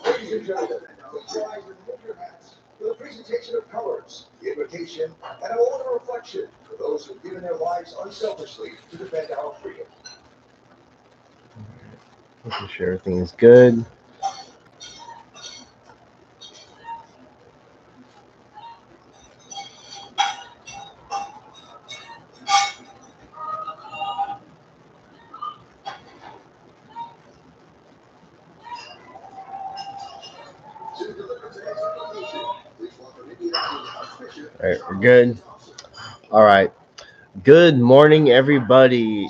Ladies and gentlemen, before I remove your hats, for the presentation of colors, the invocation, and a moment of reflection for those who've given their lives unselfishly to defend our freedom. Making sure everything is good. All right, we're good. All right. Good morning, everybody.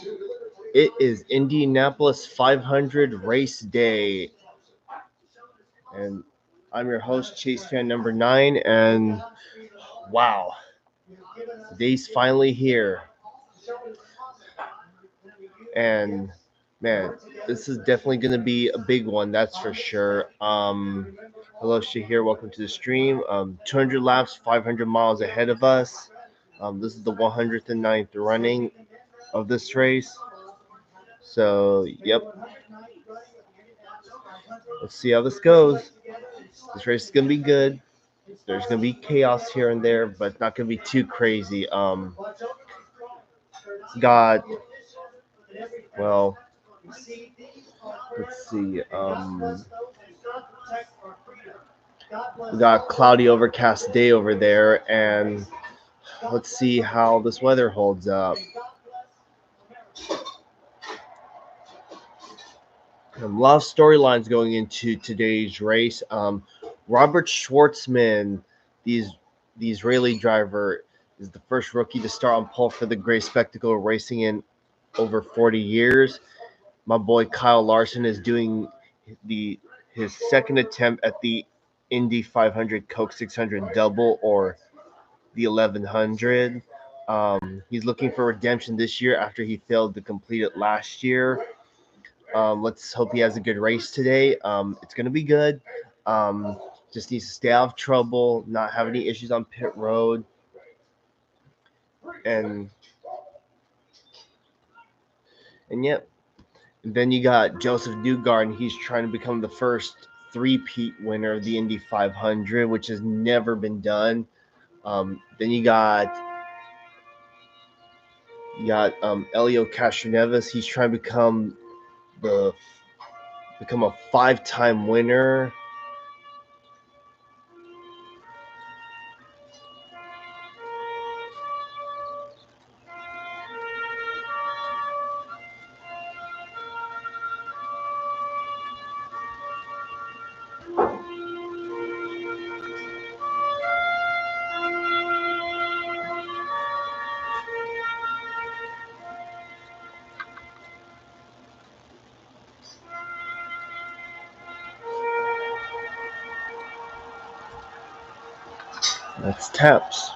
It is Indianapolis 500 race day. And I'm your host, Chase Fan number 9. And wow, the day's finally here. And man, this is definitely going to be a big one, that's for sure. Hello, Shahir. Welcome to the stream. 200 laps, 500 miles ahead of us. This is the 109th running of this race. So, yep. Let's see how this goes. This race is going to be good. There's going to be chaos here and there, but it's not going to be too crazy. Well, let's see. We got a cloudy, overcast day over there, and let's see how this weather holds up. A lot of storylines going into today's race. Robert Schwartzman, the Israeli driver, is the first rookie to start on pole for the Gray Spectacle Racing in over 40 years. My boy Kyle Larson is doing his second attempt at the Indy 500 Coke 600 double, or the 1100. He's looking for redemption this year after he failed to complete it last year. Let's hope he has a good race today. It's going to be good. Just needs to stay out of trouble, not have any issues on pit road. And yep. And then you got Joseph Newgarden. He's trying to become the first three-peat winner of the Indy 500, which has never been done. Then you got Elio Castroneves. He's trying to become a 5-time winner. That's Taps.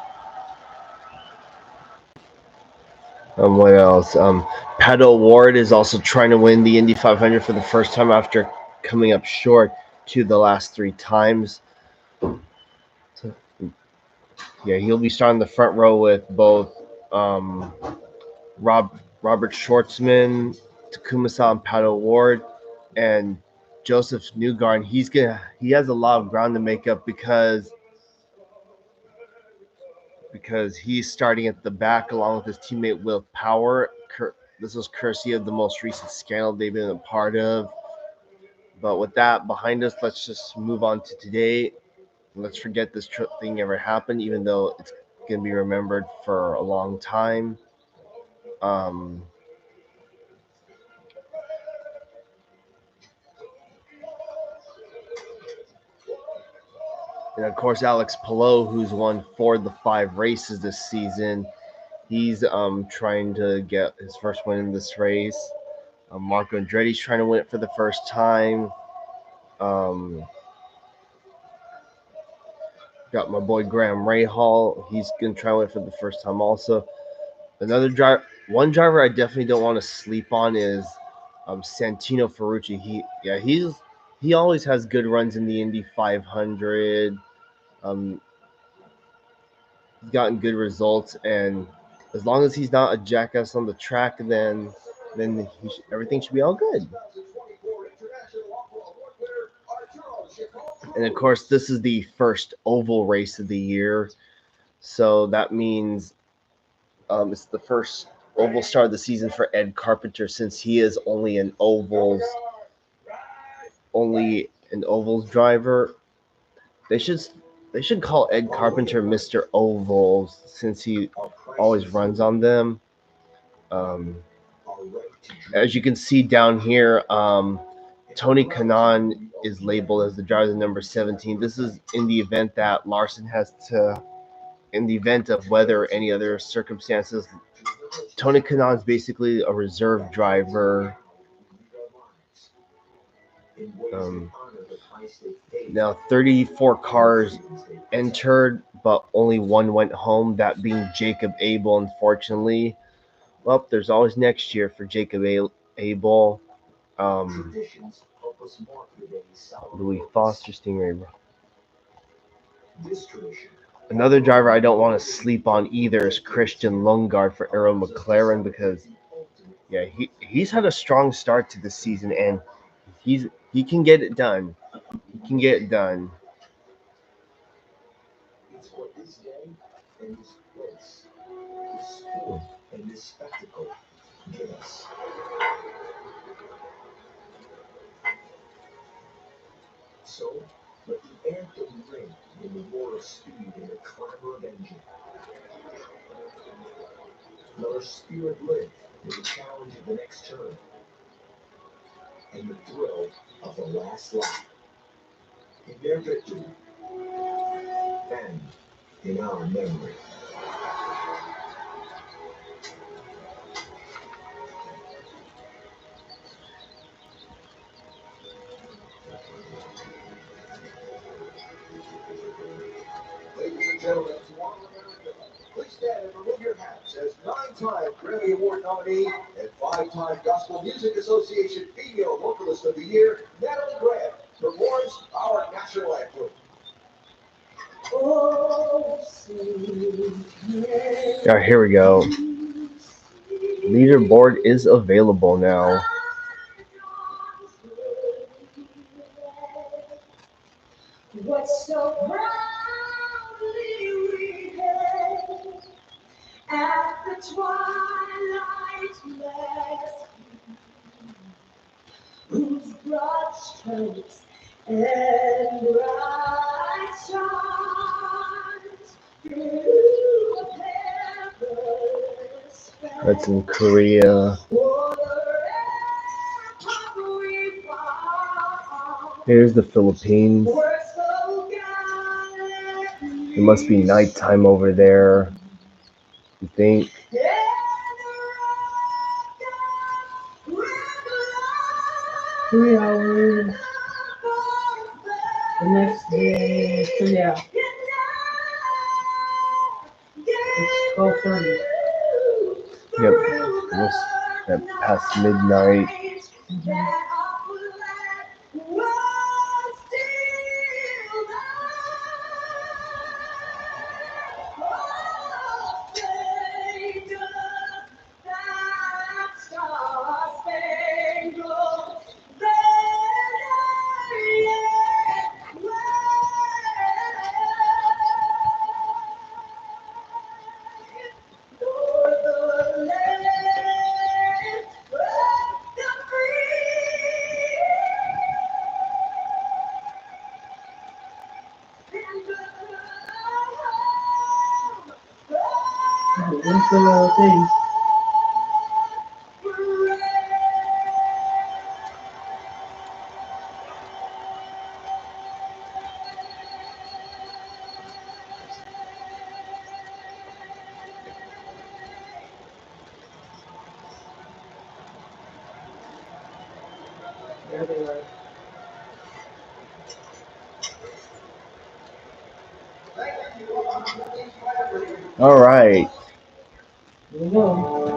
What else? Pato Ward is also trying to win the Indy 500 for the first time after coming up short to the last 3 times. So, yeah, he'll be starting the front row with both Robert Schwartzman, Takuma Sato, and Pato Ward, and Joseph Newgarden. He has a lot of ground to make up because he's starting at the back along with his teammate Will Power. This was courtesy of the most recent scandal they've been a part of. But with that behind us, let's just move on to today. Let's forget this thing ever happened, even though it's going to be remembered for a long time. And of course, Alex Palou, who's won 4 of the 5 races this season, he's trying to get his first win in this race. Marco Andretti's trying to win it for the first time. Got my boy Graham Rahal. He's gonna try it for the first time also. One driver I definitely don't want to sleep on is Santino Ferrucci. He always has good runs in the Indy 500. Um, he's gotten good results, and as long as he's not a jackass on the track, then everything should be all good. And of course, this is the first oval race of the year, so that means it's the first oval start of the season for Ed Carpenter since he is only an ovals driver. They should they should call Ed Carpenter Mr. Ovals since he always runs on them. Um, as you can see down here, Tony Kanaan is labeled as the driver number 17. This is in the event that Larson has to, in the event of weather or any other circumstances. Tony Kanaan is basically a reserve driver. Now, 34 cars entered, but only one went home, that being Jacob Abel, unfortunately. Well, there's always next year for Jacob Abel. Louis Foster Stingray. Another driver I don't want to sleep on either is Christian Lundgaard for Arrow McLaren because, yeah, he's had a strong start to the season and he can get it done. He can get it done. It's what this day and this place, this sport and this spectacle give us. So, let the anthem ring in the roar of speed and the clamor of engine. Let our spirit live in the challenge of the next turn and the thrill of the last lap. In their victory and in our memory. Ladies and gentlemen, to all of America, please stand and remove your hats as 9-time Grammy Award nominee and 5-time Gospel Music Association Female Vocalist of the Year, Natalie Grant, performs our national anthem. Yeah, here we go. Leaderboard is available now. What's so proudly we hailed at the twilight's last, whose broad strokes and bright stars through perilous space. That's in Korea. Here's the Philippines. It must be nighttime over there, you think? 3 hours. The next day, so yeah. It's 12:30. Yep, almost past midnight. What's the thing? There they are. All right. Here we go.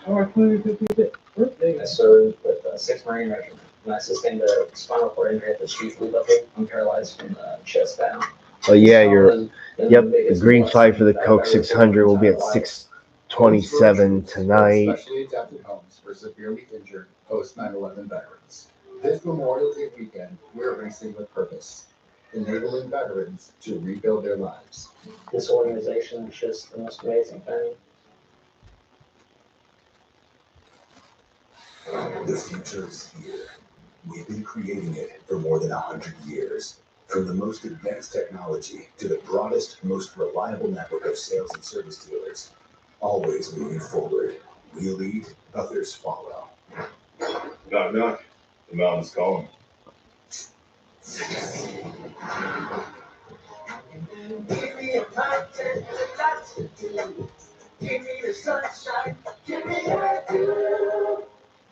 Our 25th birthday. I served with 6th Marine Regiment, and I sustained a spinal cord injury at the chief level. I'm paralyzed from the chest down. Oh yeah, the green flag for the Coke 600 will be at 6:27 tonight. Specially adapted homes for severely injured post 9/11 veterans. This Memorial Day weekend, we're racing with purpose, enabling veterans to rebuild their lives. This organization is just the most amazing thing. The future is here. We've been creating it for more than 100 years. From the most advanced technology to the broadest, most reliable network of sales and service dealers, always moving forward. We lead, others follow. Knock, knock. The mountain's calling. Give me a mountain, lots to do. Give me the sunshine, give me a do.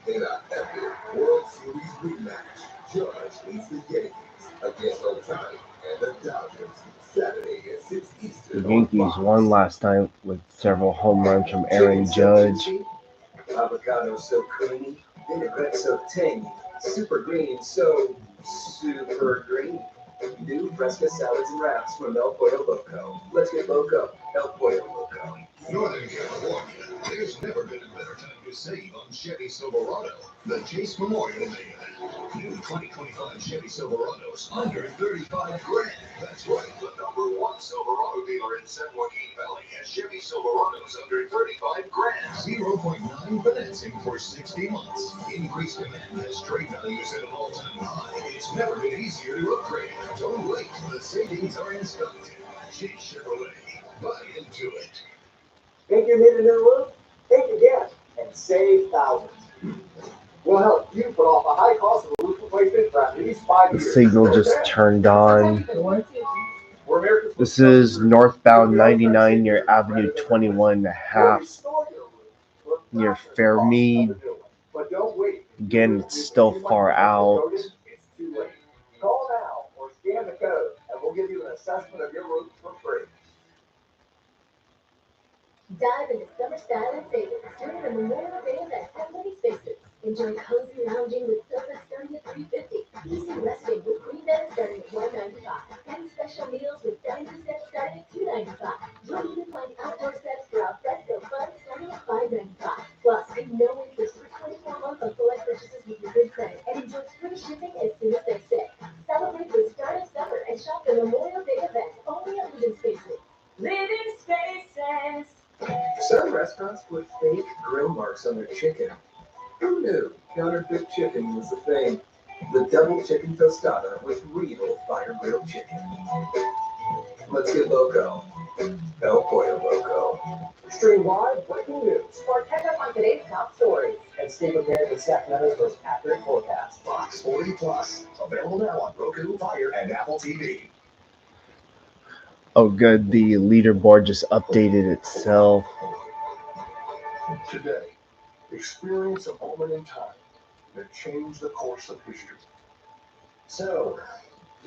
In a epic World Series rematch, Judge meets the Yankees against Otani and the Dodgers. Saturday at 6 The Eastern. Yankees won last night with several home runs from Aaron Judge. Avocado so creamy, vinaigrette so tangy, super green so super green. New Fresca salads and wraps from El Pollo Loco. Let's get loco. El Pollo Loco. Northern California, there's never been a better time to save on Chevy Silverado. The Chase Memorial Day event. New 2025 Chevy Silverados under 35 grand. That's right, the #1 Silverado dealer in San Joaquin Valley has Chevy Silverados under 35 grand. 0.9 financing for 60 months. Increased demand has trade values at an all-time high. It's never been easier to upgrade. Don't wait, the savings are in stock. Chase Chevrolet. Buy into it. Think you need a new roof? Think again and save thousands. We'll help you put off a high cost of roof replacement for at least 5 The years. signal just turned on. We're America's This is northbound 99 near Avenue 21.5 near Fairmead. But don't wait. Again, it's still far out. It's too late. Call now or scan the code and we'll give you an assessment of your roof for free. Dive into summer style and savings during the Memorial Day event at Living Spaces. Enjoy cozy lounging with sofas starting at $350, easy resting with queen beds starting at $195, and special meals with dining sets starting at $295. You'll even find outdoor sets for alfresco fun starting at $595. Plus, pay no interest for 24 months on select purchases with your good credit and enjoy free shipping as soon as next day. Celebrate the start of summer and shop the Memorial Day event only at Living Spaces. Living Spaces. Some restaurants put fake grill marks on their chicken. Who knew counterfeit chicken was a thing? The double chicken tostada with real fire grilled chicken. Let's get loco. El Pollo Loco. Stream live breaking news. Or catch up on today's top stories. And stay prepared with Sacramento's most accurate forecast. Fox 40 Plus. Available now on Roku, Fire, and Apple TV. Oh, good. The leaderboard just updated itself. Today, experience a moment in time that changed the course of history. So,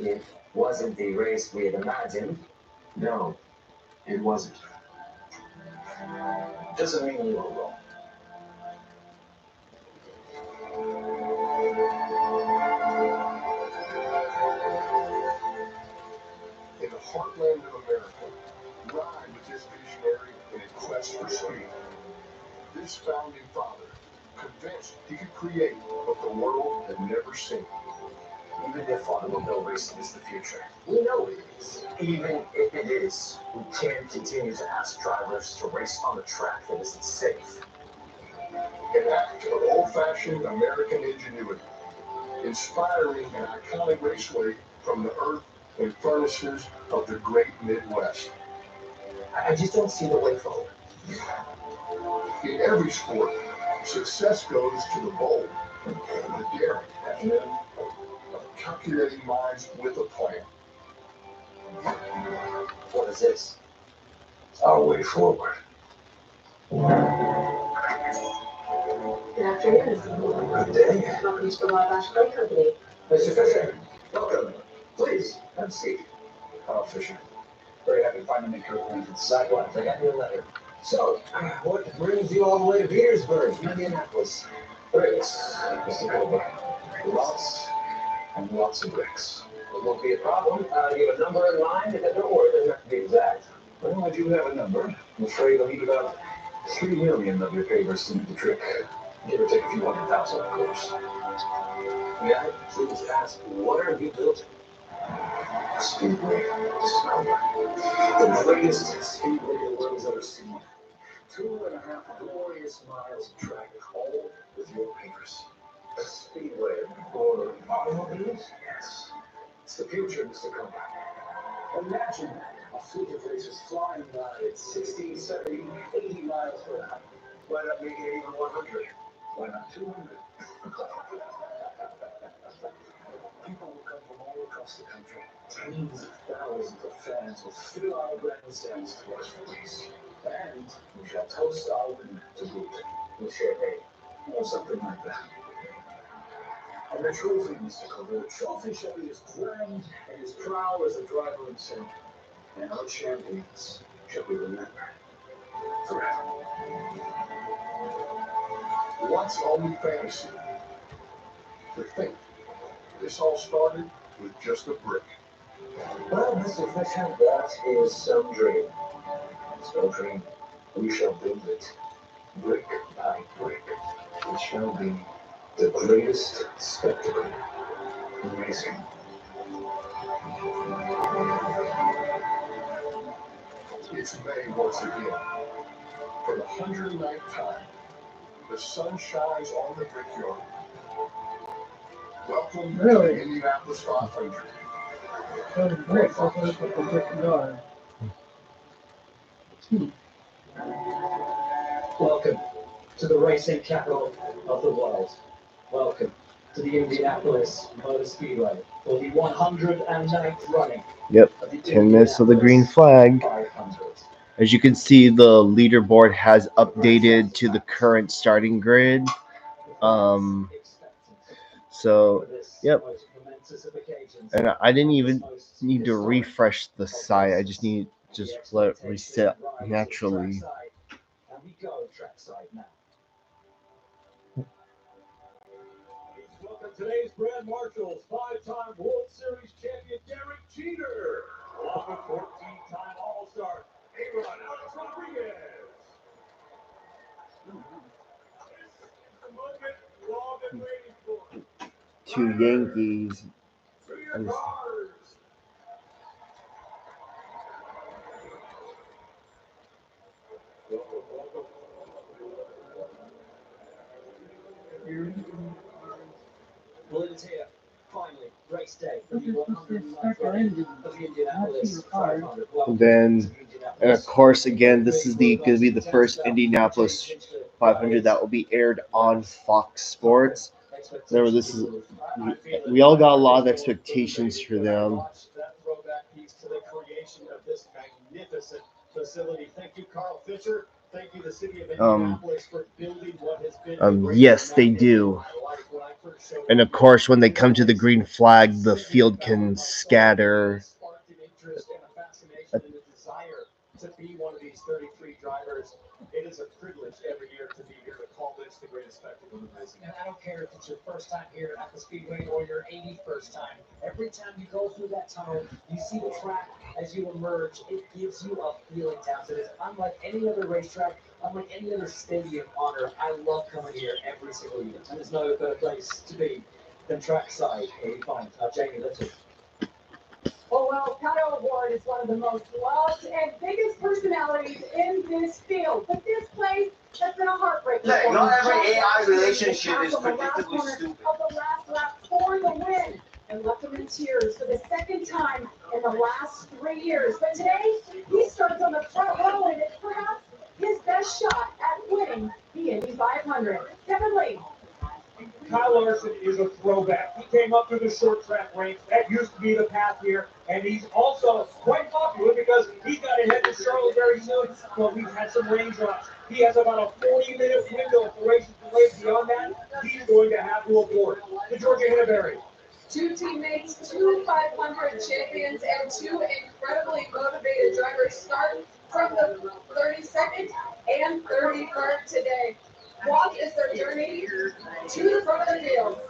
it wasn't the race we had imagined. No, it wasn't. Doesn't mean we were wrong. In the heartland of America, ride with this visionary in his quest for speed. This founding father, convinced he could create what the world had never seen. Even if automobile racing is the future, we know it is. Even if it is, we can't continue to ask drivers to race on a track that isn't safe. An act of old-fashioned American ingenuity, inspiring an iconic raceway from the earth and furnaces of the great Midwest. I just don't see the way forward. In every sport, success goes to the bold and the daring, as men of calculating minds with a plan. What is this? Our way forward. Good afternoon. Good day. Welcome to the Wabash Play Company. Mr. Fisher, welcome. Please, have a seat. Carl Fisher. Very happy to finally make your acquaintance. Likewise, I got your letter. So, what brings you all the way to Petersburg, Indianapolis? Bricks, Mr. Cobra. Lots and lots of bricks. It won't be a problem. You have a number in mind? Don't worry, it doesn't have to be exact. Well, I do have a number. I'm afraid I'll need about 3 million of your favors to do the trick. Give or take a few 100,000, of course. Yeah, please ask, what are you building? Speedway, Discover. The greatest speedway the world's ever seen. 2.5 glorious miles of track, all with your papers. A speedway for automobiles? Yes. It's the future, Mr. Cobra. Imagine a fleet of racers flying at 60, 70, 80 miles per hour. Why not make it even 100? Why not 200? People will come from all across the country. Tens of thousands of fans will fill our grandstands to watch the race. And we shall toast our winner to boot with champagne, or something like that. And the trophy, Mr. Cobra, the trophy shall be as grand and as proud as the driver himself. And our champions shall be remembered forever. Once only fantasy. To think this all started with just a brick. Well, Mr. Fisher, that is some dream. It's no dream. We shall build it, brick by brick. It shall be the greatest spectacle in racing. It's May once again. For the 109th time, the sun shines on the brickyard. Welcome to the Indianapolis 500. Those bricks are supposed to put the brickyard. Welcome to the racing capital of the world. Welcome to the Indianapolis Motor Speedway for the 109th running. Yep, of the 10 minutes of the green flag. 500. As you can see, the leaderboard has updated to the current starting grid. So, yep. And I didn't even need to refresh the site. I just need to just let it reset naturally. And we go trackside now. Welcome today's Grand Marshals, 5-time World Series champion Derek Jeter, along with 14-time All-Star A-Rod Alex Rodriguez. This is the moment we've all been waiting for. 2 Yankees. To your cars. Well, it is here. Finally, race day for the 109th running of the Indianapolis 500. And then, and of course, again, this is going to be the first Indianapolis 500 that will be aired on Fox Sports. Remember, this is we all got a lot of expectations for them. That throwback piece to the creation of this magnificent facility. Thank you, Carl Fisher. Thank you, the city of Indianapolis, for building what has been. Yes, they do. And of course, when they come to the green flag, the field can scatter. Sparked an interest and a fascination and a desire to be one of these 33 drivers. It is a privilege every year to be here to call this the greatest spectacle in racing. And I don't care if it's your first time here at the Speedway or your 81st time. Every time you go through that tunnel, you see the track as you emerge. It gives you a feeling, Townsend. It's unlike any other racetrack, unlike any other stadium on earth. I love coming here every single year. And there's no better place to be than trackside where we find Jamie, let's see. Oh, well, Pato O'Ward is one of the most loved and biggest personalities in this field. But this place has been a heartbreak. Look, not every AI relationship is predictably stupid. Of the last lap for the win, and left him in tears for the second time in the last 3 years. But today, he starts on the front row, and it's perhaps his best shot at winning the Indy 500. Kevin Lee. Kyle Larson is a throwback. He came up through the short track ranks. That used to be the path here, and he's also quite popular because he's got to head to Charlotte very soon. Well, we've had some raindrops. He has about a 40-minute window if the race is delayed. Beyond that, he's going to have to abort. The Georgia Hannaberry. Two teammates, two 500 champions, and two incredibly motivated drivers start from the 32nd and 33rd today. Walk is their journey to the front of the field.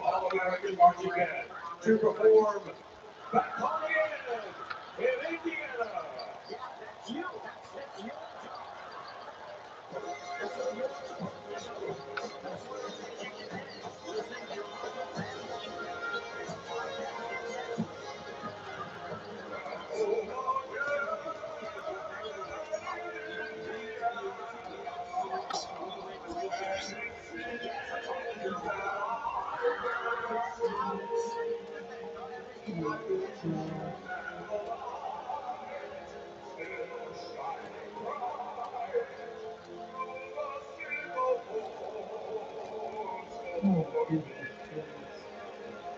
All-American marching band to perform back on the end in Indiana.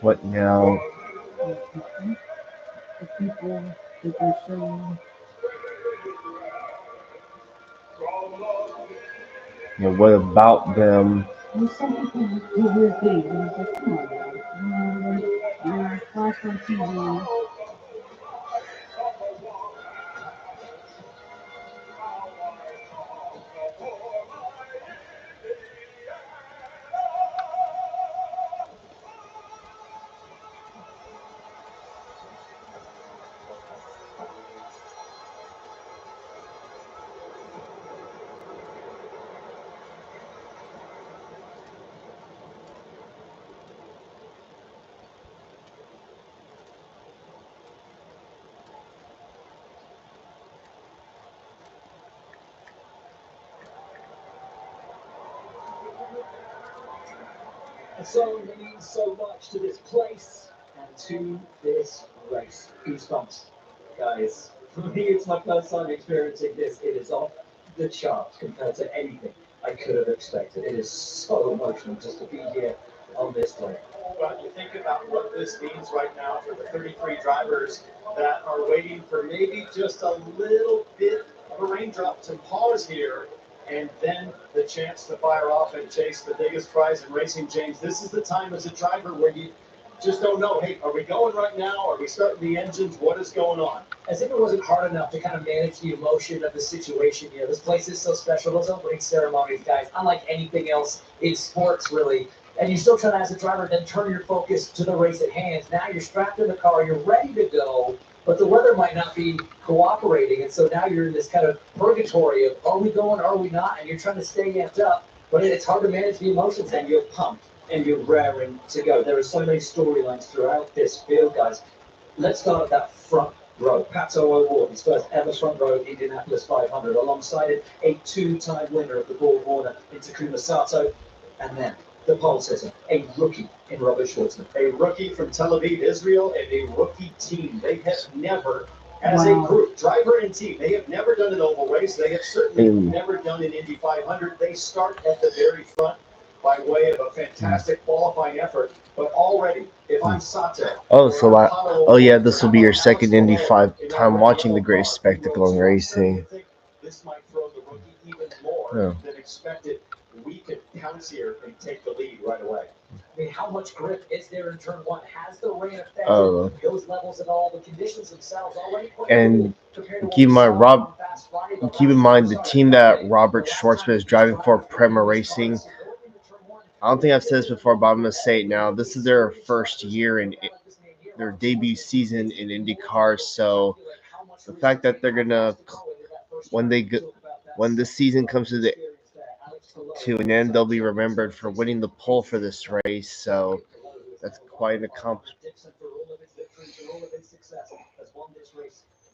What now? The people that they're showing. You know, what about them? There's some people do weird things, and it's like, come on, man. You're flash on TV. A song that means so much to this place and to this race. Goosebumps, guys. For me, it's my first time experiencing this. It is off the charts compared to anything I could have expected. It is so emotional just to be here on this day. But you think about what this means right now for the 33 drivers that are waiting for maybe just a little bit of a raindrop to pause here, and then the chance to fire off and chase the biggest prize in racing, James. This is the time as a driver where you just don't know, hey, are we going right now? Are we starting the engines? What is going on? As if it wasn't hard enough to kind of manage the emotion of the situation here. This place is so special. Those opening ceremonies, guys, unlike anything else in sports, really. And you're still trying to, as a driver, then turn your focus to the race at hand. Now you're strapped in the car, you're ready to go, but the weather might not be cooperating. And so now you're in this kind of purgatory of, are we going, are we not? And you're trying to stay amped up, but it's hard to manage the emotions, and you're pumped and you're raring to go. There are so many storylines throughout this field, guys. Let's start at that front row. Pato O'Ward, his first ever front row Indianapolis 500, alongside it, a two-time winner of the Borg Warner in Takuma Sato, and then the pole sitter, a rookie in Robert Schwartzman. A rookie from Tel Aviv, Israel, and a rookie team. They have never, as a group, driver and team, they have never done an oval race. They have certainly never done an Indy 500. They start at the very front by way of a fantastic qualifying effort. But already, if I'm Sato... Oh yeah, this will be your second Indy 5 time watching the great spectacle in racing. This might throw the rookie even more than expected. We could pounce here and take the lead right away. I mean, how much grip is there in turn one? Has the rain affected those levels at all? The conditions themselves already. And keep in mind the team that Robert Schwartzman is driving for, Prema Racing. I don't think I've said this before, but I'm gonna say it now. This is their first year in their debut season in IndyCar, so the fact that they're gonna, when this season comes to an end, they'll be remembered for winning the pole for this race. So that's quite an accomplishment.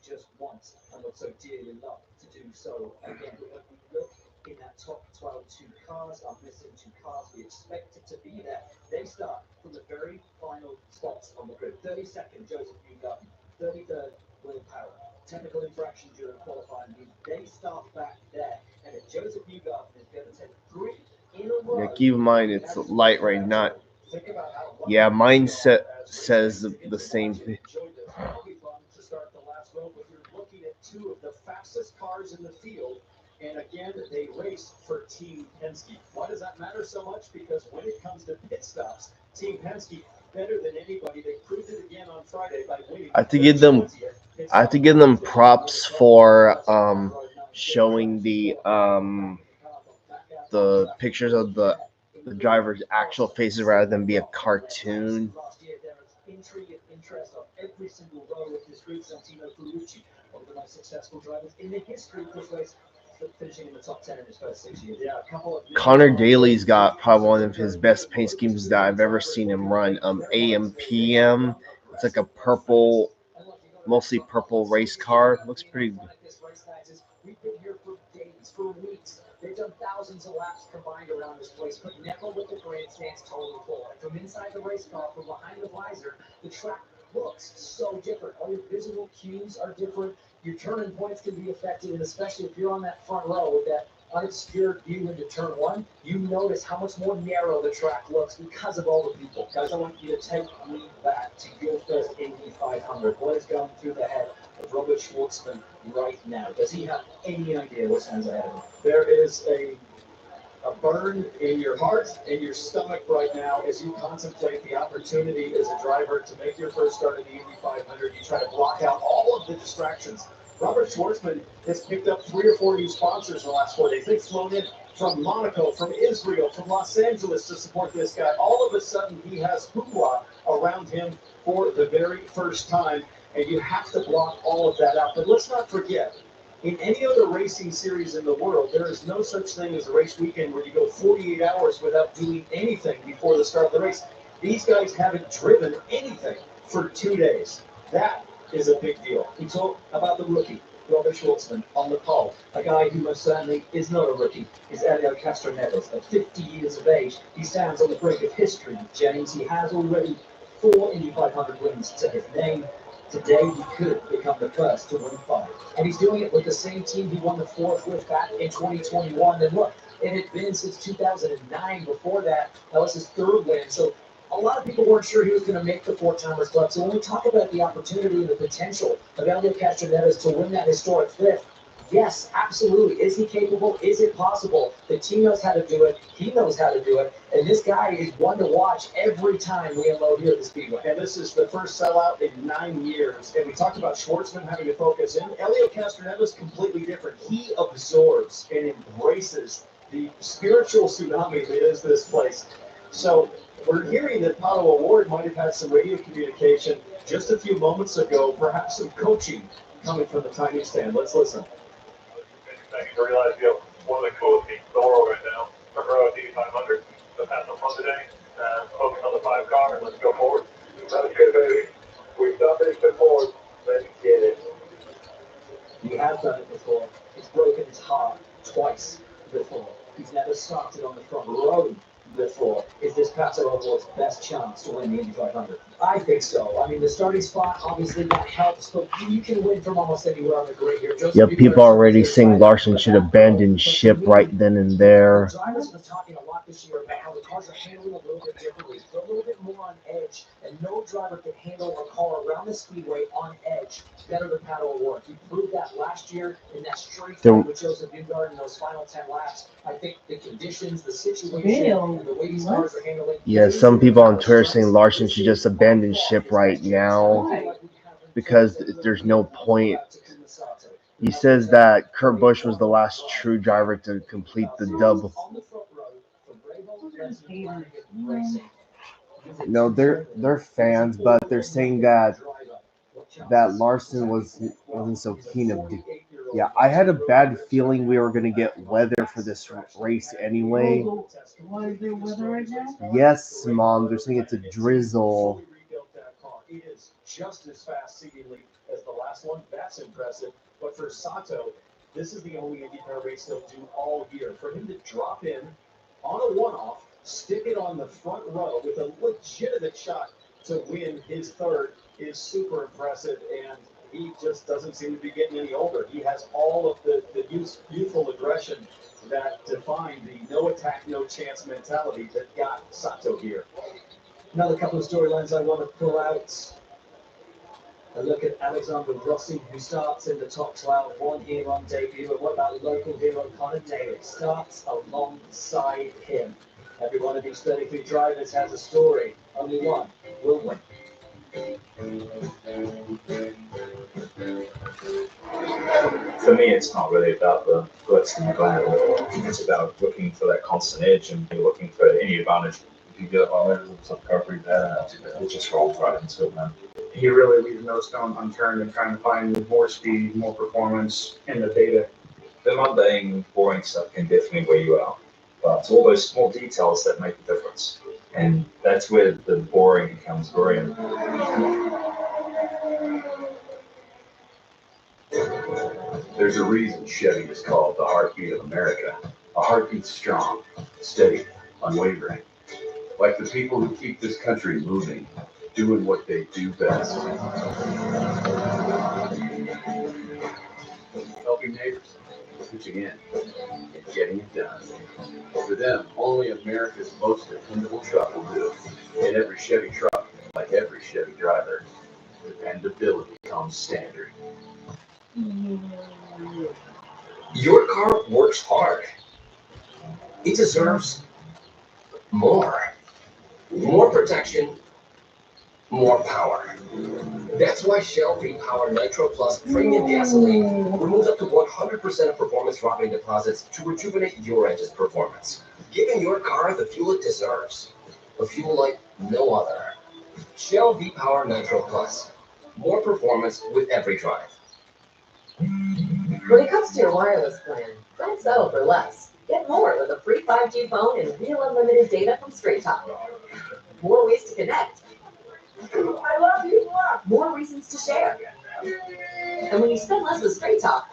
Just once, and would so dearly love to do so again. When we look in that top 12 two cars, our missing two cars, we expect it to be there. They start from the very final spots on the grid. 32nd, Joseph Newgarden. 33rd, Will Power. Technical infraction during qualifying means they start back there. And if Joseph Newgarden is going to take 3 in a Yeah, keep in mind it's light right, not. Yeah, mine says the same thing. To start the last row, but you're looking at two of the fastest cars in the field. And again, they race for Team Penske. Why does that matter so much? Because when it comes to pit stops, Team Penske better than anybody. They proved it again on Friday by winning. I have to give them props for showing the pictures of the driver's actual faces rather than be a cartoon. Intrigue and interest on every single row with this group. Santino Ferrucci, one of the most successful drivers in the history of this race, finishing in the top 10 in his first 6 years. Yeah, a couple of Connor Daly's got probably one of his best paint schemes that I've ever seen him run. AMPM. It's like a purple, mostly purple race car. Looks pretty good. We've been here for days, for weeks. They've done thousands of laps combined around this place, but never with the grandstands totally full. And from inside the race car, from behind the visor, the track looks so different. All your visual cues are different. Your turning points can be affected, and especially if you're on that front row with that unobscured view into turn one, you notice how much more narrow the track looks because of all the people. Guys, I want you to take me back to your first Indy 500. What is going through the head of Robert Schwartzman right now? Does he have any idea what stands ahead of him? There is a burn in your heart and your stomach right now as you contemplate the opportunity as a driver to make your first start in the Indy 500. You try to block out all of the distractions. Robert Schwartzman has picked up 3 or 4 new sponsors in the last 4 days. They've flown in from Monaco, from Israel, from Los Angeles to support this guy. All of a sudden, he has hoopla around him for the very first time, and you have to block all of that out. But let's not forget, in any other racing series in the world, there is no such thing as a race weekend where you go 48 hours without doing anything before the start of the race. These guys haven't driven anything for 2 days. That is a big deal. We talk about the rookie, Robert Schwartzman, on the pole. A guy who most certainly is not a rookie is Helio Castroneves. At 50 years of age, he stands on the brink of history, James. He has already 4 Indy 500 wins to his name. Today, he could become the first to win 5. And he's doing it with the same team he won the 4th with back in 2021. And look, it had been since 2009 before that. That was his 3rd win. So a lot of people weren't sure he was going to make the 4-timers club. So when we talk about the opportunity and the potential of Helio Castroneves to win that historic 5th, yes, absolutely. Is he capable? Is it possible? The team knows how to do it. He knows how to do it. And this guy is one to watch every time we unload here at the Speedway. And this is the first sellout in 9 years. And we talked about Schwartzman having to focus in. Helio Castroneves completely different. He absorbs and embraces the spiritual tsunami that is this place. So we're hearing that Pato O'Ward might have had some radio communication just a few moments ago, perhaps some coaching coming from the timing stand. Let's listen. I realize you have one of the coolest teams in the world right now. Front row at the 500. Let's have some fun today. Focus on the 5 car and let's go forward. Okay, baby. We've done this before. Let's get it. He has done it before. He's broken his heart twice before. He's never started on the front row before. Is this Pato O'Ward's best chance to win the Indy 500? I think so. I mean, the starting spot, obviously, that helps, but you can win from almost anywhere on the grid here. Yeah, people already saying Larson should abandon ship right then and there. Drivers have been talking a lot this year about how the cars are handling a little bit differently. They're a little bit more on edge, and no driver can handle a car around the speedway on edge better than Pato O'Ward. He proved that last year in that straight fight with Joseph Newgarden in those final 10 laps. I think the conditions, the situation, and the way these cars are handling. Yeah, some people on Twitter saying Larson should just abandon ship right now because there's no point. He says that Kurt Busch was the last true driver to complete the double. No, they're fans, but they're saying that Larson wasn't so keen of. Yeah, I had a bad feeling we were gonna get weather for this race anyway. Was there weather right now? Yes, Mom. They're saying it's a drizzle. It is just as fast, seemingly, as the last one. That's impressive. But for Sato, this is the only IndyCar race they'll do all year. For him to drop in on a one-off, stick it on the front row with a legitimate shot to win his 3rd is super impressive. And he just doesn't seem to be getting any older. He has all of the youthful aggression that defined the no attack, no chance mentality that got Sato here. Another couple of storylines I want to pull out. A look at Alexander Rossi, who starts in the top 12, one here on debut. And what about local hero Connor Daly? Starts alongside him. Every one of these 33 drivers has a story. Only one will win. For me, it's not really about the glitz and the glamour. It's about looking for that constant edge and looking for any advantage. If you get on there, some coverage that, it's just rolls right into it, man. He really leaves no stone unturned in trying to find more speed, more performance in the data. The mundane, boring stuff can definitely wear you out, but it's all those small details that make the difference. And that's where the boring becomes brilliant. There's a reason Chevy is called the heartbeat of America. A heartbeat strong, steady, unwavering. Like the people who keep this country moving, doing what they do best. Helping neighbors, pitching in, and getting it done. For them, only America's most dependable truck will do. And every Chevy truck, like every Chevy driver, dependability comes standard. Your car works hard. It deserves more. More protection, more power. That's why Shell V-Power Nitro Plus Premium Gasoline removes up to 100% of performance-robbing deposits to rejuvenate your engine's performance, giving your car the fuel it deserves. A fuel like no other. Shell V-Power Nitro Plus. More performance with every drive. When it comes to your wireless plan, don't settle for less. Get more with a free 5G phone and real unlimited data from Straight Talk. More ways to connect. I love you. More reasons to share. And when you spend less with Straight Talk,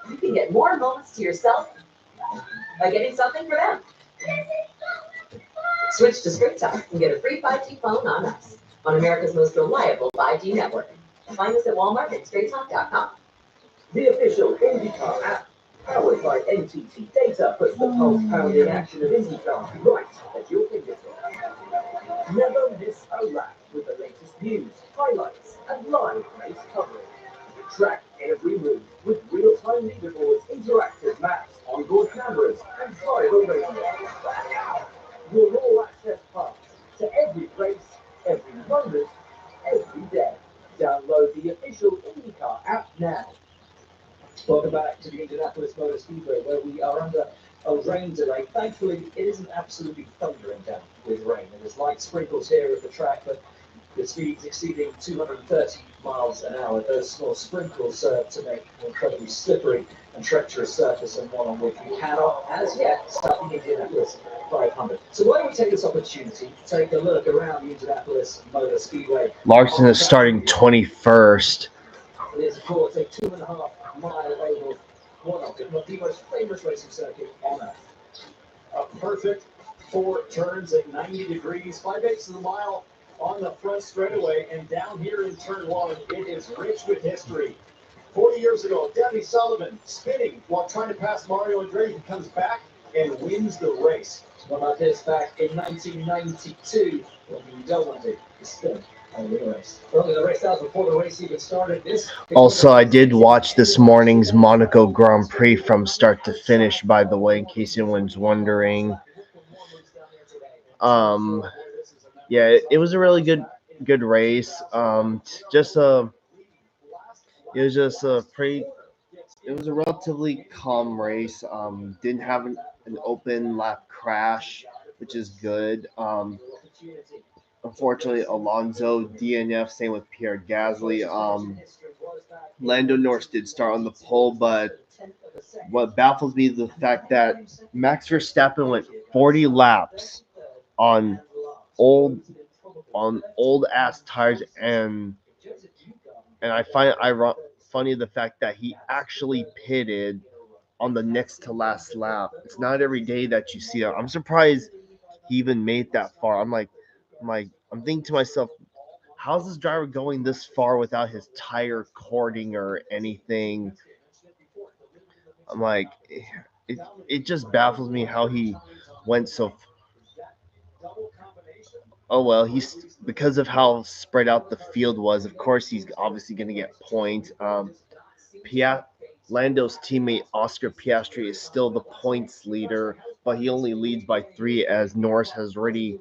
you can get more moments to yourself by getting something for them. Switch to Straight Talk and get a free 5G phone on us, on America's most reliable 5G network. Find us at Walmart and StraightTalk.com. The official IndyCar app, powered by NTT data, puts the pulse-pounding action of IndyCar right at your fingertips. Never miss a lap with the latest news, highlights, and live race coverage. Track every move with real-time leaderboards, interactive maps, onboard cameras, and driver radio. Your all-access pass to every race, every moment, every day. Download the official IndyCar app now. Welcome back to the Indianapolis Motor Speedway, where we are under a rain delay. Thankfully, it isn't absolutely thundering down with rain. There's light sprinkles here at the track, but the speeds exceeding 230 miles an hour. Those small sprinkles serve to make an incredibly slippery and treacherous surface, and one on which we cannot, as yet, start the Indianapolis 500. So why don't we take this opportunity to take a look around the Indianapolis Motor Speedway. Larson is starting 21st. It is, of course, a 2.5-mile oval, one of, if not the most famous racing circuit on earth. A perfect 4 turns at 90 degrees, 5/8 of the mile on the front straightaway, and down here in turn 1, it is rich with history. 40 years ago, Debbie Sullivan spinning while trying to pass Mario Andretti. He comes back and wins the race. What about this back in 1992, when you don't want to spin? Also, I did watch this morning's Monaco Grand Prix from start to finish, by the way, in case anyone's wondering. Yeah, it was a really good race. It was a relatively calm race. Didn't have an open lap crash, which is good. Unfortunately, Alonso DNF, same with Pierre Gasly. Lando Norris did start on the pole, but what baffles me is the fact that Max Verstappen went 40 laps on old ass tires, and I find it funny the fact that he actually pitted on the next to last lap. It's not every day that you see that. I'm surprised he even made that far. I'm thinking to myself, how's this driver going this far without his tire cording or anything? I'm like, it just baffles me how he went so. Oh well, he's because of how spread out the field was. Of course, he's obviously going to get points. Lando's teammate Oscar Piastri is still the points leader, but he only leads by 3 as Norris has already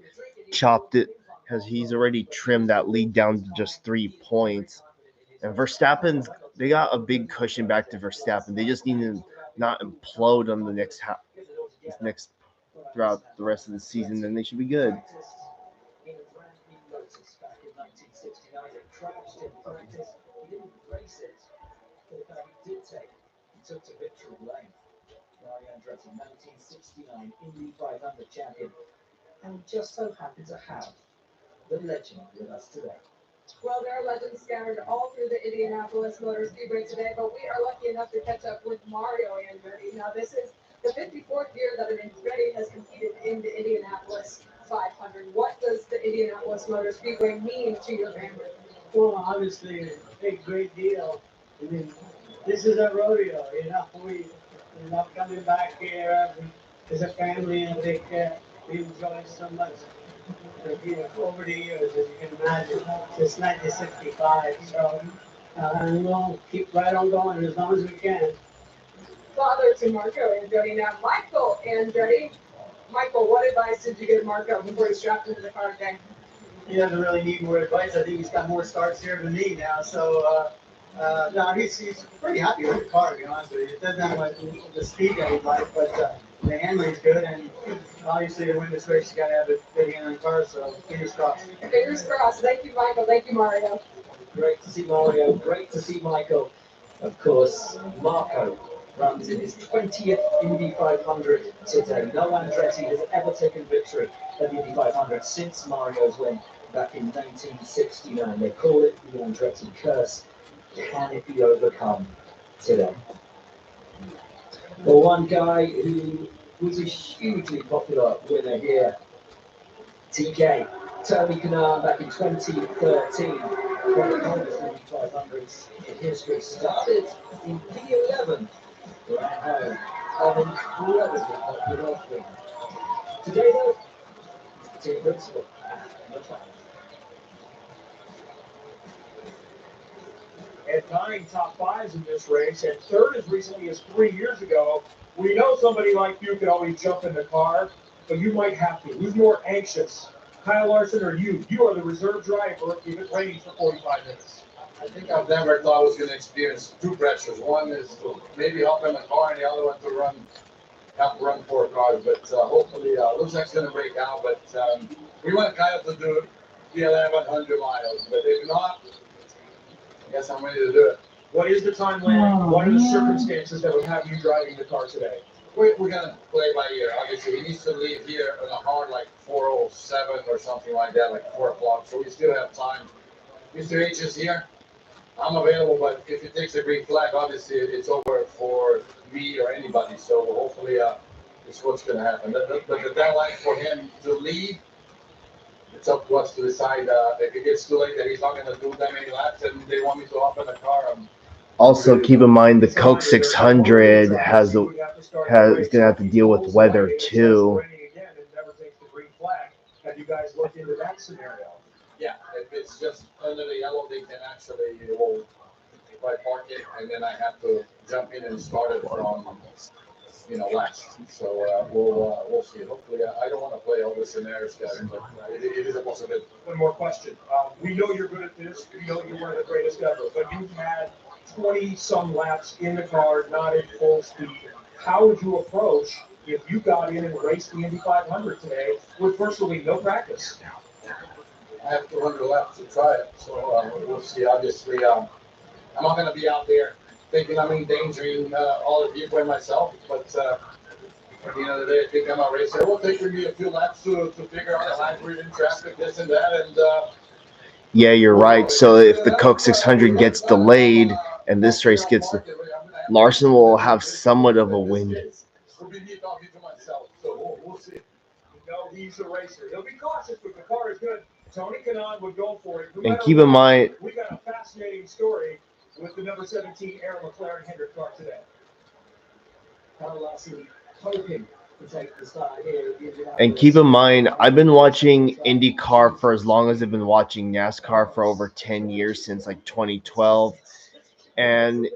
chopped it, has he's already trimmed that lead down to just 3 points. And Verstappen's they got a big cushion back to Verstappen. They just need to not implode on the next throughout the rest of the season, then they should be good. He took to victory lane. Mario Andretti, 1969 Indy 500 champion, and just so happy to have the legend with us today. Well, there are legends scattered all through the Indianapolis Motor Speedway today, but we are lucky enough to catch up with Mario Andretti. Now, this is the 54th year that an Andretti has competed in the Indianapolis 500. What does the Indianapolis Motor Speedway mean to your family? Well, obviously, a big, great deal. I mean, this is a rodeo, we love coming back here as a family, and we enjoy so much. Over the years, as you can imagine, since 1965. So, and we'll keep right on going as long as we can. Father to Marco Andretti, now Michael Andretti. Michael, what advice did you give Marco before he strapped into the car today? He doesn't really need more advice. I think he's got more starts here than me now. So, no, he's pretty happy with the car, to be honest with you. It doesn't have like the speed that he'd like, but the handling's good, and obviously to win this race, you got to have a good handling car, so fingers crossed. Fingers crossed. Thank you, Michael. Thank you, Mario. Great to see Mario. Great to see Michael. Of course, Marco runs in his 20th Indy 500 today. No Andretti has ever taken victory at the Indy 500 since Mario's win back in 1969. They call it the Andretti curse. Can it be overcome today? Well, one guy who was a hugely popular winner here, TK, Tony Kanaan, back in 2013, one of the longest Indy 500s in history, started in P11, ran home, an incredibly popular win. Today, though, team principal, at 9 top 5s in this race, and third as recently as 3 years ago. We know somebody like you could always jump in the car, but you might have to. Who's more anxious, Kyle Larson or you? You are the reserve driver if it rains for 45 minutes. I think I've never thought I was going to experience two pressures. One is to maybe hop in the car, and the other one to have to run 4 cars. But hopefully, looks like it's going to break out. But we want Kyle to do the 1,100 miles. But if not, I guess I'm ready to do it. What is the timeline? What are the circumstances that would have you driving the car today? We're going to play by ear. Obviously, he needs to leave here on a hard like 4:07 or something like that, like 4 o'clock. So we still have time. Mr. H is here. I'm available, but if it takes a green flag, obviously it's over for me or anybody. So hopefully it's what's going to happen. But the deadline for him to leave, it's up to us to decide if it gets too late that he's not going to do that many laps and they want me to hop in the car. Also, keep in mind the Coke 600 is going to have to deal with weather too. Have you guys looked into that scenario? Yeah, if it's just under the yellow, they can actually, if I park it and then I have to jump in and start it from, last. So we'll see. Hopefully, I don't want to play all the scenarios, Kevin, but it is a possibility. One more question. We know you're good at this. We know you're one of the greatest ever, but you've had 20-some laps in the car, not at full speed. How would you approach if you got in and raced the Indy 500 today with virtually no practice? I have 200 laps to try it, so we'll see. Obviously, I'm not going to be out there thinking I'm endangering all the people and myself, but at the end of the day, I think I'm a racer. It will take me a few laps to figure out how to read in traffic, this and that, and yeah, you're right. So if the Coke 600 gets delayed and this race gets, Larson will have somewhat of a win. We'll be me talking to myself, so we'll see. He's a racer. He'll be cautious, but the car is good. Tony Kanaan would go for it. And keep in mind, we got a fascinating story with the number 17 Aaron McLaren Hendrick car today. and keep in mind, I've been watching IndyCar for as long as I've been watching NASCAR, for over 10 years, since like 2012. And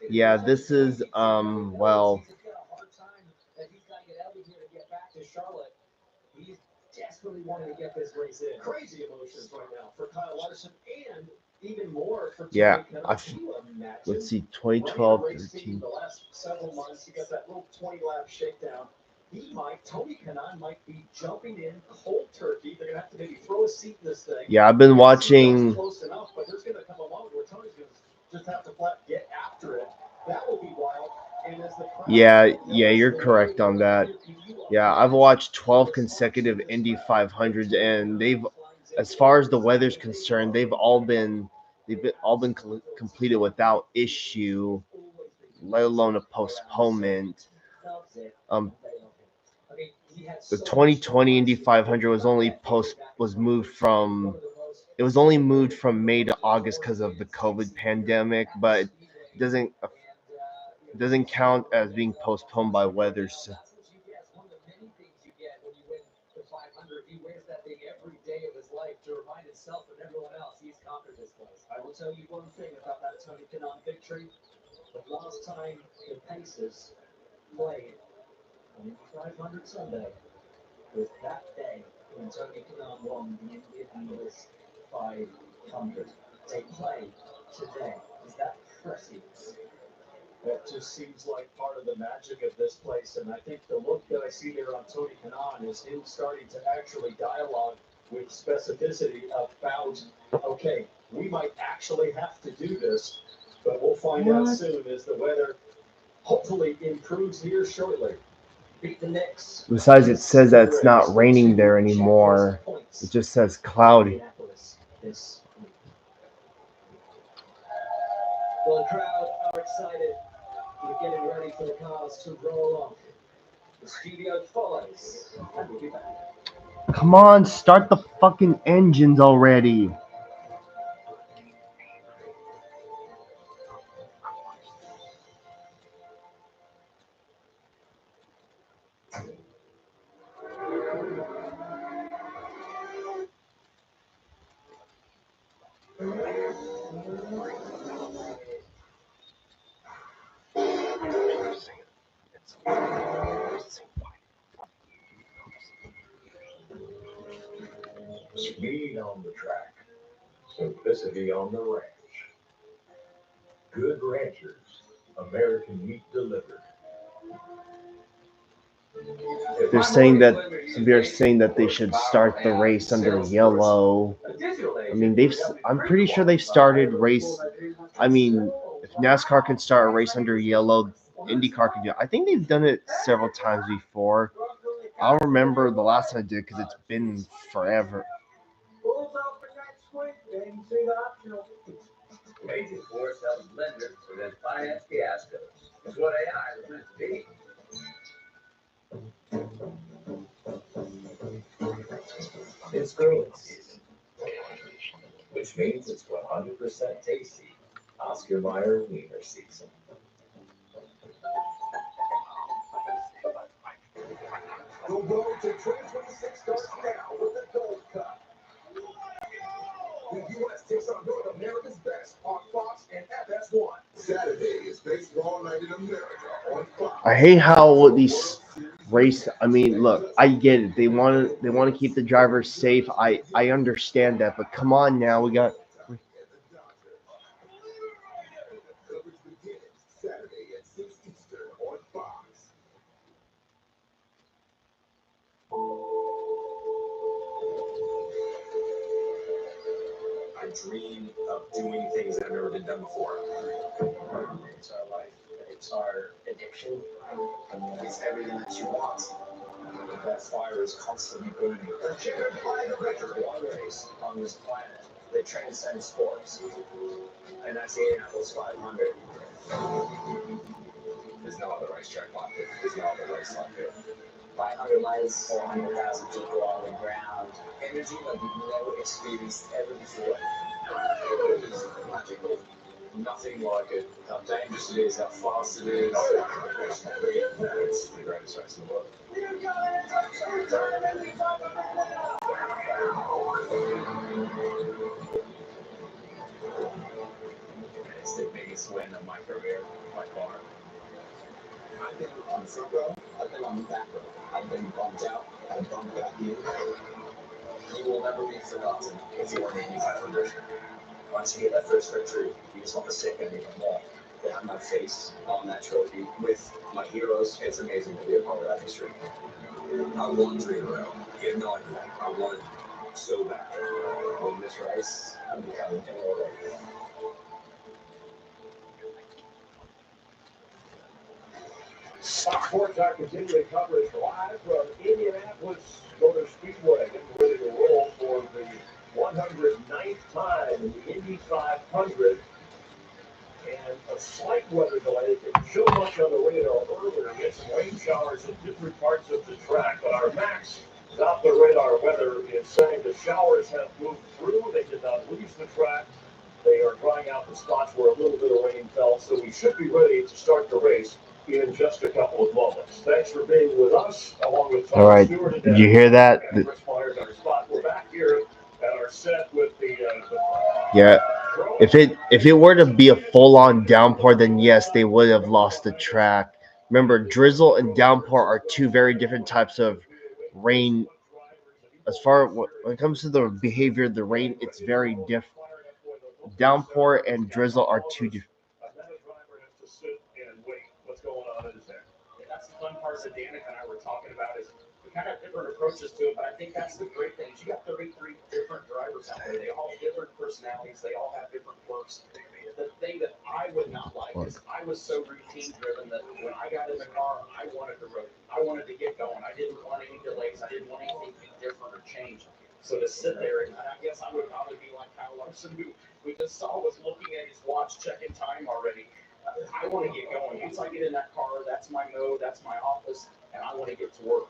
yeah, this is well, He's desperately wanting to get this race in. Crazy emotions right now for Kyle Larson, and even more for yeah, let's see, 2012, 13. The last several months, you got that little 20-lap shakedown. Tony Kanaan might be jumping in cold turkey. They're gonna have to maybe throw a seat in this thing. Yeah, I've been watching. Close enough, but there's gonna come a moment where Tony's gonna just have to flat get after it. That will be wild. Yeah, you're correct on that. Yeah, I've watched 12 consecutive Indy 500s, and as far as the weather's concerned, they've all been completed without issue, let alone a postponement. The 2020 Indy 500 was only moved from May to August because of the COVID pandemic, but it doesn't count as being postponed by weather. So. He wears that thing every day of his life to remind himself and everyone else he's conquered this place. I will tell you one thing about that Tony Kanaan victory. The last time the Pacers played on the 500 Sunday was that day when Tony Kanaan won the Indianapolis 500. They play today. Is that precedence? That just seems like part of the magic of this place. And I think the look that I see there on Tony Kanaan is him starting to actually dialogue with specificity about, okay, we might actually have to do this, but we'll find out soon as the weather hopefully improves here shortly. Beat the Knicks. Besides, it says that it's not raining there anymore. It just says cloudy. Well, the crowd are excited. We're getting ready for the cars to roll off. The studio follows, and we'll be back. Come on, start the fucking engines already. Speed on the track, simplicity on the ranch. Good ranchers, American meat delivered. They're saying that they should start the race under yellow. I mean, I'm pretty sure they've started race. I mean, if NASCAR can start a race under yellow, IndyCar can do it. I think they've done it several times before. I don't remember the last time I did because it's been forever. Agent Force helps lenders prevent finance fiascos. It's what AI was meant to be. It's growing season, which means it's 100% tasty Oscar Mayer wiener season. The road to 2026 starts now with the Gold Cup. The U.S. takes on North America's best on Fox and FS1. Saturday is baseball night in America on Fox. I hate how these race. I mean, look, I get it. They want to keep the drivers safe. I understand that, but come on now, we got. Coverage begins Saturday at 6 Eastern on Fox. I dream of doing things that have never been done before. It's our life. It's our addiction. It's everything that you want. That fire is constantly burning. One race on this planet that transcends sports, and that's the Indianapolis 500. There's no other racetrack like it. There's no other race like it. 500 miles, 400,000 people on the ground. Energy like you've never experienced ever before. It is magical. Nothing like it. How dangerous it is, how fast it is. It's the greatest race in the world. It's the biggest win of my career by far. I've been on the front row, I've been on the back row. I've been bumped out, I've bumped back in. You will never be forgotten if you won the Indy 500. Once you get that first victory, you just want to stick and even more. To have my face on that trophy with my heroes, it's amazing to be a part of that history. I won 3 in a row. You have no idea. I wanted so bad. Win this race, I'm becoming immortal. Fox Sports are continuing coverage live from Indianapolis Motor Speedway, getting ready to roll for the 109th time in the Indy 500. And a slight weather delay that didn't show much on the radar earlier. We had some rain showers in different parts of the track, but our max got the radar weather is saying the showers have moved through. They did not leave the track. They are drying out the spots where a little bit of rain fell, so we should be ready to start the race in just a couple of moments. Thanks for being with us, along with Tom All right, Stewart. did you hear that? Chris Myers on our spot. We're back here at our set with the Yeah. If it were to be a full-on downpour, then yes, they would have lost the track. Remember, drizzle and downpour are two very different types of rain. As far when it comes to the behavior of the rain, it's very different. Downpour and drizzle are two different. What's going on in there? That's the fun part that Danica and I were talking about is we kind of have different approaches to it, but I think that's the great thing. You got 33 different drivers out there. They all have different personalities. They all have different quirks. The thing that I would not like is I was so routine driven that when I got in the car, I wanted to road. I wanted to get going. I didn't want any delays. I didn't want anything to be different or change. So to sit there, and I guess I would probably be like Kyle Larson, who we just saw was looking at his watch, checking time already. I want to get going. Once I get in that car, that's my mode, that's my office, and I want to get to work.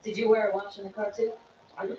Did you wear a watch in the car too? I've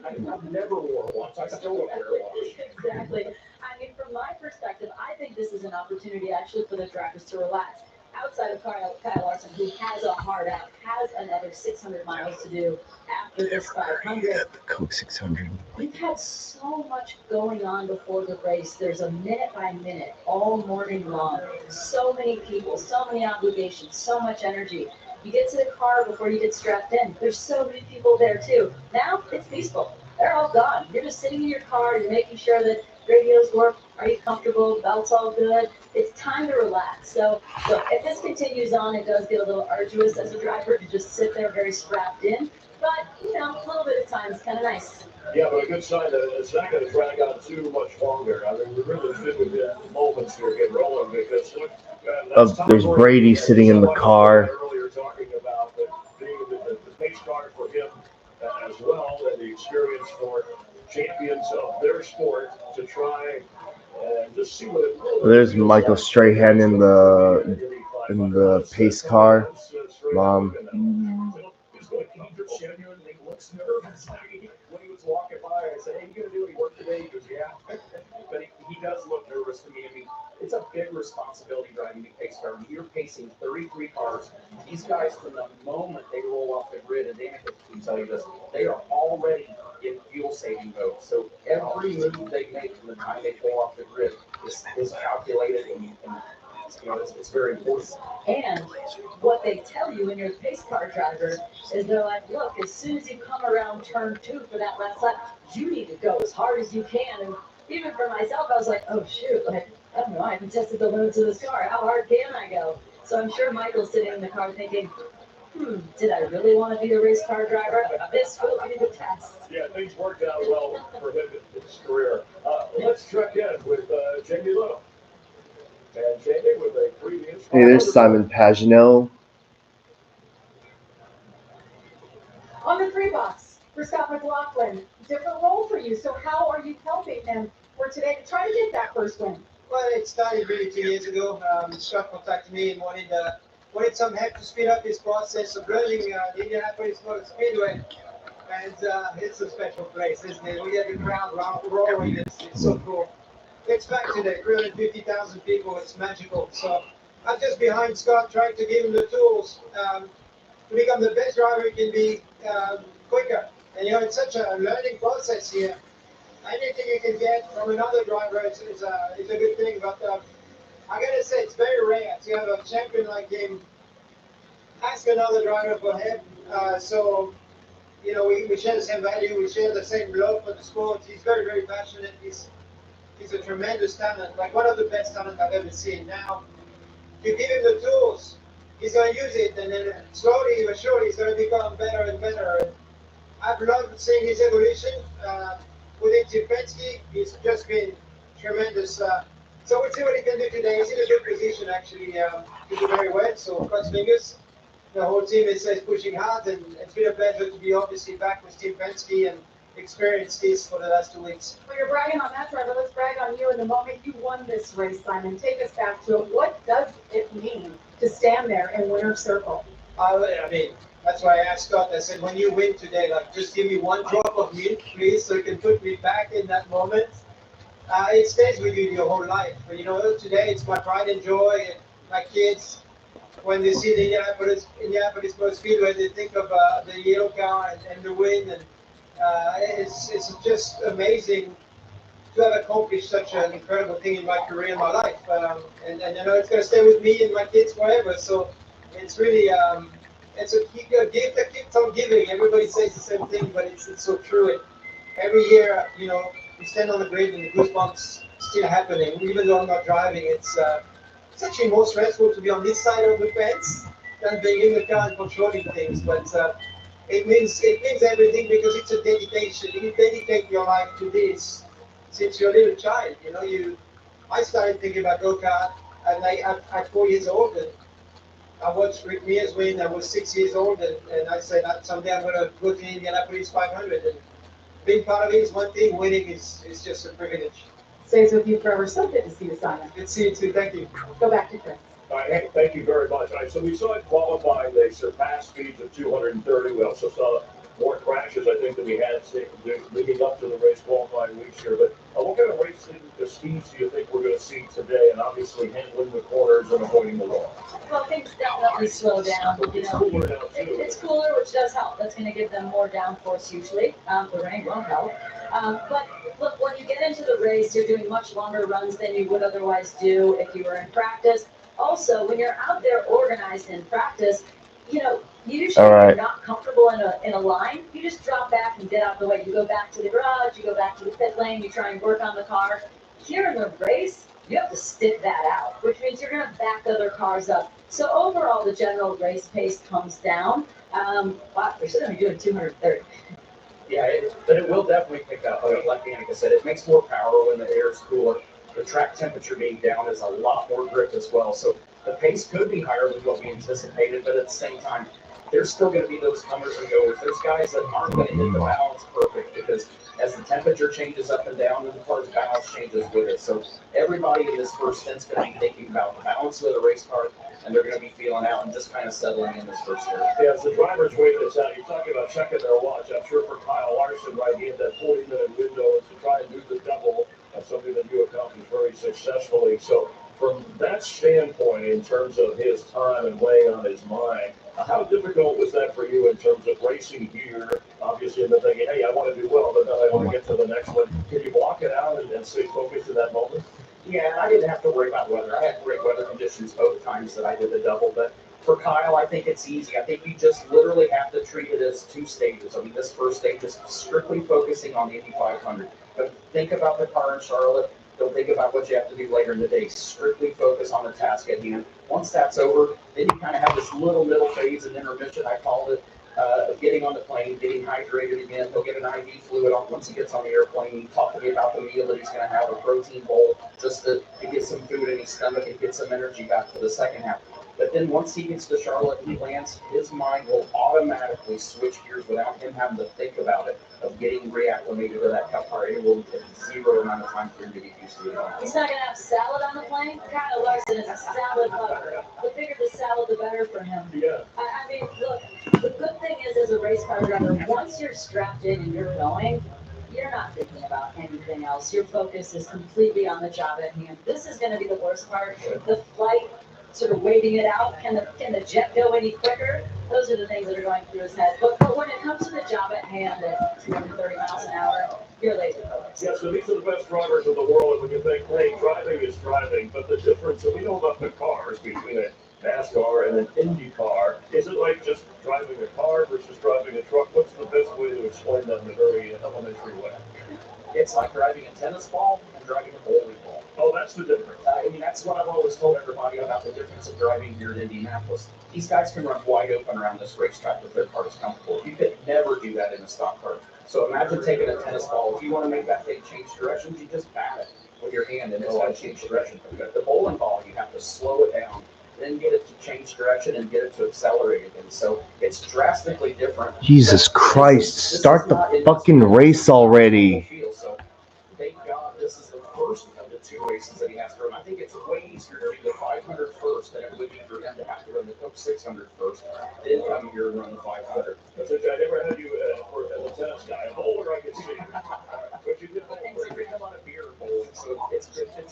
never wore a watch. I still don't wear a watch. Exactly. I mean, from my perspective, I think this is an opportunity actually for the drivers to relax. Outside of Kyle Larson, who has a hard out, has another 600 miles to do after this 500. The Coke 600. We've had so much going on before the race. There's a minute by minute, all morning long. So many people, so many obligations, so much energy. You get to the car before you get strapped in. There's so many people there too. Now it's peaceful. They're all gone. You're just sitting in your car. You're making sure that radios work. Are you comfortable? Belt's all good. It's time to relax. So if this continues on, it does get a little arduous as a driver to just sit there very strapped in. But, you know, a little bit of time is kind of nice. Yeah, but a good sign that it's not going to drag on too much longer. I mean, we really should have moments here get rolling because there's Brady sitting in the car. Earlier talking about being the pace car for him as well, and the experience for champions of their sport to try and just see what it really There's Michael Strahan in the pace car. Mom. He genuinely looks nervous. When he was walking by, I said, "Hey, you gonna do any work today?" He goes, "Yeah." But he does look nervous to me. I mean, it's a big responsibility driving a pace car. I mean, you're pacing 33 cars. These guys, from the moment they roll off the grid, and Danica can tell you this, they are already in fuel saving mode. So every move they make from the time they pull off the grid is calculated and you know, it's very important. And what they tell you when you're a pace car driver is they're like, look, as soon as you come around turn 2 for that last lap, you need to go as hard as you can. And even for myself, I was like, oh shoot, like, I don't know, I haven't tested the limits of this car. How hard can I go? So I'm sure Michael's sitting in the car thinking, did I really want to be a race car driver? This will be the test. Yeah, things worked out well for him in his career. Let's check in with Jamie Little. And Jamie with a previous. Hey, there's Simon Pagenaud. On the 3 box for Scott McLaughlin, different role for you. So how are you helping them for today to try to get that first win? Well, it started really 2 years ago. Scott contacted me and wanted wanted some help to speed up this process of learning the Indianapolis Motor Speedway. And it's a special place, isn't it? We get the crowd roaring. It's so cool. It's back today, 350,000 people. It's magical. So I'm just behind Scott, trying to give him the tools to become the best driver he can be quicker. And it's such a learning process here. Anything you can get from another driver is a good thing. But I gotta say, it's very rare to have a champion like him ask another driver for help. So we share the same value, we share the same love for the sport. He's very, very passionate. He's a tremendous talent, like one of the best talent I've ever seen. Now, you give him the tools, he's going to use it, and then slowly but surely he's going to become better and better. And I've loved seeing his evolution. With Penske, he's just been tremendous. So we'll see what he can do today. He's in a good position, actually, to do very well. So cross fingers. The whole team is pushing hard, and it's been a pleasure to be obviously back with Team Penske and experience this for the last 2 weeks. Well, you're bragging on that driver. Let's brag on you in the moment you won this race, Simon. Take us back to it. What does it mean to stand there in winner's circle? I mean, that's why I asked Scott. I said, when you win today, just give me one drop of milk, please, so you can put me back in that moment. It stays with you your whole life. But today it's my pride and joy. And my kids, when they see the Indianapolis Motor Speedway, they think of the yellow car and the win, and it's just amazing to have accomplished such an incredible thing in my career, in my life, and it's going to stay with me and my kids forever. So it's really it's a gift that keeps on giving. Everybody says the same thing, but it's so true. Every year, we stand on the grid and the goosebumps still happening, even though I'm not driving. It's actually more stressful to be on this side of the fence than being in the car and controlling things. But it means everything, because it's a dedication. You dedicate your life to this since you're a little child. I started thinking about go-kart at 4 years old. And I watched Rick Mears win. I was 6 years old, and I said someday I'm going to go to Indianapolis 500. And being part of it is one thing. Winning is just a privilege. Stays with you forever. So good to see you, Simon. Good to see you too. Thank you. Go back to Chris. All right, hey, thank you very much. All right, so we saw it qualifying. They surpassed speeds of 230. We also saw more crashes, I think, than we had leading up to the race qualifying weeks here. But what kind of racing speeds do you think we're going to see today? And obviously handling the corners and avoiding the wall. Well, things definitely slow down. It's cooler now, too. It's cooler, which does help. That's going to give them more downforce usually. The rain will help. But look, when you get into the race, you're doing much longer runs than you would otherwise do if you were in practice. Also, when you're out there organized in practice, usually if you're not comfortable in a line, you just drop back and get out of the way. You go back to the garage, you go back to the pit lane, you try and work on the car. Here in the race, you have to stick that out, which means you're going to back other cars up. So overall, the general race pace comes down. Wow, they're still going to be doing 230. Yeah, but it will definitely pick up. Like Annika said, it makes more power when the air is cooler. The track temperature being down is a lot more grip as well. So the pace could be higher than what we anticipated, but at the same time, there's still going to be those comers and goers. There's guys that aren't going to hit the balance perfect, because as the temperature changes up and down, the car's balance changes with it. So everybody in this first stint's going to be thinking about the balance of the race car, and they're going to be feeling out and just kind of settling in this first year. Yeah, as the drivers wait this out, you're talking about checking their watch. I'm sure for Kyle Larson, right, he had that 40-minute window to try and do the double. That's something that you accomplished very successfully. So from that standpoint, in terms of his time and weighing on his mind, how difficult was that for you in terms of racing here? Obviously, in the thinking, hey, I want to do well, but then I want to get to the next one. Can you block it out and stay focused in that moment? Yeah, I didn't have to worry about weather. I had great weather conditions both times that I did the double. But for Kyle, I think it's easy. I think you just literally have to treat it as two stages. I mean, this first stage is strictly focusing on the Indy 500. But think about the car in Charlotte. Don't think about what you have to do later in the day. Strictly focus on the task at hand. Once that's over, then you kind of have this little middle phase, an intermission, I called it, of getting on the plane, getting hydrated again. He'll get an IV fluid on once he gets on the airplane. He talked to me about the meal that he's going to have, a protein bowl, just to get some food in his stomach and get some energy back for the second half. But then once he gets to Charlotte, he lands, his mind will automatically switch gears without him having to think about it, of getting reacclimated to that Cup car. It will take zero amount of time for him to get used to it. He's not going to have salad on the plane. Kyle Larson is a salad lover. The bigger the salad, the better for him. Yeah. I mean, look, the good thing is, as a race car driver, once you're strapped in and you're going, you're not thinking about anything else. Your focus is completely on the job at hand. This is going to be the worst part. The flight, sort of waiting it out. Can the jet go any quicker? Those are the things that are going through his head. But when it comes to the job at hand at 230 miles an hour, you're laser focused. Yeah, so these are the best drivers in the world, and when you think, hey, driving is driving, but the difference that we know about the cars between a NASCAR and an IndyCar, is it like just driving a car versus driving a truck? What's the best way to explain that in a very elementary way? It's like driving a tennis ball and driving a bowling ball. Oh, that's the difference. I mean, that's what I've always told everybody about the difference of driving here in Indianapolis. These guys can run wide open around this racetrack if their car is comfortable. You could never do that in a stock car. So imagine taking a tennis ball. If you want to make that thing change directions, you just bat it with your hand and it's going to change direction. The bowling ball, you have to slow it down, then get it to change direction and get it to accelerate again. So it's drastically different. Jesus Christ, start the fucking race already. So thank God this is the first of the two races that he has to run. I think it's way easier to do the 500 first than it would be for him to have to run the Coke 600 first, then come here and run the 500. That's it. I never had you as a tennis guy. A bowler I could see. But you did bowl. I drink a lot of beer bowling, so it's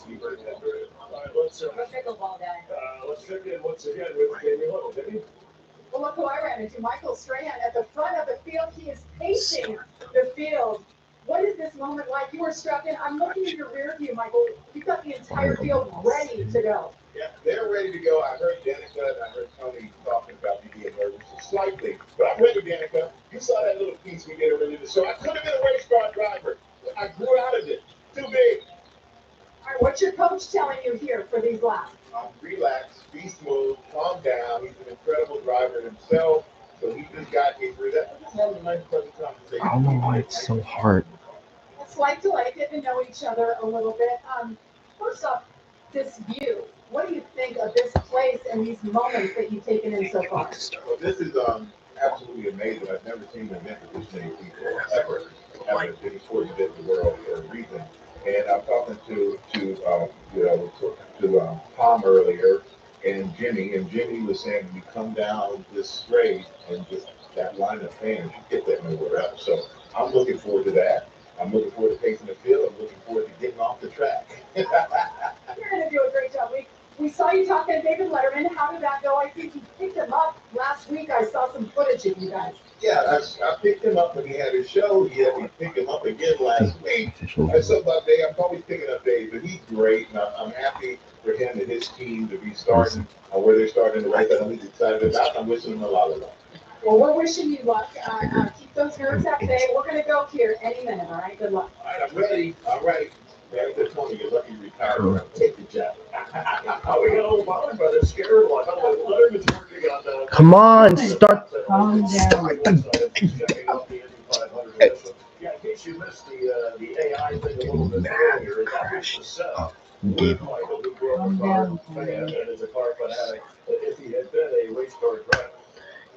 me very good. All right, let's pickleball guy. Let's check in once again with Jamie Little. Jamie? Well, look who I ran into, Michael Strahan at the front of the field. He is pacing the field. What is this moment like? You were strapped in. I'm looking at your rear view, Michael. You've got the entire field ready to go. Yeah, they're ready to go. I heard Danica and I heard Tony talking about me being nervous slightly. But I'm ready, Danica. You saw that little piece we did earlier. So I could have been a race car driver. I grew out of it. Too big. All right, what's your coach telling you here for these laps? Relax, be smooth, calm down. He's an incredible driver himself. So he just got me through that. I just had a nice pleasant conversation. I don't know why it's so hard. A slight delay, get to know each other a little bit. First off, this view. What do you think of this place and these moments that you've taken in so far? Well, this is absolutely amazing. I've never seen an event with this many people ever. Having been sports event in the world for a reason. And I'm talking to Tom earlier and Jimmy was saying when you come down this straight and just that line of fans, you get that nowhere else. So I'm looking forward to that. I'm looking forward to pacing the field. I'm looking forward to getting off the track. You're going to do a great job. We saw you talking to David Letterman. How did that go? I think you picked him up last week. I saw some footage of you guys. Yeah, I picked him up when he had his show. He had me pick him up again last week. I said about Dave, I'm always picking up Dave, but he's great. And I'm happy for him and his team to be starting where they're starting the race. I'm excited about. I'm wishing him a lot of luck. Well, we're wishing you luck. Keep those nerves at bay. We're going to go here any minute, all right? Good luck. All right, I'm ready. All right. Tony, you're lucky you retired. Take the job. Oh, we got a little Ballard Brothers scared one. Oh, Letterman's working on the. Come on, start. Calm down. Yeah, in case you missed the AI thing a little bit earlier, it's the set. Michael, who grew up a car fan and is a car fanatic, if he had been a race car driver.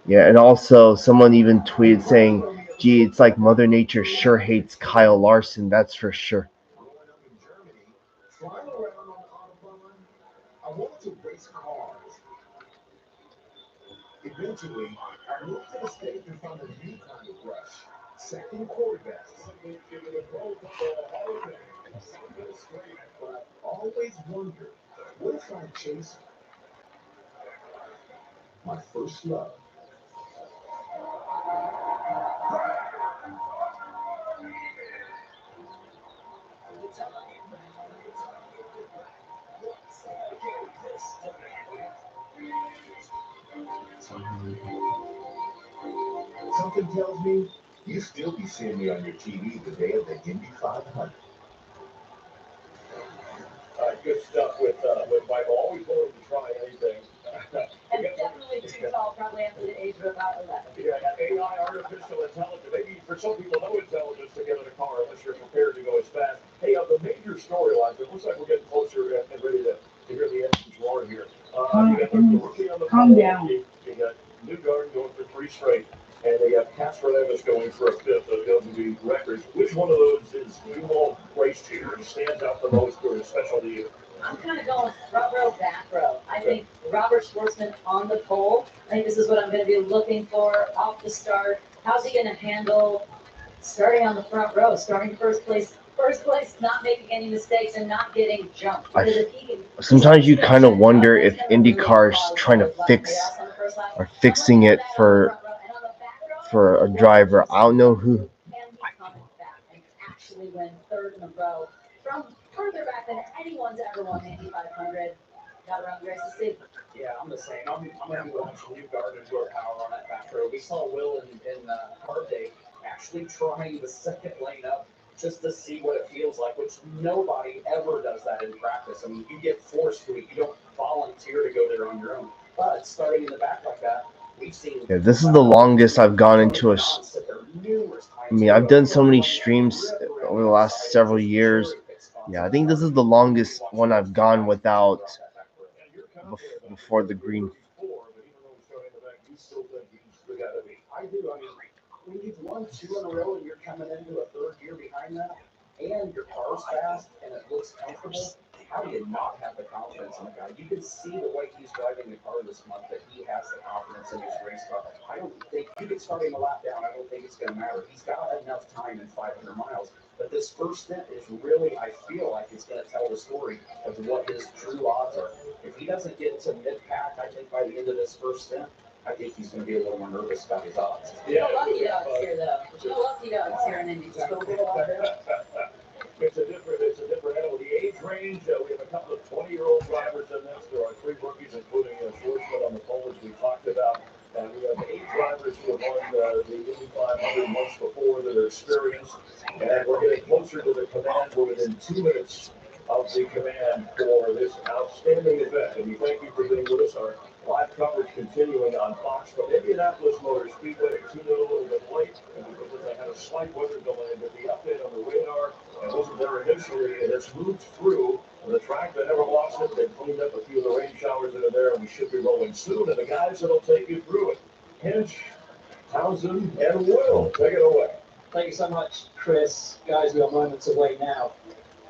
Yeah, and also someone even tweeted saying, gee, it's like Mother Nature sure hates Kyle Larson, that's for sure. Flying around on the Autobahn, I wanted to race cars. Eventually, I moved to the States and found a new kind of rush. Second quarterbacks. But I always wondered, what if I chased my first love? Something tells me you still be seeing me on your TV the day of the Indy 500. Good stuff with Michael. Always willing to try anything. And definitely too tall, probably after the age of about 11. Yeah, AI, artificial intelligence, maybe for some people no intelligence to get in a car unless you're prepared to go as fast. Hey, the major storylines, it looks like we're getting closer and ready to hear the engines roar here. You got the rookie on the Yeah. You got Newgarden going for 3 straight, and they have Casper Evans going for a 5th of LMP records. Which one of those is dual race cheer and stands out the most or is special to you? I'm kind of going front row, back row. I think Robert Schwartzman on the pole. I think this is what I'm going to be looking for off the start. How's he going to handle starting on the front row, starting first place, not making any mistakes and not getting jumped? Because if he can, Sometimes you kind of wonder if IndyCar is trying to fixing it for a driver. I don't know who. Actually win 3rd in a row from further back than anyone's ever won the Indy 500. Got around Grace to see. Yeah, I'm the same. I'm going to go from Newgarden to our power on that back row. We saw Will in Hard Day actually trying the second lane up just to see what it feels like, which nobody ever does that in practice. I mean, you get forced to it. You don't volunteer to go there on your own. But starting in the back like that, we've seen. Yeah, this is the longest I've gone into a. I mean, I've done so many streams over the last several years. Yeah, I think this is the longest one I've gone without before the green. I do. I mean, when you've won 2 in a row and you're coming into a 3rd year behind that, and your car's fast and it looks comfortable, how do you not have the confidence in the guy? You can see the way he's driving the car this month that he has the confidence in his race car. I don't think you can start him a lap down. I don't think it's going to matter. He's got enough time in 500 miles. But this first stint is really, I feel like it's going to tell the story of what his true odds are. If he doesn't get to mid-pack, I think by the end of this first stint, I think he's going to be a little more nervous about his odds. No lucky dogs here, though. No lucky dogs here in Indy. It's a different animal. The age range, we have a couple of 20-year-old drivers in this. There are 3 rookies, including Schwartzman on the pole, as we talked about. And we have 8 drivers who have won the Indy 500 months before that are experienced. And we're getting closer to the command. We're within 2 minutes of the command for this outstanding event. And we thank you for being with us. Our live coverage continuing on Fox from Indianapolis Motor Speedway. Tuned in a little bit late because they had a slight weather delay, but the update on the radar wasn't there initially. It has moved through the track that never lost it. They've cleaned up a few of the rain showers that are there, and we should be rolling soon. And the guys that'll take you through it, Hinch, Townsend, and Will, take it away. Thank you so much, Chris. Guys, we are moments away now.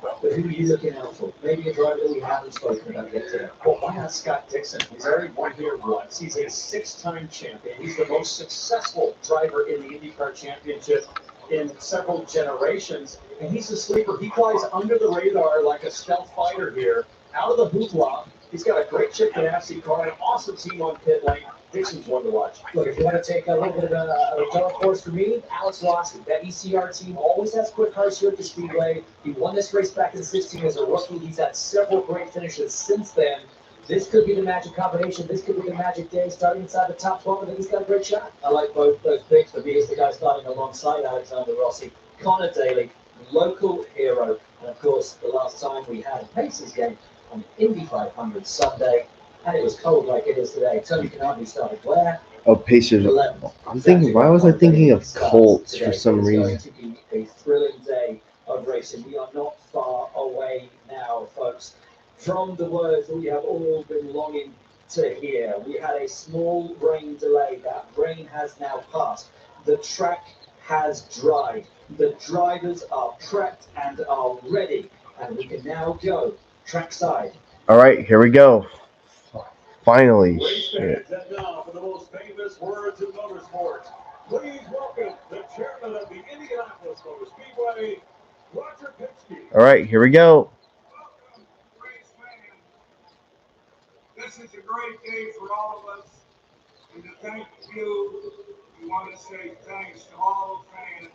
But who are you looking out for? Maybe a driver that we haven't spoken about yet today. Well, why not Scott Dixon? He's already won here once. He's a 6-time champion. He's the most successful driver in the IndyCar Championship in several generations. And he's a sleeper. He flies under the radar like a stealth fighter here, out of the hoopla. He's got a great chip Ganassi car, an awesome team on pit lane. Dixon's one to watch. Look, if you want to take a little bit of a dark horse for me, Alex Rossi. That ECR team always has quick cars here at the Speedway. He won this race back in 2016 as a rookie. He's had several great finishes since then. This could be the magic combination. This could be the magic day. Starting inside the top 12, I think he's got a great shot. I like both those picks, but he is the guy starting alongside Alexander Rossi. Connor Daly, local hero. And of course, the last time we had a Pacers game on Indy 500 Sunday, and it was cold like it is today. Tony Canardi started where? Oh, Pacers. I'm thinking, why was I thinking of Colts for some reason? It's going to be a thrilling day of racing. We are not far away now, folks, from the words that we have all been longing to hear. We had a small rain delay. That rain has now passed. The track has dried. The drivers are prepped and are ready, and we can now go trackside. All right, here we go. Finally. And now for the most famous words in motorsports, please welcome the chairman of the Indianapolis Motor Speedway, Roger Penske. All right, here we go. This is a great day for all of us, and to thank you, we want to say thanks to all the fans,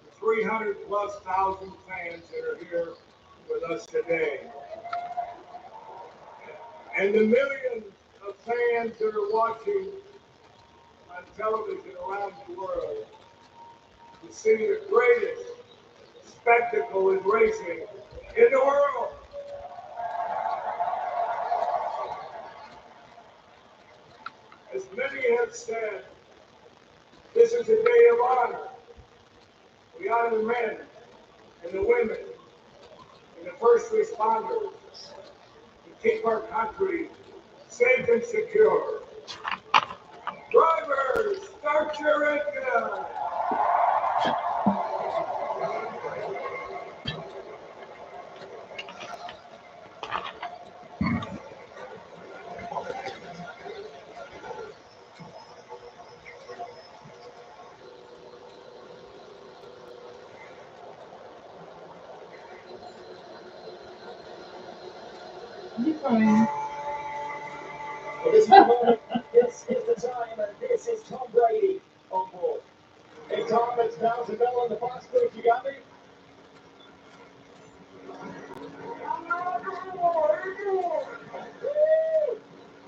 the 300,000+ fans that are here with us today, and the millions of fans that are watching on television around the world to see the greatest spectacle in racing in the world. As many have said, this is a day of honor. We honor the men and the women and the first responders to keep our country safe and secure. Drivers, start your engine. You're fine. Well, this is the moment. This is the time, and this is Tom Brady on board. Hey, Tom, it's Bowser Bell on the box booth. You got me?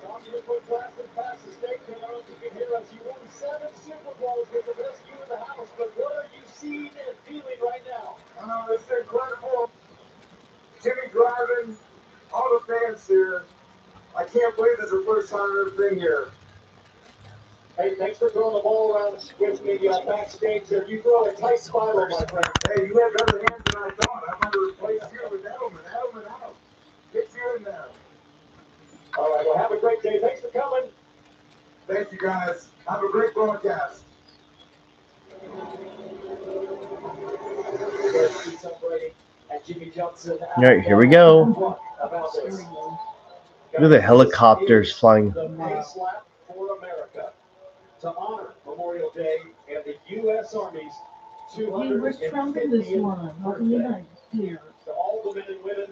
Tom, you put plastic past the state. I don't know if you can hear us. You won 7 Super Bowls with the best you in the house, but what are you seeing and feeling right now? It's incredible. Jimmy driving, all the fans here. I can't believe this is the first time I've ever been here. Hey, thanks for throwing the ball around with me backstage there. You throw a tight spiral, my friend. Hey, you have better hands than I thought. I'm going to replace you with Edelman. Edelman out. Get you in there. All right, well, have a great day. Thanks for coming. Thank you, guys. Have a great broadcast. There's Tom Brady and Jimmy Johnson. All right, here we go. About this. Look at the helicopters flying. The pace lap for America to honor Memorial Day and the U.S. Army's Hey, where's Trump in this 250th one? How come you're not here? to all the men and women.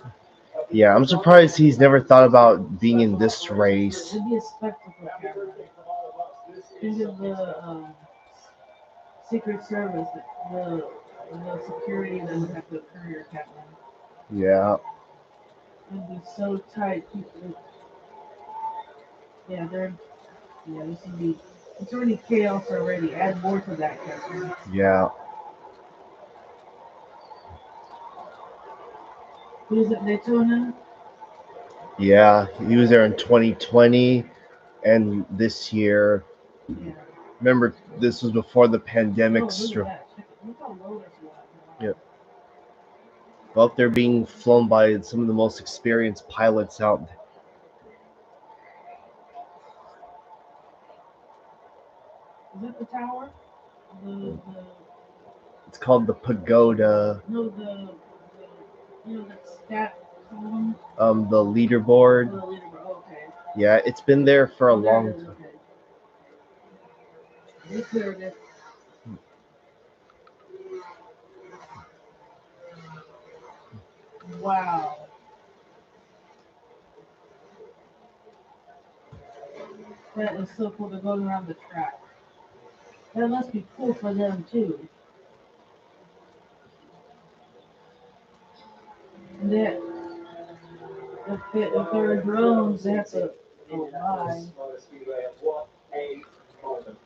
Yeah, I'm surprised he's never thought about being in this race. It'd be a spectacle, Cameron. Think of the Secret Service, the security that would have to occur here, Captain. Yeah. It'd be so tight. People, yeah, this would be, it's already chaos already. Add more to that, Captain. Yeah. Who's at Daytona? Yeah, he was there in 2020 and this year. Yeah. Remember, this was before the pandemic. Oh, look at that. Look how low this was. Yep. Well, they're being flown by some of the most experienced pilots out there. Is that the tower? The It's called the Pagoda. no, that stat column. The leaderboard. Oh, the leaderboard. Okay. Yeah, it's been there for a long time. Okay. You cleared it. Wow. That is so cool. They're going around the track. That must be cool for them too. That if there are drones, they have to. Oh my. Speedway, what a moment.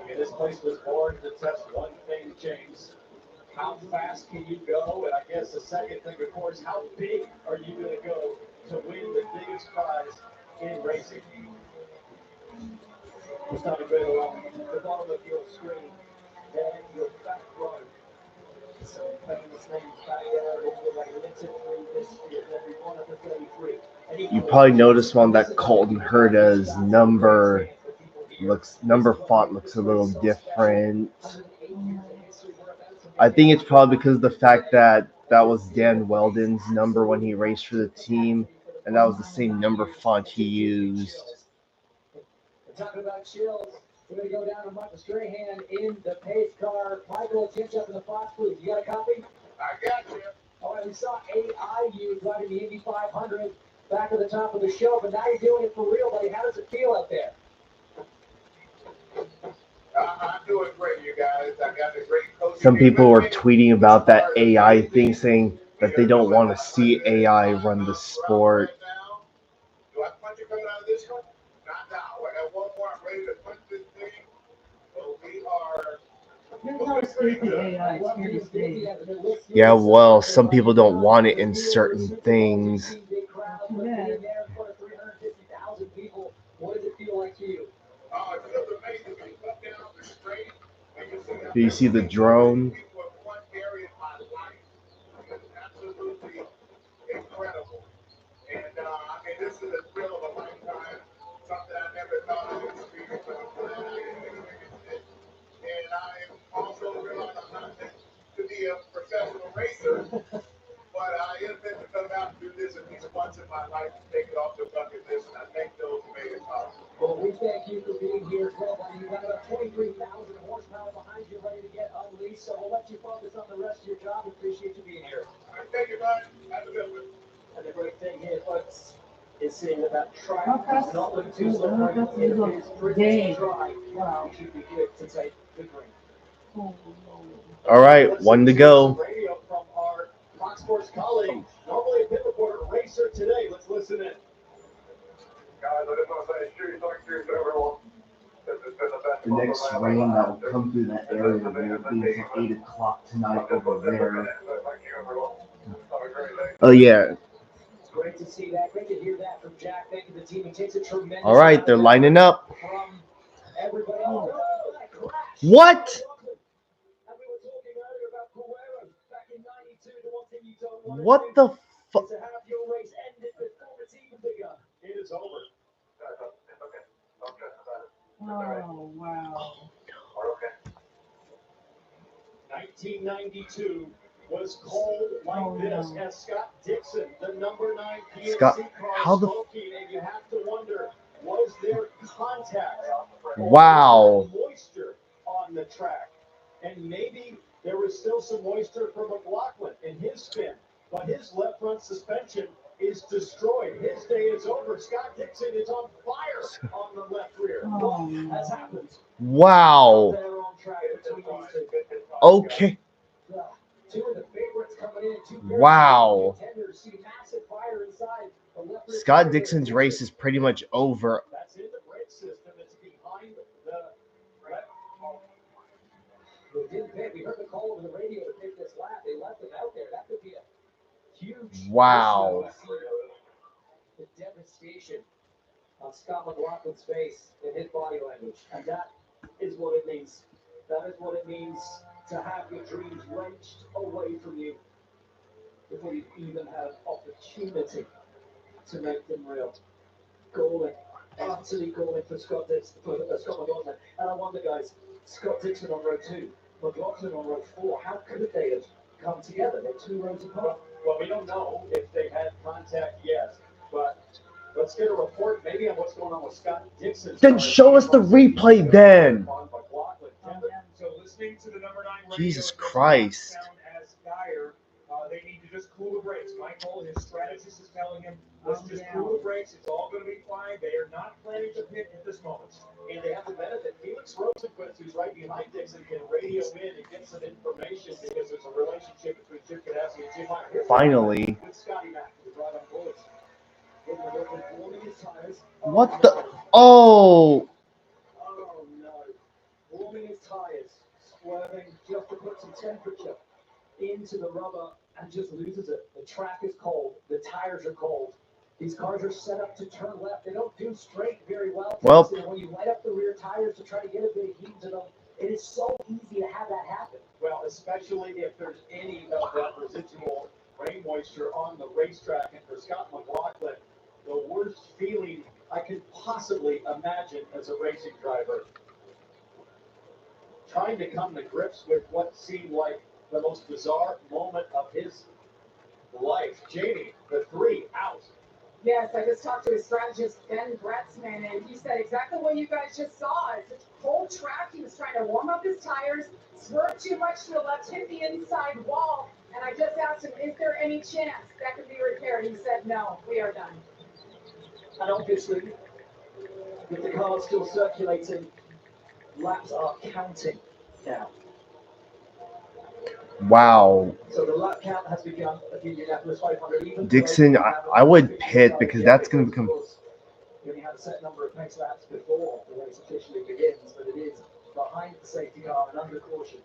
I mean, this place was born to test one thing, James. How fast can you go? And I guess the second thing, of course, how big are you going to go to win the biggest prize in racing? It's not a great along the bottom of your screen. Then your back row. Some famous names back there all the way littered through this field, every one of the 33. You probably noticed one that Colton Herta's number font looks a little different. I think it's probably because of the fact that was Dan Weldon's number when he raced for the team, and that was the same number font he used. Talking about chills, we're going to go down to Michael Strahan in the pace car. Michael, change up in the Fox booth. You got a copy? I got you. All right, we saw AIU driving the Indy 500 back at the top of the show, but now you're doing it for real, buddy. How does it feel out there? I'm doing great, you guys. I got a great coach. Some people were tweeting about that AI thing, saying that they don't want to see AI run the sport. Do I punch it coming out of this one? Not now. I got one more. I'm ready to punch this thing. So we are. Here's how it's good for AI. It's here to stay. Yeah, well, some people don't want it in certain things. Too bad. What does it feel like to you? It feels amazing. When you come down the straight, and you see Do you see the drone? one area of my life. It's absolutely incredible. And I mean, this is a thrill of a lifetime. Something I never thought I would experience. a professional racer, but I intend to come out and do this at least once in my life to take it off the bucket list, and I thank those who made it possible. Well, we thank you for being here as well, buddy. You've got about 23,000 horsepower behind you, ready to get unleashed. So we'll let you focus on the rest of your job. We appreciate you being here. All right, thank you, bud. Have a good one. And the great thing here, folks, is seeing that that track is not looking too slippery. It is pretty dry. Wow. You should be good to take good green. All right, one to go. Radio from our Fox Sports colleague, normally a pit reporter, racer today. Let's listen in. Guys, I just want to say, cheers to everyone. The next rain that will come through that area won't be until 8 o'clock tonight over there. Oh yeah. Great to see that. Great to hear that from Jack. Thank you to the team. It takes a tremendous. All right, they're lining up. From everybody. Oh, What? What the fuck? To have your race ended before it's even begun. It is over. Oh, wow. 1992 was cold like this as Scott Dixon, the number 9 PNC Scott, car, how the smoking, and you have to wonder, was there contact? Wow. Moisture on the track, and maybe there was still some moisture from McLaughlin in his spin, but his left front suspension is destroyed. His day is over. Scott Dixon is on fire on the left rear. What has happened? Wow. Okay. Two of the favorites coming in. Wow. Contenders see massive fire inside the left rear. Scott Dixon's race is pretty much over. That's in the brake system. It's behind the left. They didn't pit. We heard the call over the radio to pick this lap. They left it out there. That could be a huge. Wow. The devastation on Scott McLaughlin's face and his body language. And that is what it means. That is what it means to have your dreams wrenched away from you before you even have opportunity to make them real. Galling. Utterly galling for Scott Dixon, for Scott McLaughlin. And I wonder, guys, Scott Dixon on row 2, McLaughlin on row 4, how could they have come together? They're 2 rows apart. Well, we don't know if they had contact yet, but let's get a report maybe on what's going on with Scott Dixon. Then show us the replay then. So listening to the number 9 radio, Jesus Christ. sound as dire, they need to just cool the brakes. Michael, his strategist, is telling him, let's just cool the brakes. It's all going to be fine. They are not planning to pit at this moment. And they have the benefit. Felix Rosenquist, who's right behind Dixon, can radio in and get some information because there's a relationship between Chip Ganassi and Jim Meyer. Finally. With Scotty Mack, who's right on bullets. What the? Oh. Oh no. Warming his tires, swerving just to put some temperature into the rubber and just loses it. The track is cold. The tires are cold. These cars are set up to turn left. They don't do straight very well. Well, when you light up the rear tires to try to get a bit of heat to them, it is so easy to have that happen. Well, especially if there's any of that residual rain moisture on the racetrack. And for Scott McLaughlin, the worst feeling I could possibly imagine as a racing driver. Trying to come to grips with what seemed like the most bizarre moment of his life. Jamie, the 3 out. Yes, I just talked to his strategist, Ben Bretzman, and he said exactly what you guys just saw. It's a cold track. He was trying to warm up his tires, swerved too much to the left, hit the inside wall, and I just asked him, is there any chance that could be repaired? He said, no, we are done. And obviously, with the car still circulating, laps are counting now. Wow. So the lap count has begun at the Indianapolis 500. Dixon, I would pit because that's going to become. We only have a set number of pace laps before the race officially begins, but it is behind the safety car and under caution.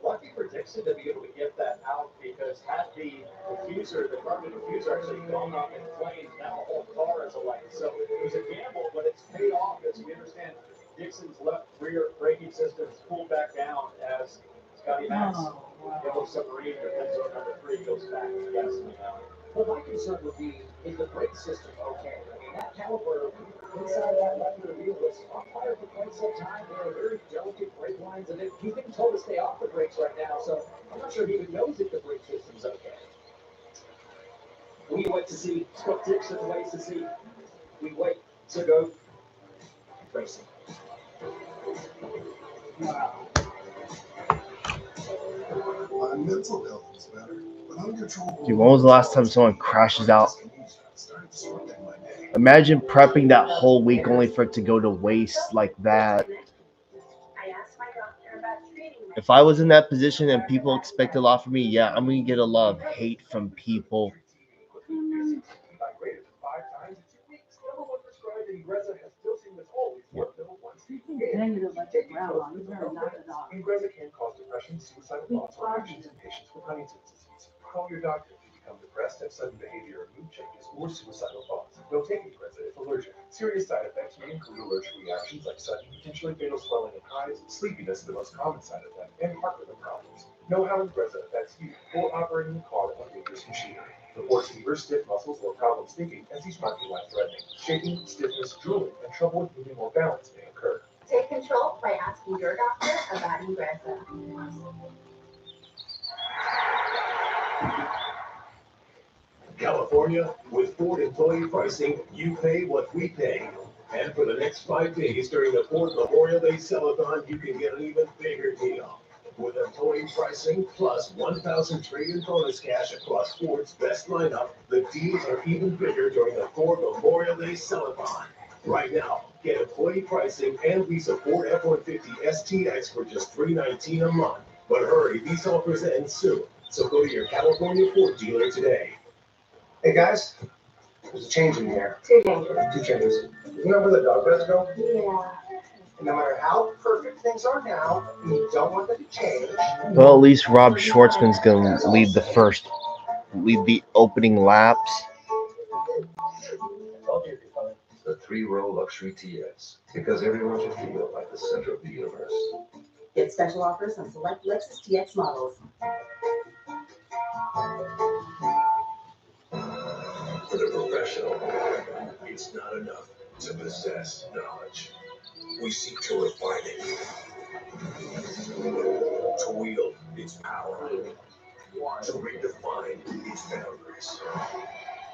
Lucky for Dixon to be able to get that out because had the diffuser, the carbon diffuser actually gone up in flames, now the whole car is alight. So it was a gamble, but it's paid off as you understand. Dixon's left rear braking system is pulled back down as Scotty Mack's yellow submarine defense on number 3 goes back to gasoline. Well, my concern would be, is the brake system okay? I mean, that caliper Inside that left rear wheel was off fire for quite some time. There are very delicate brake lines, and he's being told to stay off the brakes right now, so I'm not sure he even knows if the brake system's okay. We wait to see. Scott Dixon waits to see. We wait to go racing. My mental health is better, but uncontrollable. Dude, when was the last time someone crashes out? Imagine prepping that whole week only for it to go to waste like that. If I was in that position and people expect a lot from me, yeah, I'm going to get a lot of hate from people. Negative like a grandma. You better knock it off. Ingrezza can cause depression, suicidal thoughts, or actions in patients with Huntington's disease. Call your doctor if you become depressed, have sudden behavior or mood changes, or suicidal thoughts. Don't take Ingrezza if allergic. Serious side effects may include allergic reactions like sudden, potentially fatal swelling of eyes, sleepiness, the most common side effect, and heart rhythm problems. Know how Ingrezza affects you or operating a car or dangerous machinery. Reports fever, stiff muscles, or problems thinking, as these might be life-threatening. Shaking, stiffness, drooling, and trouble with moving or balance may occur. Take control by asking your doctor about Ingrezza. California, with Ford employee pricing, you pay what we pay. And for the next 5 days during the Ford Memorial Day Sell-a-thon, you can get an even bigger deal. With employee pricing plus 1,000 trade-in bonus cash across Ford's best lineup, the deals are even bigger during the Ford Memorial Day Sell-a-thon. Right now, get employee pricing and lease a Ford F-150 STX for just $319 a month. But hurry, these offers end soon. So go to your California Ford dealer today. Hey guys, there's a change in here. Two changes. Two changes. You know where the dog beds go? Yeah. And no matter how perfect things are now, you don't want them to change. Well, at least Rob Schwartzman's going to lead the opening laps. The 3-row luxury TS, because everyone should feel like the center of the universe. Get special offers on select Lexus TX models. For the professional, it's not enough to possess knowledge. We seek to refine it, to wield its power, to redefine its boundaries.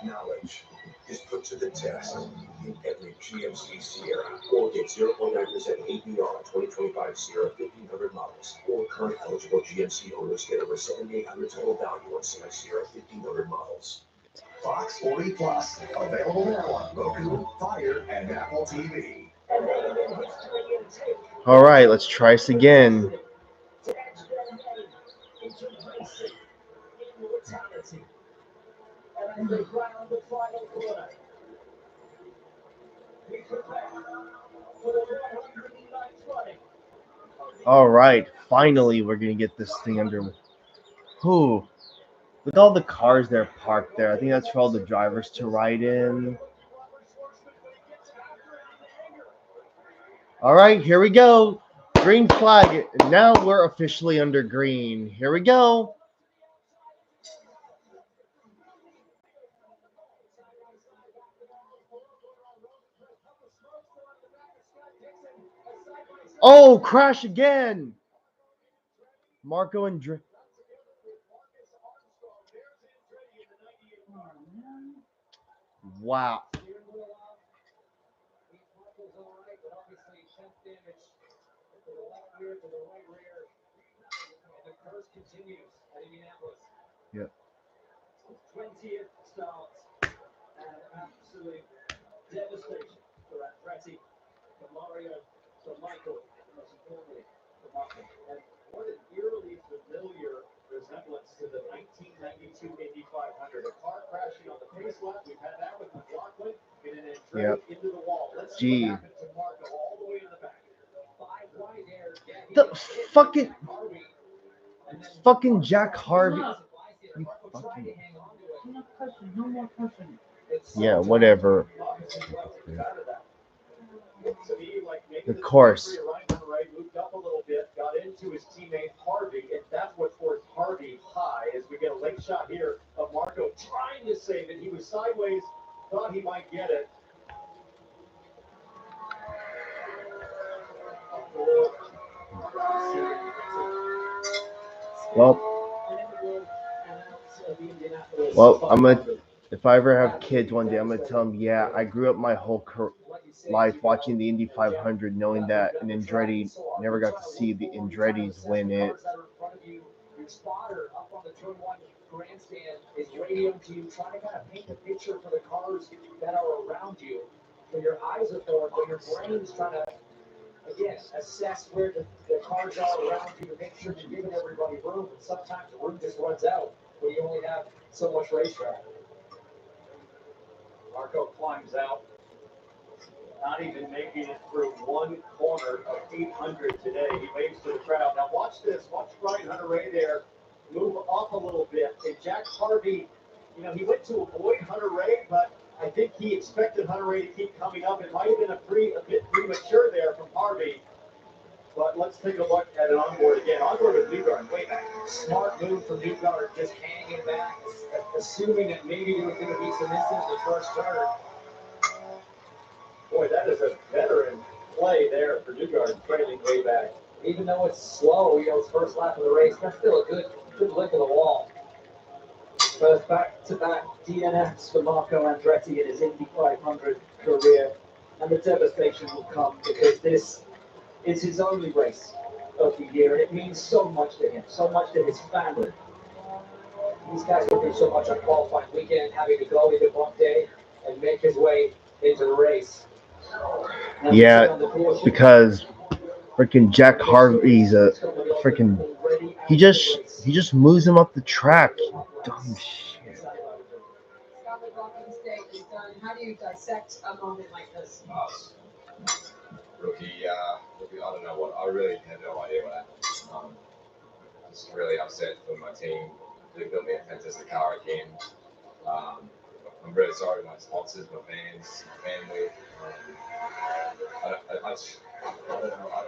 Knowledge is put to the test in every GMC Sierra. Or get 0.9% APR 2025 Sierra 1500 models. Or current eligible GMC owners get over $7,800 total value on select Sierra 1500 models. Fox 40 Plus, available now on Roku, Fire, and Apple TV. All right, let's try this again. All right, finally we're gonna get this thing under. Whew. Look at all the cars that are parked there. I think that's for all the drivers to ride in. All right, here we go. Green flag. Now we're officially under green. Here we go. Oh, crash again. Marco and Dre. Wow. Yep. 20th start and absolute devastation for Andretti, for Mario, for Michael, and most importantly for Martin. And what an eerily familiar resemblance to the 1992 Indy 500. A car crashing on the pace lap. We've had that with McLaughlin and an Andretti into the wall. Let's see what happened to Marco all the way in the back. 5 wide there. The fucking Jack Harvey. You fucking. No more question. Yeah, whatever. Of course. Moved up a little bit, got into his teammate Harvey, and that's what forced Harvey high as we get a late shot here of Marco trying to save it. He was sideways, thought he might get it. Well, And then we will announce the Indianapolis I'm gonna. 500. If I ever have kids one day, I'm gonna tell them, yeah, I grew up my whole life watching the Indy 500, knowing that an Andretti never got to see the Andretti's win it. Cars that are in front of you, your spotter up on the turn one grandstand is radioing to you, trying to kind of paint the picture for the cars that are around you. So your eyes are forward, but your brain's trying to, again, assess where the cars are around you to make sure you're giving everybody room. And sometimes the room just runs out when you only have so much racetrack. Marco climbs out, not even making it through one corner of 800 today. He waves to the crowd. Now watch this. Watch Brian Hunter-Ray there move up a little bit. And Jack Harvey, he went to avoid Hunter-Ray, but I think he expected Hunter-Ray to keep coming up. It might have been a bit premature there from Harvey. But let's take a look at an onboard again. Onboard with Newgard. Wait, smart move from Newgard, just hanging back, assuming that maybe there was going to be some incident in the first turn. Boy, that is a veteran play there for Newgard, trailing way back. Even though it's slow, his first lap of the race, that's still a good lick of the wall. First back-to-back DNFs for Marco Andretti in his Indy 500 career. And the devastation will come because this is his only race of the year, and it means so much to him, so much to his family. These guys go through so much on qualifying weekend, having to go into bump day and make his way into the race. Yeah, because freaking Jack Harvey's a freaking. He just moves him up the track. Dumb shit. How do you dissect a moment like this? Rookie, I don't know I really had no idea what happened. Just really upset for my team. They built me a fantastic car again. I'm really sorry to my sponsors, my fans, my family. I don't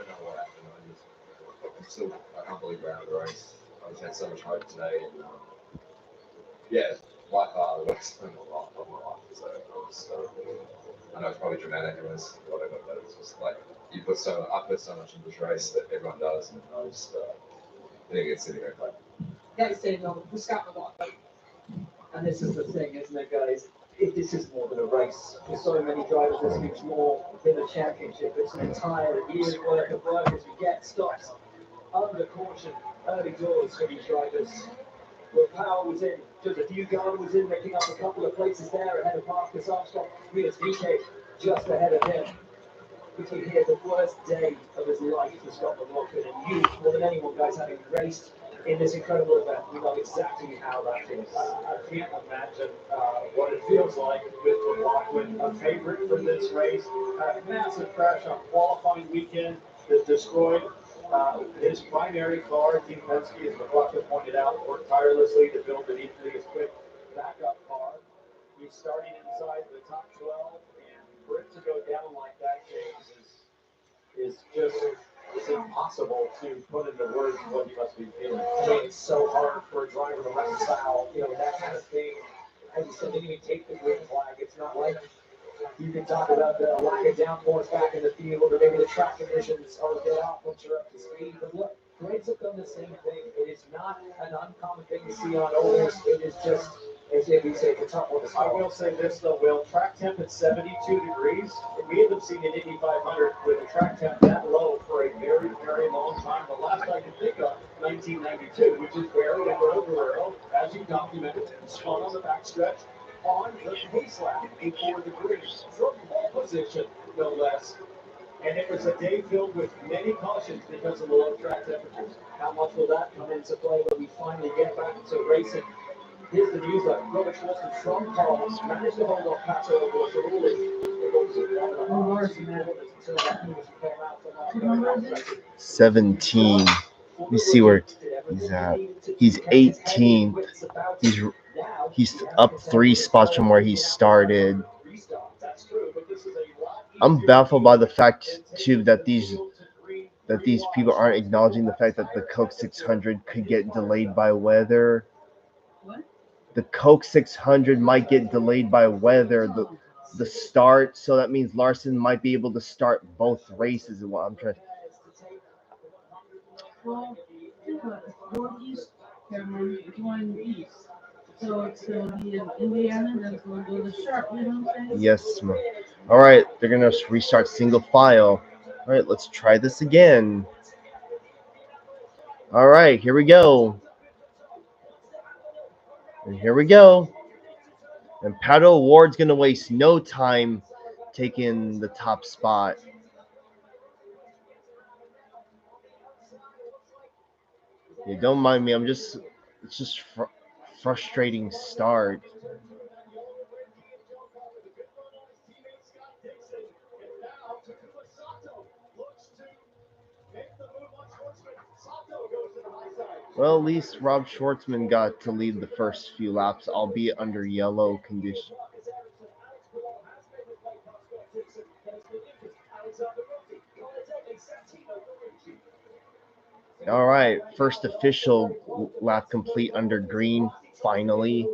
know what happened. I can't believe we're out of the race. I just had so much hope today, and yeah, by far the worst thing of my life. So I know it's probably dramatic and it's whatever, but it's just like I put so much into this race that everyone does, and I just think it's sitting there like. Devastating moment for Scott McLaughlin. And this is the thing, isn't it, guys? This is more than a race. For so many drivers, this means more than a championship. It's an entire year's worth of work as we get stops under caution early doors for these drivers. Where Power was in, just a few guys was in, making up a couple of places there ahead of Marcus Armstrong. Here's VK just ahead of him. Between here, the worst day of his life for Scott McLaughlin, and you, more than anyone, guys, having raced in this incredible event, you know exactly how that feels. I can't imagine what it feels like with McLaughlin, a favorite for this race. A massive crash on qualifying weekend that destroyed his primary car. Team Penske, as McLaughlin pointed out, worked tirelessly to build an equally as quick backup car. He's starting inside the top 12, and for it to go down like that, James, is just it's impossible to put into words what you must be feeling. I mean, it's so hard for a driver to reconcile, that kind of thing. As you said, they didn't even take the green flag. It's not like you can talk about the lack of downforce back in the field, or maybe the track conditions are get out once you're up to speed. But look, grades have done the same thing. It is not an uncommon thing to see on ovals. It is just, as we say, the tough one. I will say this though, Will, track temp at 72 degrees. We haven't seen an Indy 500 with a track temp that low for a very, very long time. The last I can think of, 1992, which is where Roberto Guerrero, as you documented, spun on the backstretch on the pace lap, 84 degrees, from pole position, no less. And it was a day filled with many cautions because of the low track temperatures. How much will that come into play when we finally get back to racing? Here's the news that Robert Schwartzman from Paul managed to hold off Pato O'Ward. 17. Let me see where he's at. He's 18th. He's up 3 spots from where he started. I'm baffled by the fact too that these people aren't acknowledging the fact that the Coke 600 could get delayed by weather. What? The Coke 600 might get delayed by weather. The start, so that means Larson might be able to start both races. Is what I'm trying. Well, think about it. It's going east. So it's going to be in Indiana, then it's going to go to Sharp, you know what I'm saying? Yes, ma'am. All right, they're gonna restart single file. All right, let's try this again. All right, here we go. And here we go. And Pato Ward's gonna waste no time taking the top spot. Yeah, don't mind me. It's just frustrating start. Well, at least Rob Schwartzman got to lead the first few laps, albeit under yellow condition. All right, first official lap complete under green, finally.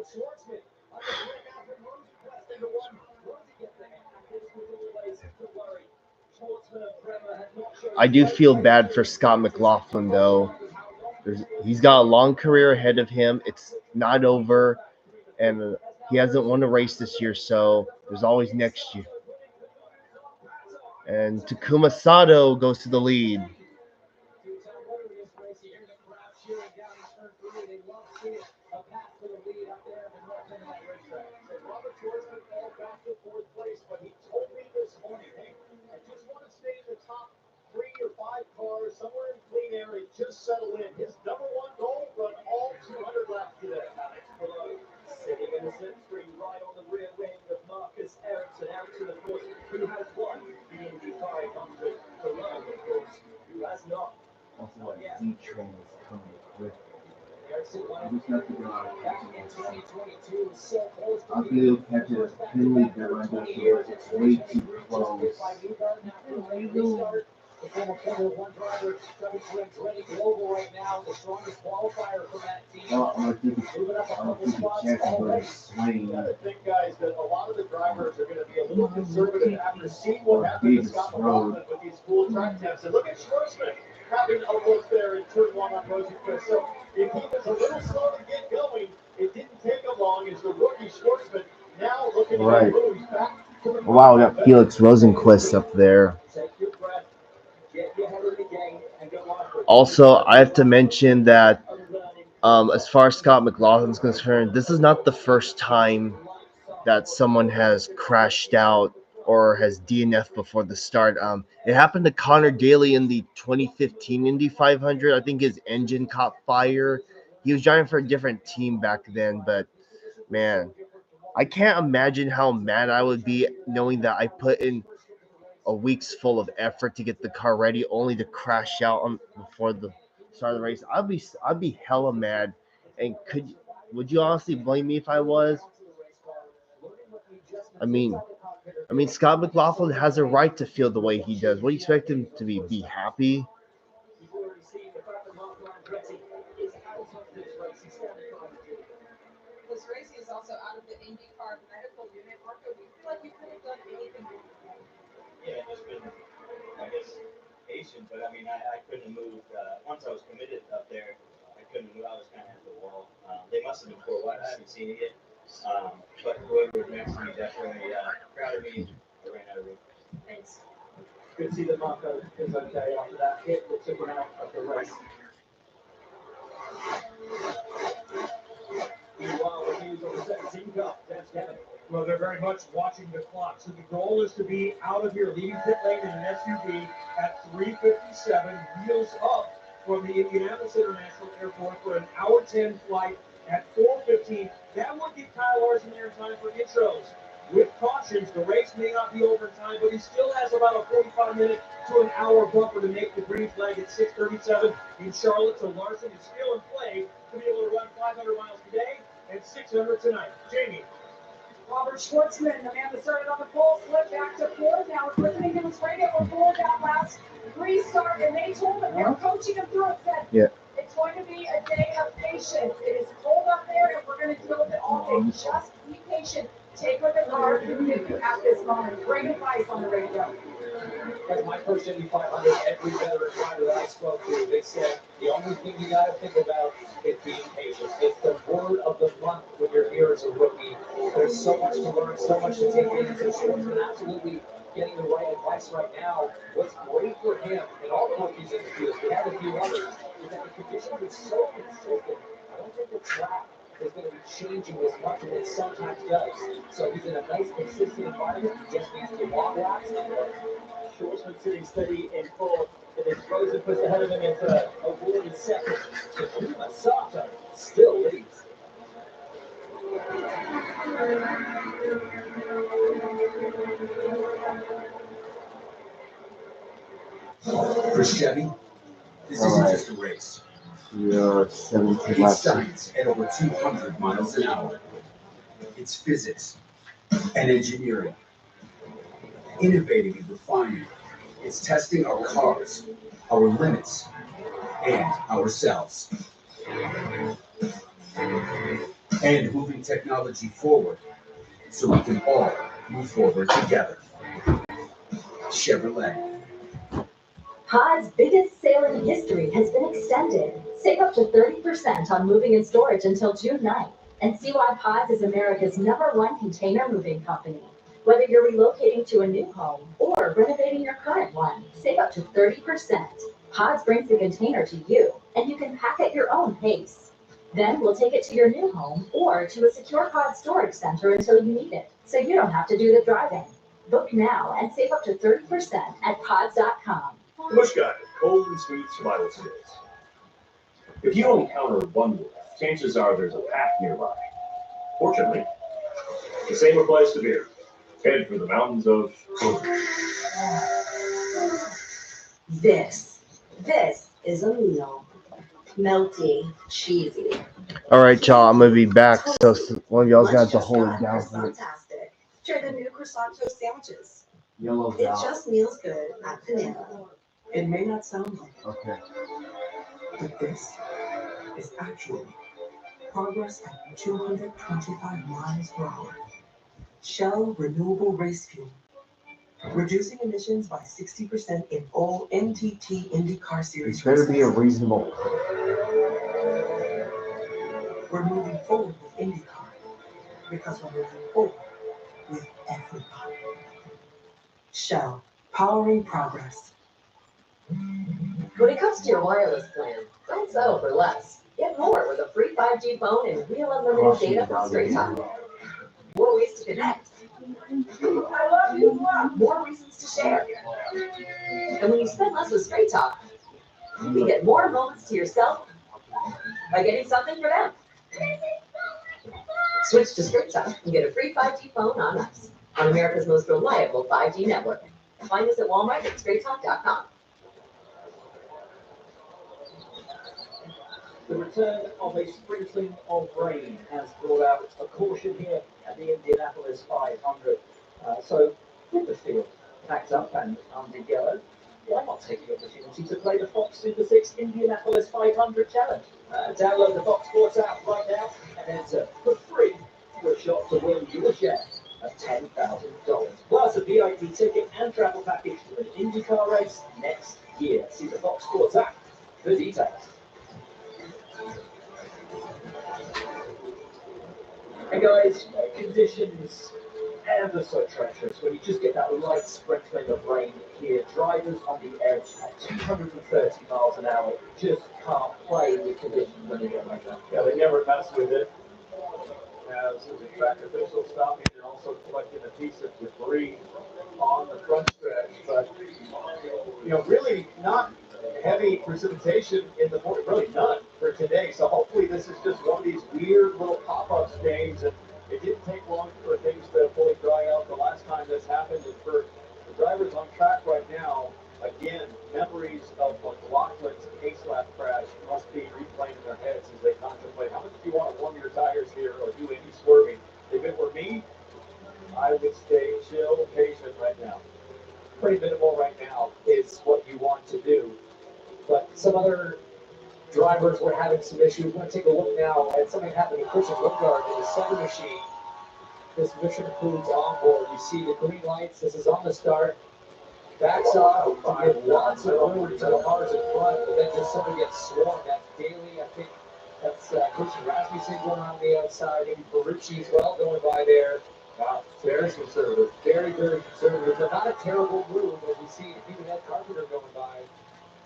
I do feel bad for Scott McLaughlin, though. He's got a long career ahead of him. It's not over, and he hasn't won a race this year, so there's always next year. And Takuma Sato goes to the lead. Somewhere in clean air, he just settled in. His number one goal, run all 200 laps today. Sitting in the center screen, right on the rear wing of Marcus Ericsson. Ericsson, of course, who has won the Indy 500 for love, of course, who has not. Also, like Z-Train is coming with. I just have to go out and catch it. I think they'll catch it. Finley, they're right there, so it's way too close. The former Formula One driver, Trevor Swift's ready global right now, the strongest qualifier for that team. I don't think Jackson was swinging. I think, guys, that a lot of the drivers are going to be a little conservative after seeing what happened to Scott McLaughlin with these full track tests. And look at Schwartzman having a look there in turn one on Rosenquist. So if he was a little slow to get going, it didn't take him long as the rookie Schwartzman now looking to move back to the Wow, we got Felix Rosenquist up there. Also, I have to mention that as far as Scott McLaughlin's concerned, this is not the first time that someone has crashed out or has DNF'd before the start. It happened to Connor Daly in the 2015 Indy 500. I think his engine caught fire. He was driving for a different team back then, but man, I can't imagine how mad I would be knowing that I put in a week's full of effort to get the car ready, only to crash out before the start of the race. I'd be hella mad. And would you honestly blame me if I was? I mean, Scott McLaughlin has a right to feel the way he does. What do you expect him to be happy? This race is also out of the IndyCar medical unit. Marco, do you feel like you could have done anything? Yeah, just been, I guess, patient. But I mean, I couldn't have moved. Once I was committed up there, I couldn't move. I was kind of at the wall. They must have been 4 wide. I haven't seen it yet. But whoever was next to me definitely proud of me. I ran out of room. Thanks. Good to see that Marco is okay after that hit that took him out of the race. Meanwhile, the news on the 17 Cup. That's Kevin. Well, they're very much watching the clock. So the goal is to be out of here, leaving pit lane in an SUV at 3:57, wheels up from the Indianapolis International Airport for an hour 10 flight at 4:15. That would get Kyle Larson there in time for intros. With cautions, the race may not be over in time, but he still has about a 45-minute to an hour buffer to make the green flag at 6:37 in Charlotte. So Larson is still in play to be able to run 500 miles today and 600 tonight. Jamie. Robert Schwartzman, the man that started on the pole, slipped back to fourth. Now it's listening to his radio before that last restart, and they told him, they were coaching him through it, said, it's going to be a day of patience. It is cold up there, and we're going to deal with it all day. Just be patient. Take what the car can give you at this moment. Great advice on the radio. As my first Indy 500, every veteran driver that I spoke to, they said the only thing you got to think about is being patient. It's the word of the month when you're here as a rookie. There's so much to learn, so much to take in. So Schwartzman absolutely getting the right advice right now. What's great for him and all the rookies in the field, we have a few others, is that the conditions are so consistent. I don't think the track is going to be changing as much as it sometimes does. So he's in a nice, consistent environment. He just needs to long laps and work. Schwartzman sitting steady in fourth, and then Rosenquist ahead of him in third. O'Gorman in second. Takuma Sato still leads. For Chevy, this isn't just a race. You're 17 It's laps. science at over 200 miles an hour. It's physics and engineering. Innovating and refining. It's testing our cars, our limits, and ourselves. And moving technology forward so we can all move forward together. Chevrolet. Pod's biggest sale in history has been extended. Save up to 30% on moving and storage until June 9th. And see why Pods is America's #1 container moving company. Whether you're relocating to a new home or renovating your current one, save up to 30%. Pods brings the container to you, and you can pack at your own pace. Then we'll take it to your new home or to a secure Pod storage center until you need it, so you don't have to do the driving. Book now and save up to 30% at pods.com. The Bush Guy, cold and sweet survival skills. If you encounter one wolf, chances are there's a pack nearby. Fortunately, the same applies to beer. Head for the mountains of This is a meal. Melty, cheesy. All right, y'all. I'm gonna be back. So one of y'all's got to hold it down for me. Fantastic. Try the new croissant toast sandwiches. Yellow's It out. just meals good at Banana. It may not sound like it, Okay. but this is actually progress at 225 miles per hour. Shell Renewable Race Fuel. Reducing emissions by 60% in all NTT IndyCar Series It's better be a races. reasonable. We're moving forward with IndyCar because we're moving forward with everybody. Shell, powering progress. When it comes to your wireless plan, don't settle for less. Get more with a free 5G phone and real unlimited data from Straight Talk. More ways to connect. I love you. More reasons to share. And when you spend less with Straight Talk, you can get more moments to yourself by getting something for them. Switch to Straight Talk and get a free 5G phone on us, on America's most reliable 5G network. Find us at Walmart and StraightTalk.com. The return of a sprinkling of rain has brought out a caution here at the Indianapolis 500. So with the field packed up and under yellow, why not take the opportunity to play the Fox Super 6 Indianapolis 500 Challenge? Download the Fox Sports app right now and enter for free for a shot to win your share of $10,000. Plus a VIP ticket and travel package for an IndyCar race next year. See the Fox Sports app for details. And guys, conditions ever so treacherous when you just get that light sprinkling of rain here. Drivers on the edge at 230 miles an hour just can't play with conditions when they get like that. Yeah, they never mess with it. As the track official stopping and also collecting a piece of debris on the front stretch. But, really not heavy precipitation in the morning, really none for today. So hopefully this is just one of these weird little pop-up days. And it didn't take long for things to fully dry out the last time this happened. And for the drivers on track right now, again, memories of McLaughlin's pace lap crash must be replaying in their heads as they contemplate how much do you want to warm your tires here or do any swerving. If it were me, I would stay chill, patient right now. Pretty minimal right now is what you want to do. But some other drivers were having some issues. We're going to take a look now at something happening to Christian Woodgard in the center machine. This mission includes onboard. You see the green lights. This is on the start. backs off to give lots of room to the cars in front, but then just somebody gets swarmed. That's Daly, I think that's Christian Rasmussen going on the outside, maybe Ferrucci as well going by there. Wow, very conservative, very, very conservative, but not a terrible move as we see even Ed Carpenter going by.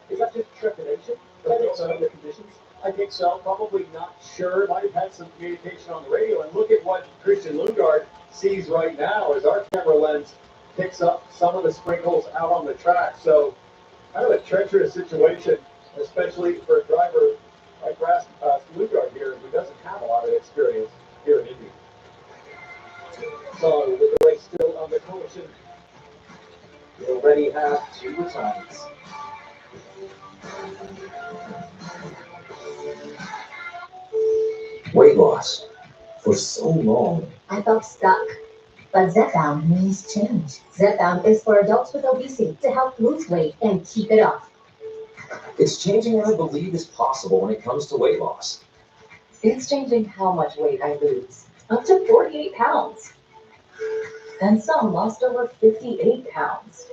Is that just trepidation? I think so. The conditions? I think so. Probably not sure. Might have had some communication on the radio. And look at what Christian Lundgaard sees right now as our camera lens picks up some of the sprinkles out on the track. So kind of a treacherous situation, especially for a driver like Lundgaard here, who doesn't have a lot of experience here in Indy. So with the race still on the caution, we already have 2 retirements. Weight loss. For so long, I felt stuck. But Zepbound means change. Zepbound is for adults with obesity to help lose weight and keep it off. it's changing what I believe is possible when it comes to weight loss. It's changing how much weight I lose. Up to 48 pounds. And some lost over 58 pounds.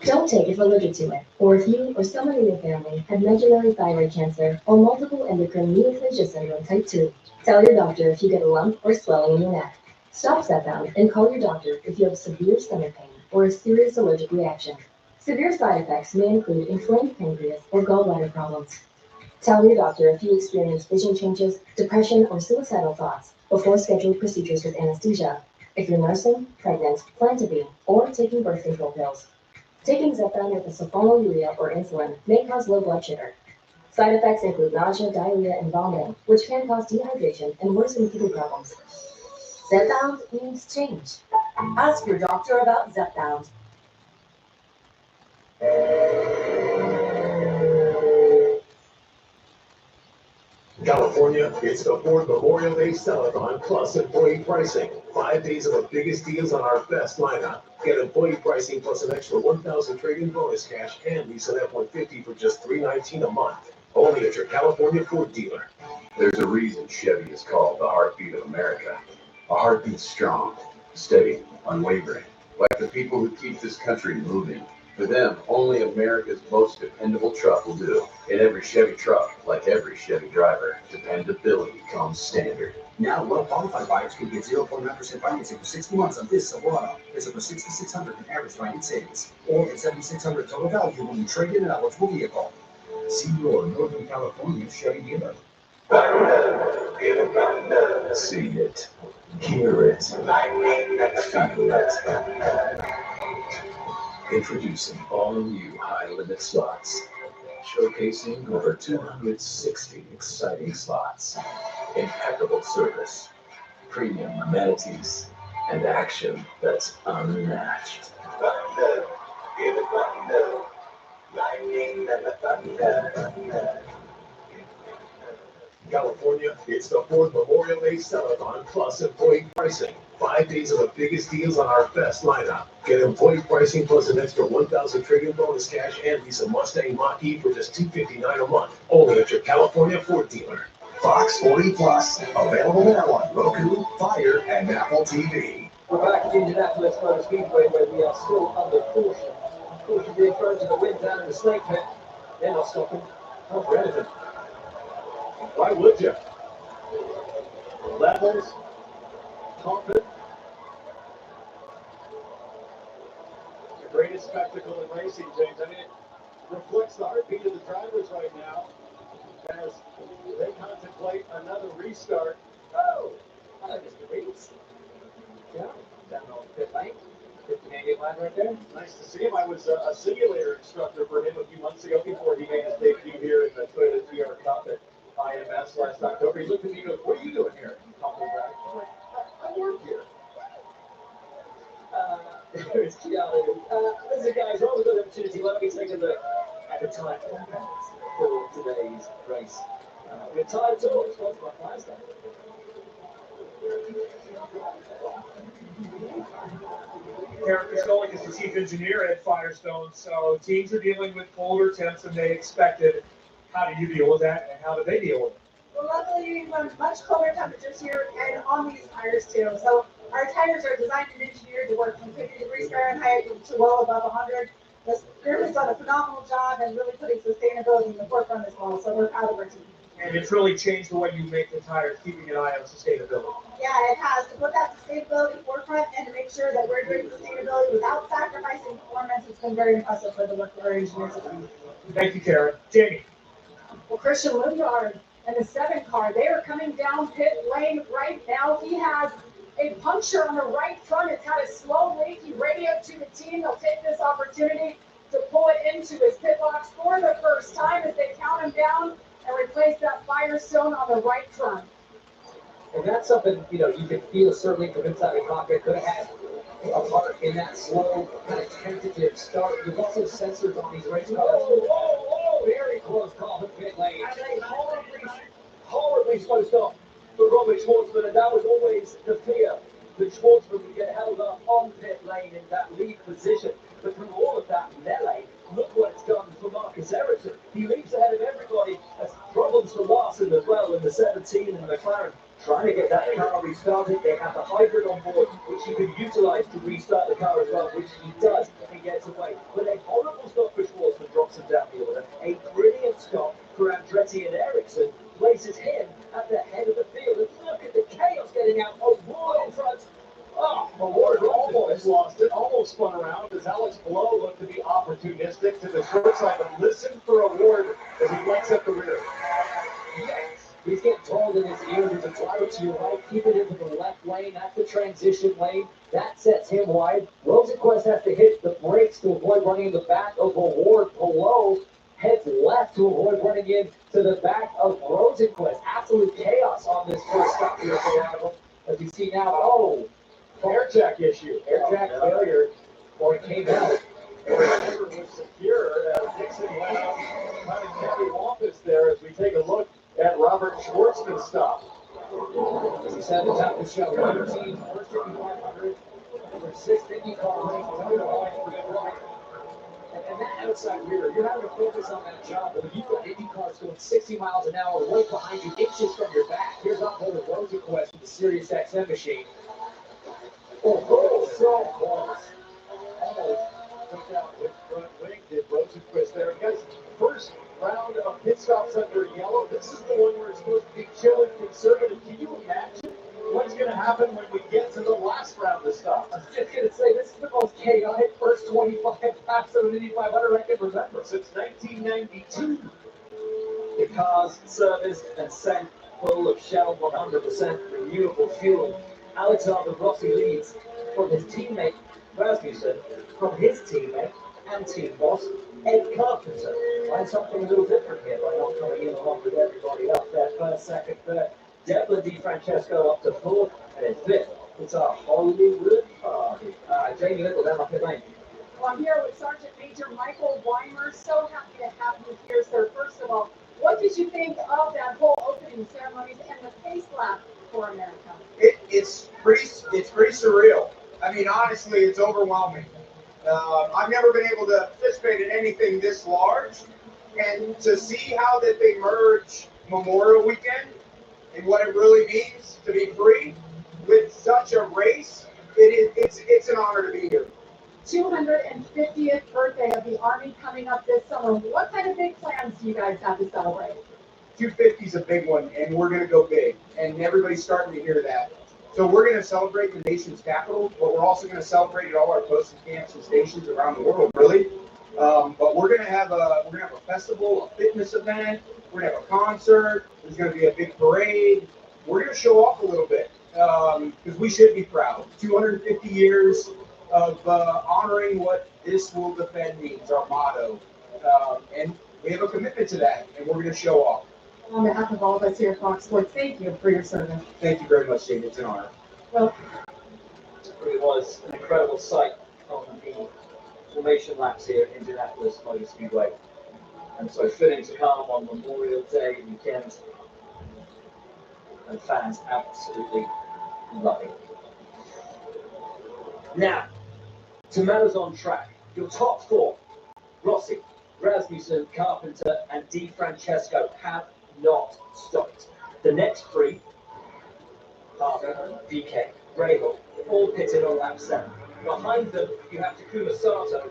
Don't take if allergic to it, or if you or someone in your family had medullary thyroid cancer or multiple endocrine neoplasia syndrome type 2. Tell your doctor if you get a lump or swelling in your neck. Stop Zepbound and call your doctor if you have severe stomach pain or a serious allergic reaction. Severe side effects may include inflamed pancreas or gallbladder problems. Tell your doctor if you experience vision changes, depression, or suicidal thoughts before scheduled procedures with anesthesia. If you're nursing, pregnant, plan to be, or taking birth control pills. Taking Zepbound with a sulfonylurea or insulin may cause low blood sugar. Side effects include nausea, diarrhea, and vomiting, which can cause dehydration and worsen kidney problems. Zepbound means change. Ask your doctor about Zepbound. California, it's the 4th Memorial Day Sell-a-thon plus employee pricing. 5 days of the biggest deals on our best lineup. Get employee pricing plus an extra $1,000 trade-in bonus cash and lease an F-150 for just $319 a month. Only at your California Ford dealer. There's a reason Chevy is called the heartbeat of America. A heartbeat strong, steady, unwavering. Like the people who keep this country moving. For them, only America's most dependable truck will do. In every Chevy truck, like every Chevy driver, dependability comes standard. Now, well-qualified buyers can get 0.9% financing for 60 months on this Silverado. Visit for $6,600 in average finance savings, or get $7,600 total value when you trade in an eligible vehicle. See your Northern California Chevy dealer. See it, hear it, feel it. Introducing all new high-limit slots, showcasing over 260 exciting slots, impeccable service, premium amenities, and action that's unmatched. Thunder, give it thunder, lightning and the thunder. California, it's the 4th Memorial Day Sell-a-thon plus employee pricing. 5 days of the biggest deals on our best lineup. Get employee pricing plus an extra $1,000 trade-in bonus cash and lease a Mustang Mach-E for just $259 a month. Only at your California Ford dealer. Fox 40 Plus, available now on Roku, Fire, and Apple TV. We're back at Indianapolis Motor Speedway where we are still under caution. Caution being thrown to the wind down in the snake pit. They're not stopping. Not for anything. Why would you? Levels, comfort. The greatest spectacle in racing, James. I mean, it reflects the heartbeat of the drivers right now as they contemplate another restart. Oh, hello, Mr. Reeves. Yeah, down on pit lane. Good Canadian lad right there. Nice to see him. I was a simulator instructor for him a few months ago before he made his debut here in the Toyota GR Cup at IMS last October. He looked at me and goes, "What are you doing here?" I'm like, I work here. There's Keanu. Listen, guys, while we've got the opportunity, why don't we take a look at the time for today's race? With Time Talk, sponsored by Firestone. Eric Kostolic is the chief engineer at Firestone. So teams are dealing with colder temps than they expected. How do you deal with that, and how do they deal with it? Well, luckily we have much colder temperatures here and on these tires too. So our tires are designed and engineered to work from 50 degrees Fahrenheit to well above 100. The group has done a phenomenal job and really putting sustainability in the forefront as well. So we're proud of our team. And it's really changed the way you make the tires, keeping an eye on sustainability. Yeah, it has to put that sustainability forefront and to make sure that we're doing sustainability without sacrificing performance. It's been very impressive for the work that our engineers have done. Thank you, Karen. Jamie. Well, Christian Lundgaard and the 7 car, they are coming down pit lane right now. He has a puncture on the right front. It's had a slow leak. He radioed to the team. They'll take this opportunity to pull it into his pit box for the first time as they count him down and replace that Firestone on the right front. And that's something, you can feel certainly from inside the cockpit could have had a part in that slow, kind of tentative start. You've also sensors on these race cars. Very close call to pit lane. And they horribly spaced off for Robert Schwartzman, and that was always the fear that Schwartzman would get held up on pit lane in that lead position. But from all of that melee, look what it's done for Marcus Ericsson. He leaps ahead of everybody. Has problems for Larson as well in the 17 and the McLaren. Trying to get that car restarted. They have the hybrid on board, which he could utilize to restart the car as well, which he does and gets away. But a horrible stop for Schwartzman drops him down the order. A brilliant stop for Andretti and Ericsson places him at the head of the field. And look at the chaos getting out. Award in front. Oh, Award almost lost it, almost spun around as Alex Blow looked to be opportunistic to the short side, but listen for Award as he lets up the rear. Yes. He's getting told in his ear, there's a driver to your right, keep it into the left lane, that's the transition lane, that sets him wide. Rosenquist has to hit the brakes to avoid running in the back of Award. Below heads left to avoid running in to the back of Rosenquist. Absolute chaos on this first stop here for Arrival. As you see now, air jack issue. Air jack failure, or it came out. The driver was secure as Dixon went out, kind of heavy wampus there as we take a look at Robert Schwartzman's stop. As he said, the top of the show, 13, first Indy 500, over 6th IndyCar race, over the line for good luck. And that outside rear, you're having to focus on that job. When you've got IndyCars going 60 miles an hour right behind you, inches from your back, here's on board of Rosenquist with the Sirius XM machine. Oh, so close. Almost took out with front wing, did Rosenquist there. Guys, first round of pit stops under yellow. This is the one where it's supposed to be chill and conservative. Can you imagine what's going to happen when we get to the last round of stops? I was just going to say, this is the most chaotic first 25 laps of an Indy 500 I can remember. Since 1992. The cars serviced and sent full of Shell 100% renewable fuel. Alexander Rossi leads from his teammate Rasmussen, from his teammate and team boss Ed Carpenter. Find something a little different here by not coming in along with everybody up there. First, second, third. Devlin DiFrancesco up to fourth, and in fifth, it's a Hollywood party. Jamie Little down up the lane. Well, I'm here with Sergeant Major Michael Weimer. So happy to have you here, sir. First of all, what did you think of that whole opening ceremonies and the pace lap for America? It's pretty surreal. I mean, honestly, it's overwhelming. I've never been able to participate in anything this large, and to see how that they merge Memorial Weekend and what it really means to be free with such a race, it's an honor to be here. 250th birthday of the Army coming up this summer. What kind of big plans do you guys have to celebrate? 250 is a big one, and we're going to go big, and everybody's starting to hear that. So we're going to celebrate the nation's capital, but we're also going to celebrate at all our posting camps and stations around the world, really. But we're going to have a festival, a fitness event. We're going to have a concert. There's going to be a big parade. We're going to show off a little bit because we should be proud. 250 years of honoring what this will defend means, our motto. And we have a commitment to that, and we're going to show off. On behalf of all of us here at Fox Sports, thank you for your service. Thank you very much, Jamie. It's an honor. Well, it was an incredible sight on the formation laps here in Indianapolis Motor Speedway. And so fitting to come on Memorial Day weekend. And fans absolutely loving it. Now, to matters on track. Your top four, Rossi, Rasmussen, Carpenter, and DiFrancesco have not stopped. The next three, Harvey, DK, Rahal, all pitted on lap 7. Behind them, you have Takuma Sato,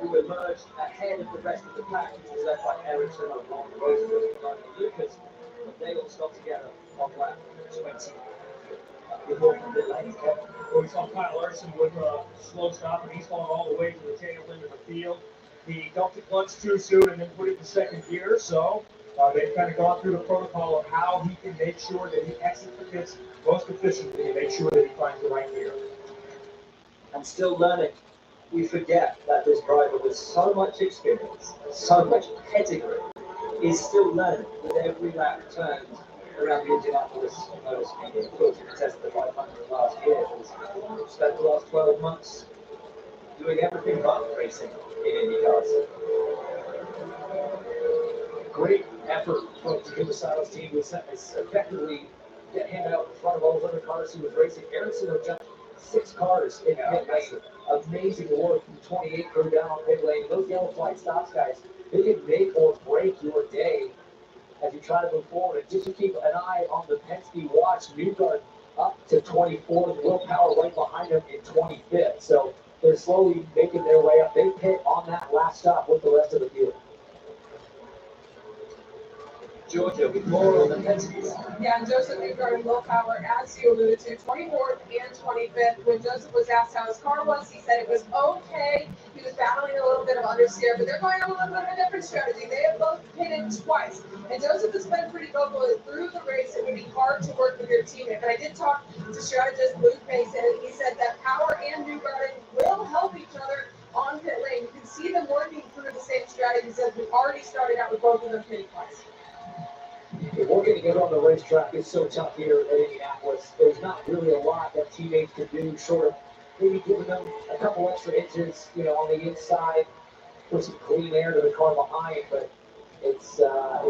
who emerged ahead of the rest of the pack, which was led by Ericsson on Roosevelt and Lucas, but they all stopped together on lap 20. Before from the lane, Well, we saw Kyle Larson with a slow stop, and he's falling all the way to the tail end of the field. He dumped the clutch too soon and then put it in second gear, so they've kind of gone through the protocol of how he can make sure that he exits the pits most efficiently and make sure that he finds the right gear. And still learning. We forget that this driver with so much experience, so much pedigree, is still learning with every lap turned around the Indianapolis Motor Speedway. Of course, he tested the 500 last year, but spent the last 12 months doing everything but racing in IndyCars. Great effort from Takuma Sato's team to effectively get him out in front of all those other cars he was racing. Ericsson had jumped 6 cars in pit lane. Amazing work from 28 crew down on pit lane. Those yellow flag stops, guys, they can make or break your day as you try to move forward. And just to keep an eye on the Penske watch, Newgard up to 24th, Will Power right behind him in 25th. So they're slowly making their way up. They pit on that last stop with the rest of the field. Georgia with more on the Penskes. Yeah, and Joseph Newgard and Will Power, as you alluded to, 24th and 25th. When Joseph was asked how his car was, he said it was okay. He was battling a little bit of understeer, but they're going on a little bit of a different strategy. They have both pitted twice. And Joseph has been pretty vocal through the race. It would be hard to work with your teammate. But I did talk to strategist Luke Mason, and he said that Power and Newgard will help each other on pit lane. You can see them working through the same strategies as we already started out with both of them pitting twice. If working together on the racetrack is so tough here at Indianapolis, there's not really a lot that teammates can do short of maybe giving them a couple extra inches, on the inside, put some clean air to the car behind, but it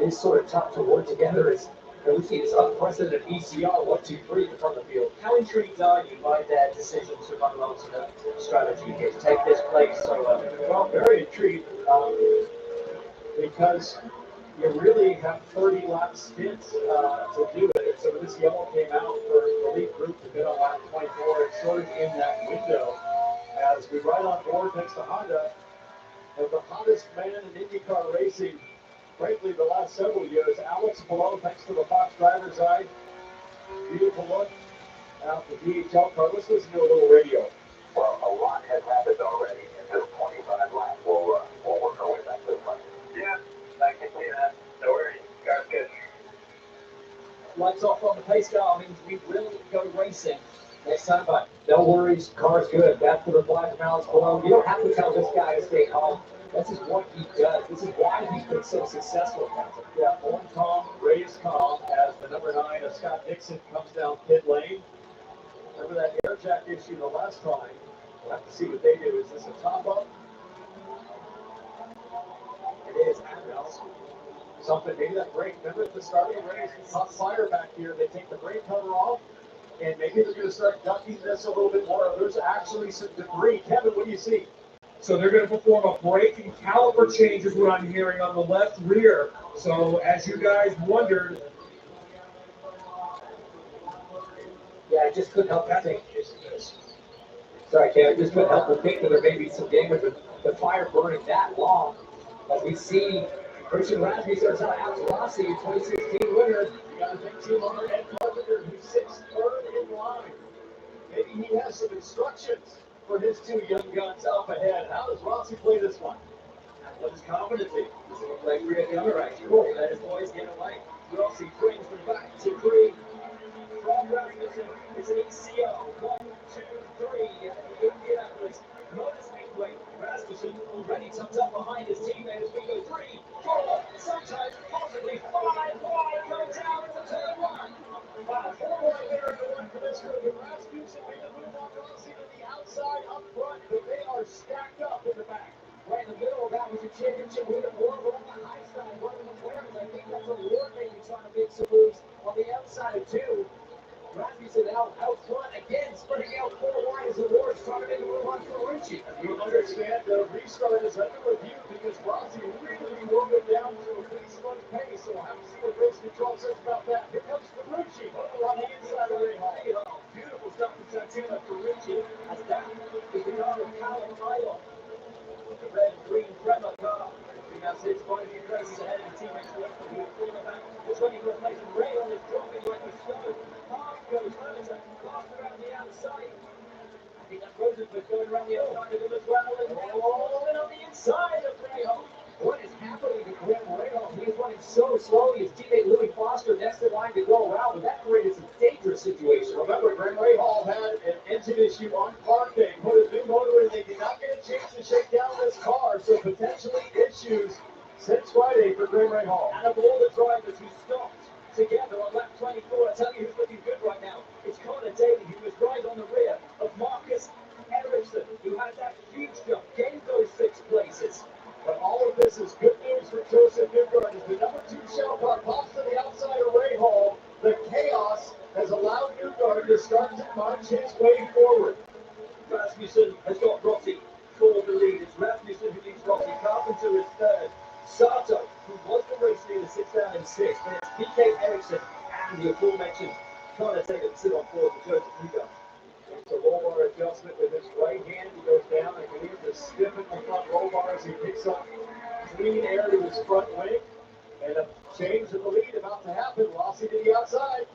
is sort of tough to work together. We see this unprecedented ECR 1, 2, 3 in the front of the field. How intrigued are you by their decision to run alternate strategy here to take this place so early? Well, very intrigued because you really have 30 lap stints to do it. And so this yellow came out for the lead group to bid on lap 24. It's sort of in that window as we ride on board next to Honda. And the hottest man in IndyCar racing, frankly, the last several years, Alex Palou, thanks to the Fox driver's side. Beautiful look out the DHL car. Let's listen to a little radio. Well, a lot has happened already in this 25 laps. We'll work our way back to the front. Yeah, I can see that. No worries. Car's good. Lights off on the pace car means we will go racing next time, but no worries, car's good. That's the reply from Alex Palou. You don't have to tell this guy to stay calm. This is what he does. This is why he's been so successful. Yeah, on calm, raised calm as the number 9 of Scott Dixon comes down pit lane. Remember that air jack issue the last time? We'll have to see what they do. Is this a top up? It is. Something, maybe that brake. Remember at the start of the race, hot fire back here. They take the brake cover off, and maybe they're going to start ducking this a little bit more. There's actually some debris. Kevin, what do you see? So they're going to perform a brake and caliper change is what I'm hearing on the left rear. So as you guys wondered. Yeah, I just couldn't help but think. Sorry, Kevin, I just couldn't help but think that there may be some damage with the fire burning that long. As we see Christian Rasmussen out of Alex Rossi in 2016 winner. You got to think team owner Ed Carpenter, who's 6th in line. Maybe he has some instructions for his 2 young guns up ahead. How does Rossi play this one? What is competency? Does he play free at the underwrite? Cool. Let his boys get away. Rossi brings them back to 3. From Rasmussen, it's an ECO. 1, 2, 3. Indianapolis Motor Speedway. Rasmussen already tucked up behind his teammate as we go 3, 4, sometimes possibly 5 wide. Go down into turn 1. 4 wide there in the 1 for this group. Rasmussen made a move on Rossi to the outside up front, but they are stacked up in the back. Right in the middle, that was a championship winner for him on the high side. One of the players, I think that's a Lord maybe trying to make some moves on the outside of 2. Rasmussen out front again, spreading out 4 wide as the Lord's trying to make a move on Ferrucci. You understand the restart is under review because Rossi really wore it down to a pretty slow pace, so we'll have to see what race control says about that. Here comes teammates away from you. Quarterback is running for a place, and Rayon is dropping like a stone. Past goes Hamilton, past around the outside. I think that's Rosenberg going around the outside of him as well, and Holman on the inside of Rayon. What is happening to Graham Rayon? He is running so slowly. His teammate Louis Foster next in line to go around, but that created some dangerous situations. Remember, Graham Rahal had an engine issue on park. They put a new motor in. They did not get a chance to shake down this car, so potentially issues since Friday for Graham Rahal. And of all the drivers who stopped together on lap 24, I tell you who's looking good right now. It's Connor Daly, who was right on the rear of Marcus Ericsson, who had that huge jump, gained those 6 places. But all of this is good news for Joseph Newgard as the number 2 shell car pops to the outside of Rahal. The chaos has allowed Newgard to start to march his way forward. Rasmussen has got Rossi for the lead. It's Rasmussen who leads Rossi. Carpenter is third. Sato, who was the race leader, sits down in 6th. And it's PK Ericsson and the aforementioned Connor Taylor to sit on 4th for Joseph Newgard. It's a roll bar adjustment with his right hand. He goes down and begins to stiffen the front roll bar as he picks up clean air to his front wing. And a change of the lead about to happen. Rossi to the outside.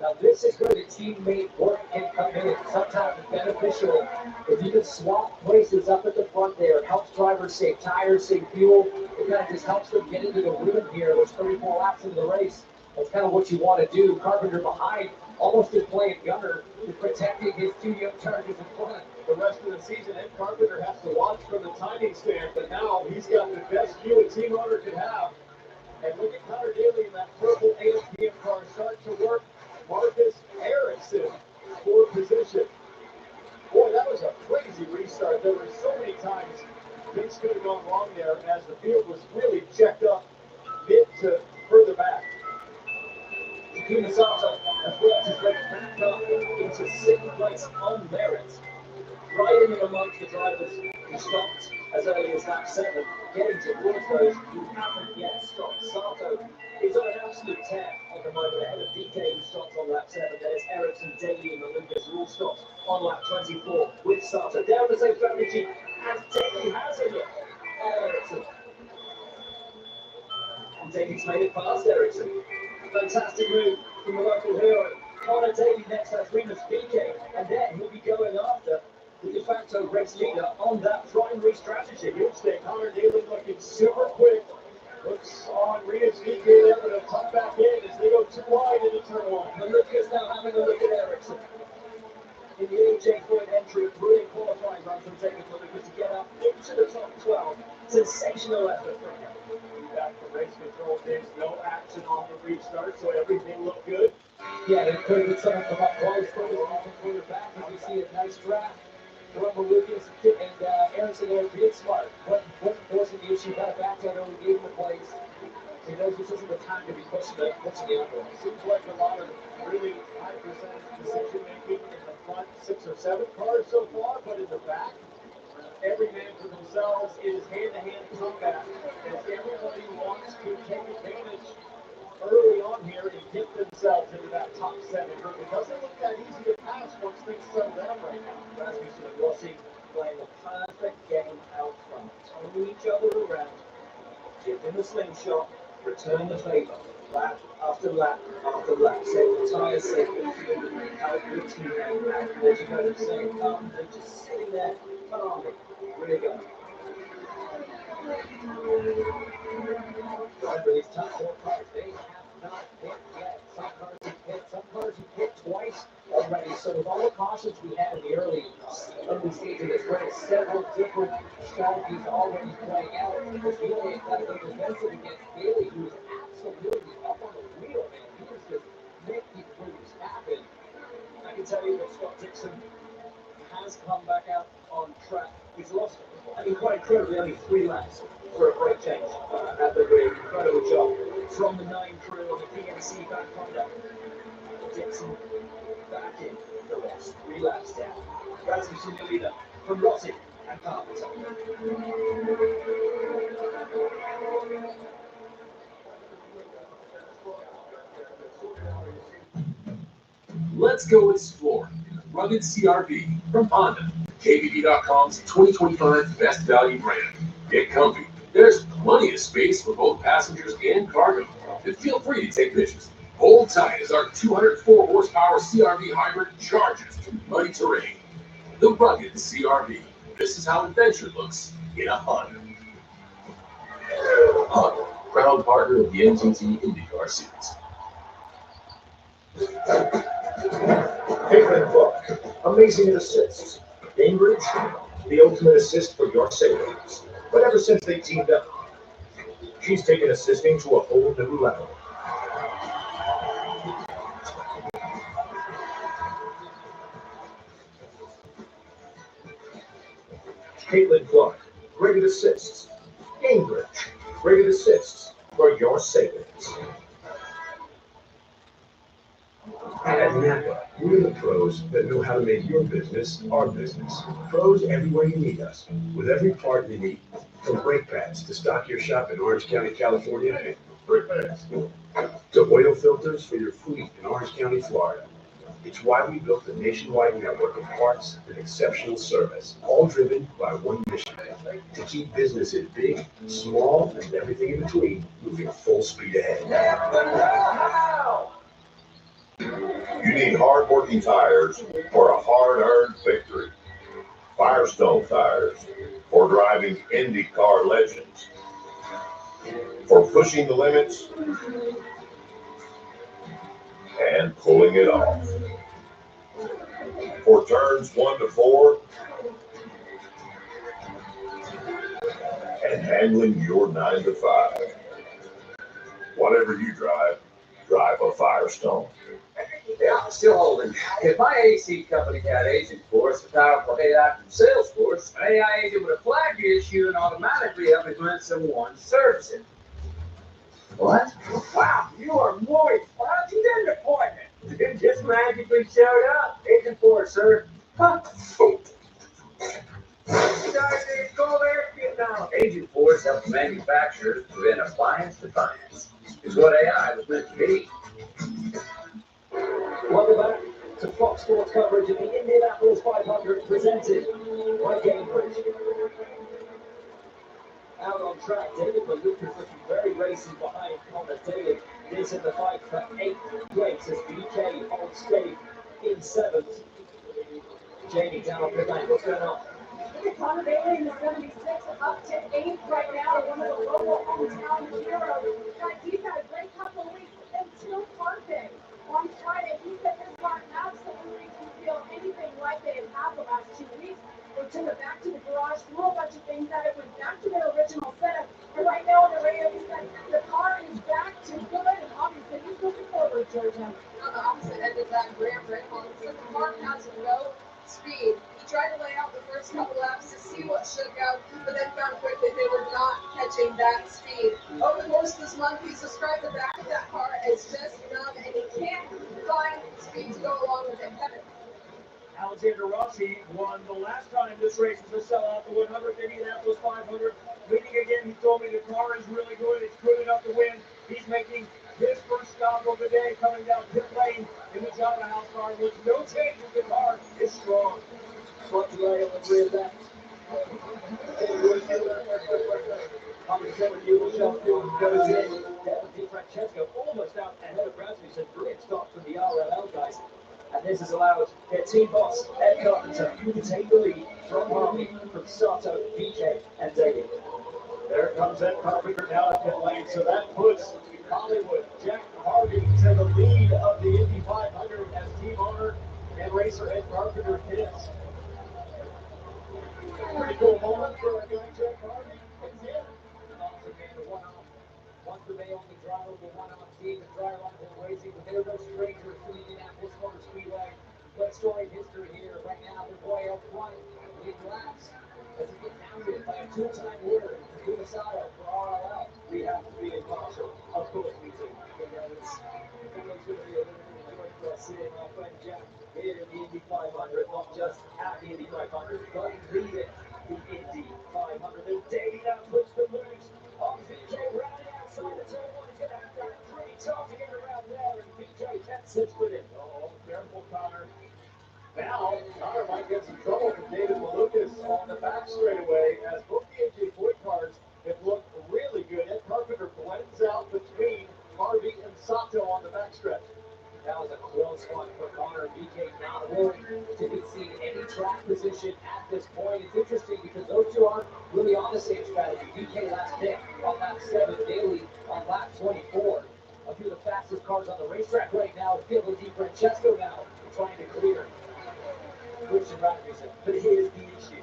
Now this is where the teammate work can come in. Sometimes it's beneficial if you can swap places up at the front there. It helps drivers save tires, save fuel. It kind of just helps them get into the rhythm here. There's 34 laps into the race. That's kind of what you want to do. Carpenter behind, almost just playing gunner, protecting his 2 young chargers in front. The rest of the season, Ed Carpenter has to watch from the timing stand, but now he's got the best view a team owner could have. And look at Connor Daly in that purple ASPM car start to work. Marcus Ericsson for position. Boy, that was a crazy restart. There were so many times things could have gone wrong there as the field was really checked up mid to further back. Takuma Sato has worked his way back up into 6th place on merit. Right in and amongst the drivers who stopped as early as lap 7, getting towards those who haven't yet stopped. Sato is on an absolute tear at the moment, ahead of DK, who stopped on lap 7. Then it's Ericsson, Daly, and Malukas who all stopped on lap 24 with Sato. Down the same strategy as Daly has it at Ericsson. And Daly's made it past Ericsson. Fantastic move from the local hero. Connor Daly next has Remus BK, and then he'll be going after the de facto race leader on that primary strategy. Huge thing. Connor Daly looking super quick. Looks on Remus BK there, but he'll tuck back in as they go too wide into turn 1. Malukas now having a look at Ericsson. In the AJ point entry, brilliant qualifying run from David Malukas to get up into the top 12. Sensational effort from him. Back from race control, there's no action on the restart, so everything looked good. Yeah, they could have someone come up close, put his arm further back, as we see a nice draft from Malukas and Ericsson there being smart. Wasn't forcing the issue, got a back end over, gave him the place. He knows this isn't the time to be pushing the envelope. Seems like a lot of really high percentage decision making in the front 6 or 7 cars so far, but in the back, every man for themselves is hand-to-hand combat as everybody wants to take advantage early on here and get themselves into that top 7 group. It doesn't look that easy to pass once things settle down right now. Rasmussen and Rossi playing a perfect game out front, turning each other around, giving the slingshot, return the favor, lap after lap after lap. Save the tires, save the fuel, help your teammate out. As you heard him saying, they're just sitting there calmly, really going. Driver these top 4 cars, they have not hit yet. Some cars have hit, some cars have hit twice already. So with all the cautions we had in the early stage of this race, several different strategies already playing out. Because we only had to go to Vincent against Bailey, who was absolutely up on the wheel, man. He was just making moves happen. I can tell you that Scott Dixon has come back out on track. He's lost, I mean, quite incredibly, only 3 laps for a great change at the rig. Incredible job from the 9 crew on the PMC back conduct. Dixon back in the rest. 3 laps down. Rasmussen, the leader from Rossi and Carpenter. Let's go explore in the rugged CRV from Honda, KBB.com's 2025 Best Value Brand. Get comfy There's plenty of space for both passengers and cargo. And feel free to take pictures. Hold tight as our 204 horsepower CRV hybrid charges through muddy terrain. The rugged CRV. This is how adventure looks in a Honda. Honda, proud partner of the NTT IndyCar series. Caitlin Clark, amazing at assists. Cambridge, the ultimate assist for your savings. But ever since they teamed up, she's taken assisting to a whole new level. Caitlin Clark, great at assists. Cambridge, great at assists for your savings. At Napa, we're the pros that know how to make your business our business. Pros everywhere you need us, with every part you need. From brake pads to stock your shop in Orange County, California, brake pads, to oil filters for your fleet in Orange County, Florida. It's why we built a nationwide network of parts and exceptional service, all driven by one mission: to keep businesses big, small, and everything in between moving full speed ahead. You need hard-working tires for a hard-earned victory. Firestone tires for driving IndyCar legends. For pushing the limits and pulling it off. For turns 1 to 4 and handling your 9 to 5. Whatever you drive, drive a Firestone. Yeah, I'm still holding. If my AC company had agent force, a powerful AI from Salesforce, an AI agent would have flagged the issue and automatically help me find someone to service it. What? Wow, you are moist. Why don't you get an appointment? It just magically showed up. Agent force, sir. Huh. Now, Agent Force helps manufacturers prevent appliance defiance. It's what AI was meant to be. Welcome back to Fox Sports coverage of the Indianapolis 500 presented by Cambridge. Out on track, David Malukas looking very racing behind Connor Daly. This in the fight for 8th place as BK holds steady in 7th. Jamie down on pit lane, what's going on? Connor Daly in the 76 up to 8th right now, one of the local hometown heroes. He's had a great couple of weeks until Monday. On Friday, he said his car absolutely didn't feel anything like they had had the last 2 weeks. They took it back to the garage, threw a bunch of things at it, went back to their original setup. And right now on the radio, he said the car is back to good. And obviously, he's looking forward, Georgia. On the opposite end of that, Graham Rahal said the car has no speed. He tried to lay out the first couple laps to see what shook out, but then found quickly they were not catching that speed. Over the course of this month, he's described the back of that car as just numb, and he can't find speed to go along with it. Alexander Rossi won the last time this race was a sellout, the 100th Indianapolis 500. Leading again, he told me the car is really good. It's good enough to win. He's making his first stop of the day, coming down pit lane in the Java House car with no changes. The car is strong. Front rail and rear left. On the 7 Euro shot goes in. Di Francesco almost out ahead of Rasmussen. Said brilliant stop from the RLL guys. And this has allowed their team boss, Ed Carpenter, to take the lead from Harvey, from Sato, BK, and Daly. There comes Ed Carpenter down at pit lane, so that puts Hollywood, Jack Harvey to the lead of the Indy 500 as team owner and racer Ed Carpenter hits. Pretty cool moment for a guy, Jack Harvey. It's him. Awesome, man. The one-off. Once the Bay only driver will one-off team and dry rival racing, but they're no strangers to Indianapolis Motor Speedway. But storied history here. Right now, the boy up front leading laps as he gets hounded by a two-time winner, Kumasato for RLL. We have to be impartial. Of course we do. It's going to be a limited joy for us seeing our friend Jack here in the Indy 500, not just at the Indy 500, but leading the Indy 500. And Daly now puts the moves on BJ right outside the turn one. He's going to have that pretty tough to get around there, and BJ can't sit with it. Oh, careful, Connor. Now, Connor might get some trouble from David Malukas on the back straightaway as both the AJ Boyd That was a close one for Connor. BK not willing to concede any track position at this point. It's interesting because those two aren't really on the same strategy. BK last pick on lap 7, Bailey on lap 24. A few of the fastest cars on the racetrack right now. Field Di Francesco now trying to clear Christian Rodriguez. But here's the issue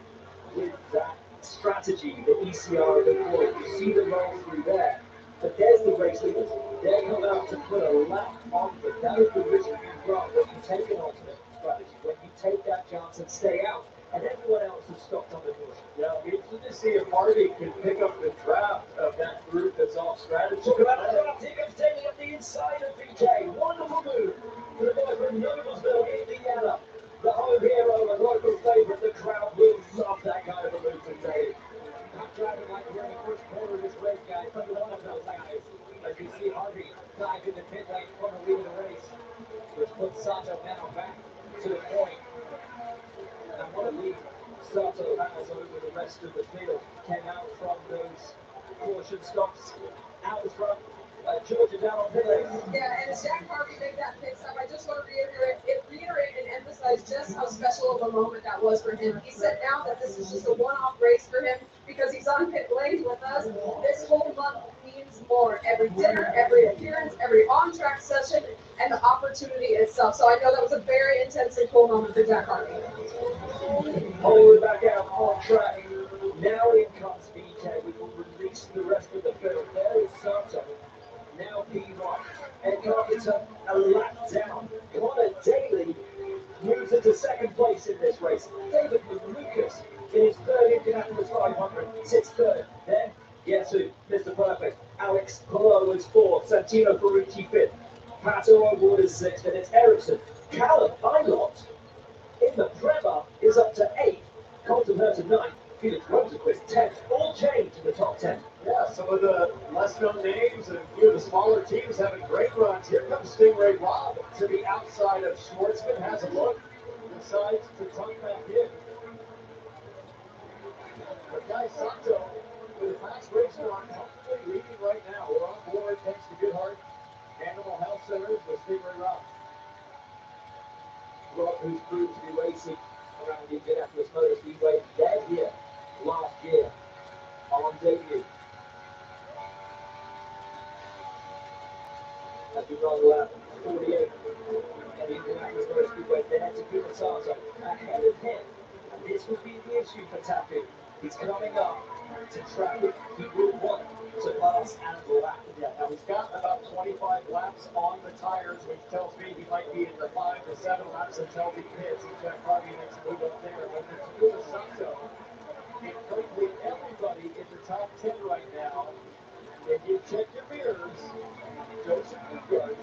with that strategy that ECR employed. You see them roll through there. But there's the race leaders. They come out to put a lap on the that is the risk you run when you take an alternate strategy, when you take that chance and stay out, and everyone else has stopped on the caution. Yeah, it'll be interesting to see if Harvey can pick up the draft of that group that's off strategy. Talk about a draft. Here comes Daly up the inside of BK. Wonderful move for the boy from Noblesville, Indiana. The home hero, the local favorite. The crowd will love that kind of a move today. Not driving like we're in the first quarter of this race, guys, but one of those guys. As you see Harvey dive into pit lane from the lead of the race, which puts Sato now back to the point. And what a lead Sato has over the rest of the field. Came out from those caution stops out front. Georgia down on pit lane. Yeah, and as Jack Harvey made that pit stop, I just want to reiterate and emphasize just how special of a moment that was for him. He said now that this is just a one-off race for him because he's on pit lane with us. This whole month means more. Every dinner, every appearance, every on-track session, and the opportunity itself. So I know that was a very intense and cool moment for Jack Harvey. All the way back out on track. Now in comes BK. We will release the rest of the field. There is Sato. Now P1. And Carpenter a lap down. Connor Daly moves into second place in this race. David Lucas in his third Indianapolis 500 sits third. Then, guess who? Mr. Perfect. Alex Palou is fourth. Santino Ferrucci fifth. Pato O'Ward is sixth. And it's Ericsson. Callum Ilott in the Prema is up to 8th. Colton Hurton 9th. Felix Rosenquist 10th. All change in the top 10. Yeah, some of the less known names and a few of the smaller teams having great runs. Here comes Stingray Rob to the outside of Schwartzman. Has a look. Decides to tuck back in. But Guy Sato with a fast race run, comfortably leading right now. We're on board thanks to Goodhart Animal Health Centers with Stingray Rob. Rob, who's proved to be racing around the Indianapolis Motor Speedway, dead here last year on debut. As we run lap 48 at the Indianapolis Motor Speedway, then to Sato ahead of him. And this would be the issue for Tappy. He's coming up to traffic. He will want to pass and lap. Yeah, now he's got about 25 laps on the tires, which tells me he might be in the 5 to 7 laps until he hits. Jack Harvey makes a move up there. But there's Sato and currently everybody in the top 10 right now. If you check your mirrors, Joseph Newgarden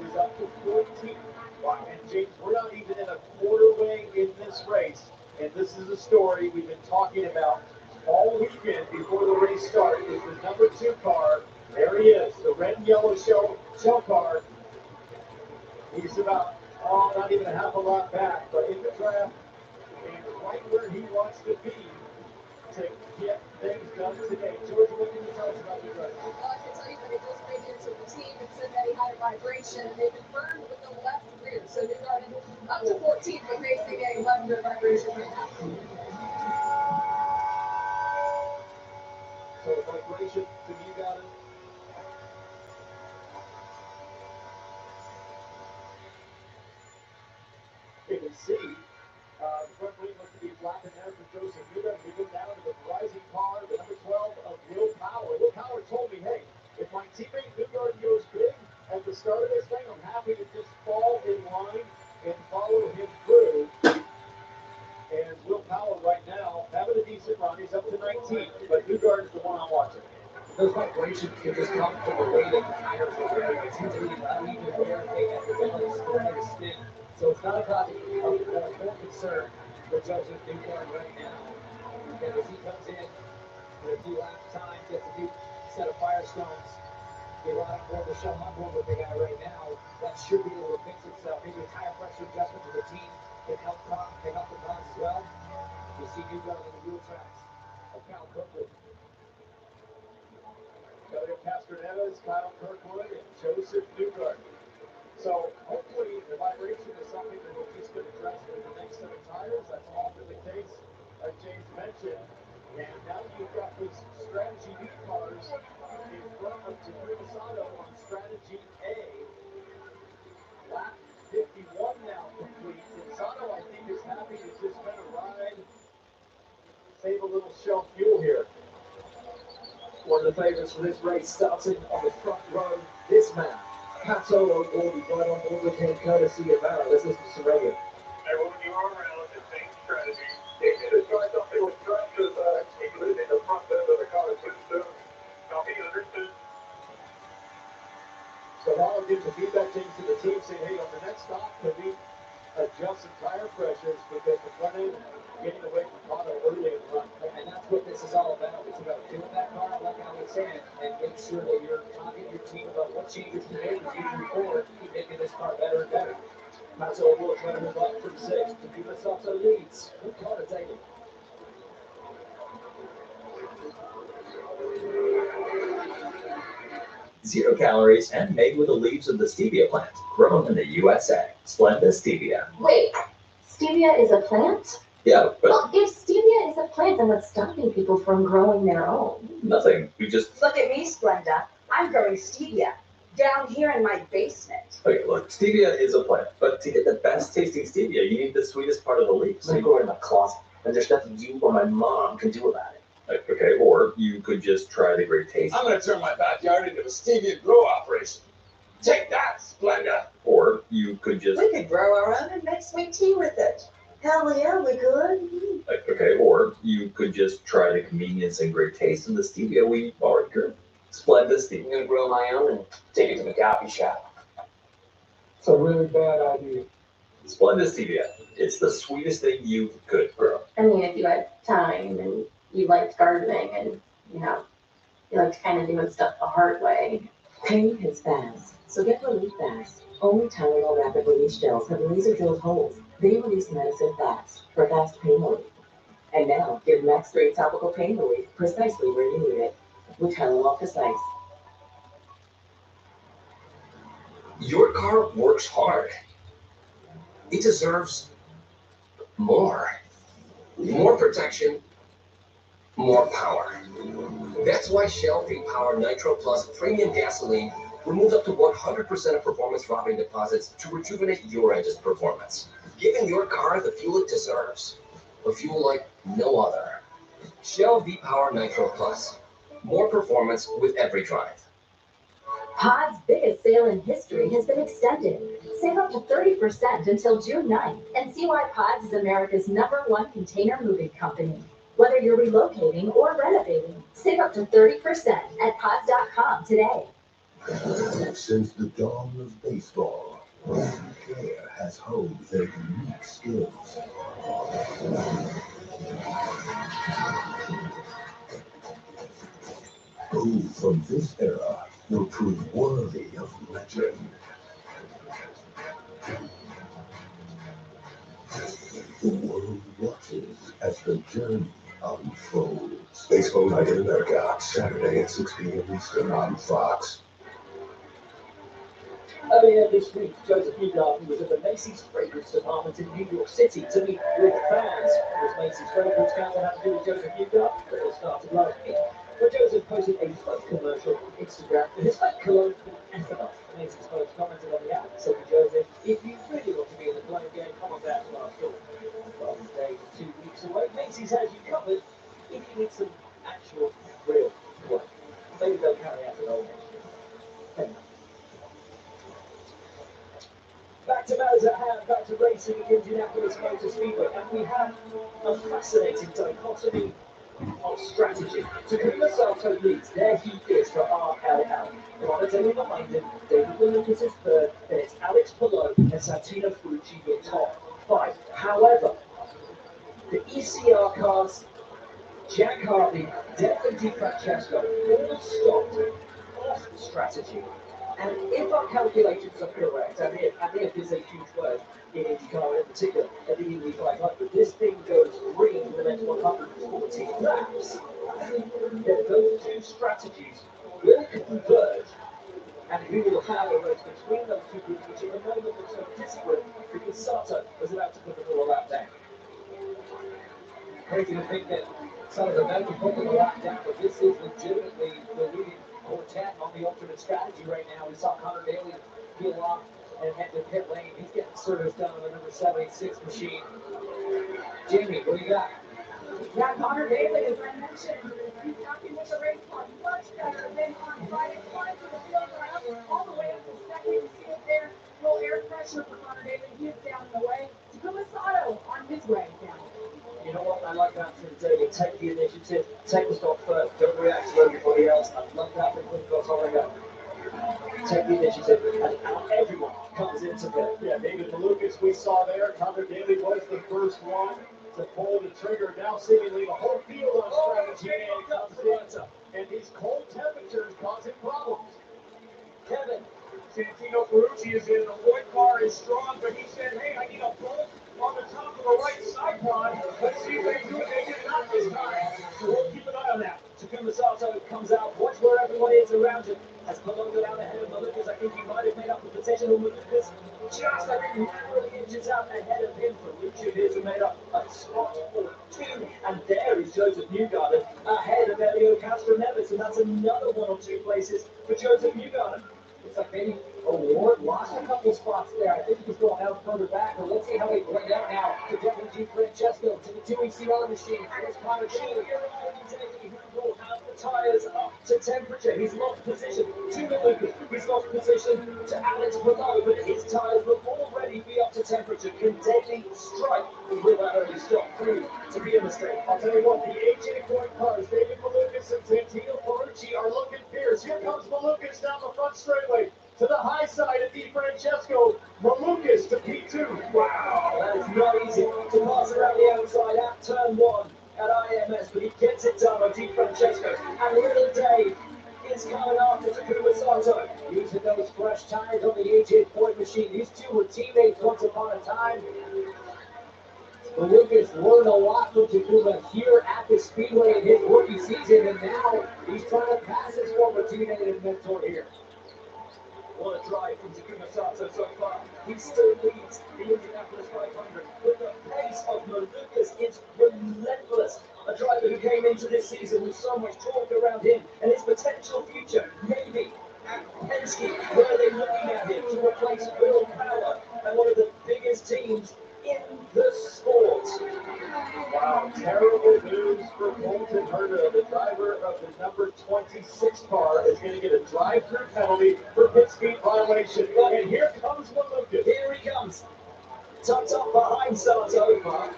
is up to 14. Wow. And James, we're not even in a quarter way in this race. And this is a story we've been talking about all weekend before the race started. Is the number 2 car. There he is, the red and yellow shell car. He's about, not even a half a lap back, but in the draft and right where he wants to be to get things done today. George, what can you tell us about the draft? Well, I can tell you that it goes right into the team and said that he had a vibration, and they confirmed with the left rear. So Newgarden up to 14, but facing a left rear vibration right now. So a vibration to Newgarden. You can see the front wing looks to be flat in there for Joseph Newgarden. We go down to the rising car, the number 12 of Will Power. Will Power told me, hey, if my teammate Newgarden goes big at the start of this thing, I'm happy to just fall in line and follow him through. And Will Power right now having a decent run. He's up to 19, but Newgarden's the one I'm watching. Those vibrations can just come from the way that the tires are wearing. They tend to be uneven wear and they spread and spin. So it's not a cause of more concern for Joseph Newgarden right now. And as he comes in with a few laps time, gets a new set of Firestones. Get right on board the show, on board with the guy right now. That should be able to fix itself. Maybe a tire pressure adjustment to the team can help the cause as well. You see Newgarden on the wheel tracks of Cal Kirkwood. Elliot Castroneves, Kyle Kirkwood, and Joseph Newgarden. So hopefully the vibration is something that will just get addressed with the next set of tires. That's often the case, like James mentioned. And now you've got these strategy B cars in front of Takuma Sato on strategy A. Lap 51 now complete. And Sato, I think, is happy to just kind of ride, save a little shelf fuel here. One of the favourites for this race starting on the front row. This man, Pato O'Gordy, right on board with him, courtesy of Barra. Let's listen to some radio. And when you are around the same strategy, if you decide something was correct, included in the front end of the car, too soon. Copy, understood. So now I'll give the feedback into the team saying, hey, on the next stop, can we adjust some tire pressures because the front end getting away from Pato early in the run. And that's what this is all about. It's about doing that car like I was saying and make sure that you're talking to your team about what changes to make as you move forward, keep making this car better and better. Pato O'Gordy trying to move up from 6th. Takuma Sato leads. Good car to take it. Zero calories and made with the leaves of the stevia plant, grown in the USA. Splenda stevia. Wait, stevia is a plant? Yeah, but Well, if stevia is a plant, then what's stopping people from growing their own? nothing. We just Look at me, Splenda. I'm growing stevia down here in my basement. okay. Look, stevia is a plant, but to get the best tasting stevia, you need the sweetest part of the leaves. I go in my closet, and there's nothing you or my mom can do about it. Okay, or you could just try the great taste. I'm going to turn my backyard into a stevia grow operation. Take that, Splenda. Or you could just We could grow our own and make sweet tea with it. Hell yeah, we could. okay, or you could just try the convenience and great taste of the stevia we already grew. Splenda I'm stevia. going to grow my own and take it to the coffee shop. It's a really bad idea. Splenda stevia. It's the sweetest thing you could grow. I mean, if you had time and you liked gardening and, you liked kind of doing stuff the hard way. Pain is fast, so get relief fast. Only Tylenol rapid release gels have laser drilled holes. They release medicine fast for fast pain relief. And now, give Max 3 topical pain relief precisely where you need it with Tylenol Precise. Your car works hard. It deserves more. More protection, more power. That's why Shell V-Power Nitro Plus Premium Gasoline removes up to 100% of performance-robbing deposits to rejuvenate your engine's performance, giving your car the fuel it deserves. A fuel like no other. Shell V-Power Nitro Plus. More performance with every drive. Pod's biggest sale in history has been extended. Save up to 30% until June 9th and see why Pods is America's #1 container moving company. Whether you're relocating or renovating, save up to 30% at pods.com today. Since the dawn of baseball, Care has honed their unique skills. Who from this era will prove worthy of legend? The world watches as the journey unfolds. Baseball Night in America, Saturday at 6 p.m. Eastern on Fox. Earlier this week, Joseph Newgarden was at the Macy's Fragrance Department in New York City to meet with fans. Was Macy's Fragrance Council had to do with Joseph Newgarden? It all started last week, where Joseph posted a fake commercial on Instagram for his fake cologne called Anthem. Macy's folks commented on the ad and said to Joseph, if you really want to be in the cologne game, come on down to our store. Well, these days are 2 weeks away. Macy's has you covered if you need some actual, real cologne. Maybe they'll carry out an old next year. Anyway. Back to matters at hand, back to racing at Indianapolis Motor Speedway, and we have a fascinating dichotomy of strategy. Takuma Sato leads, there he is for RLL. Bonatelli behind him, David Williams is third, then it's Alex Palou and Santino Fucci, your top 5. However, the ECR cars, Jack Hartley, Declan Di Francesco, all stopped off strategy. And if our calculations are correct, and if is a huge word in IndyCar in particular, at the Indy 500, this thing goes green for the next 114 laps. Then those two strategies will converge And who will have a race between those two groups, which at the moment looks so disparate because Sato was about to put the ball lap down. Crazy to think that Sato's about to put the lap down, but this is legitimately the leading quartet on the alternate strategy right now. We saw Connor Daly peel off and head to pit lane. He's getting service done on the number 76 machine. Jamie, what do you got? Yeah, Connor Daly, as I mentioned, he's happy with the race car. Much better than on Friday. Climbed to the field round all the way up to second. You see it there. Little air pressure for Connor Daly. He is down in the way. Takuma Sato on his way down. You know what? I like that from Daly. Take the initiative. Take the stop first. Don't react to everybody else. I love that from Cliff Oregon. Take the initiative, and everyone comes into it. Yeah, David Malukas, we saw there. Connor Daly was the first one to pull the trigger. Now seemingly the whole field on strategy comes in, and these cold temperatures causing problems. Kevin. Santino Ferrucci is in. The white car is strong, but he said, hey, I need a bolt on the top of the right side pod. Let's see if they do it. They did not this time. So we'll keep an eye on that. Takuma Sato comes out. Watch where everyone is around him. As Malone go down ahead of Malukas, I think he might have made up the position of Malukas. Just, I think, narrowly inches out ahead of him. Ferrucci appears to have made up a spot or two. And there is Joseph Newgarden ahead of Elio Castro-Neves. And that's another 1 or 2 places for Joseph Newgarden. Looks like maybe Award lost a couple spots there. I think he's going out further back. But let's see how they play out now. To Devin G. Francesco, to the 2 ECR machine. Here's Connor Daly. Who will have the tires up to temperature. He's lost position to Malukas. He's lost position to Alex Below, but his tires will already be up to temperature. Can Daly strike? Will that only stop through to be a mistake? I'll tell you what, the AJ point cars, David Malukas and Santino Ferrucci are looking fierce. Here comes Malukas down the front straightaway to the high side of Di Francesco. Malukas to P2. Wow, that is not easy to pass around the outside at turn 1 at IMS, but he gets it done on Di Francesco. And Little Dave is coming after Takuma Sato, using those fresh tires on the AJ Point machine. These two were teammates once upon a time. Lucas learned a lot from Takuma here at the Speedway in his rookie season, and now he's trying to pass his former teammate and mentor here. What a drive from Takuma Sato so far. He still leads the Indianapolis 500, but the pace of Malukas is relentless. A driver who came into this season with so much talk around him and his potential future, maybe at Penske, where are they looking at him to replace Will Power and one of the biggest teams in the sport. Wow, terrible news for Colton Herta. The driver of the number 26 car is going to get a drive-through penalty for pit speed violation. And here comes Malukas. Here he comes. Tucked up behind Sato, but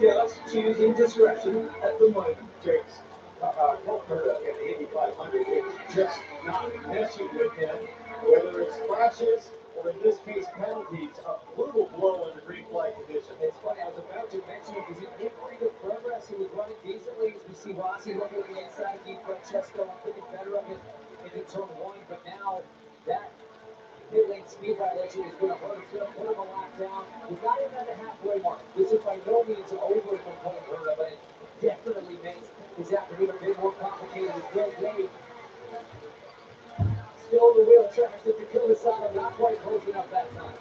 just choosing discretion at the moment. James, Colton Herta in the Indy 500 is just not messing with him, whether it's crashes or in this case penalties. A brutal blow under green flag condition. It's funny, I was about to mention it. Is it in pretty good progress? He was running decently. As we see Rossi looking at the inside of Di Francesco. I'm thinking better of it in turn 1, but now that pit lane speed violation is going to hurt. It's going to put him a lap down. He's not even at the halfway mark. This is by no means over for Colton Herta, but it definitely makes his afternoon a bit more complicated with Will Dave. Still the wheel tracks at Takuma Sato, not quite close enough that time.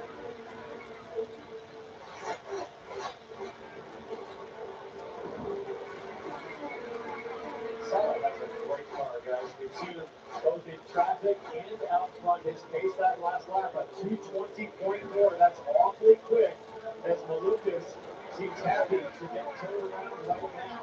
Sato has a great car, guys. We've seen him both in traffic and out front. His pace that last lap at 2:20.4. That's awfully quick as Malukas seems happy to get turned around right now,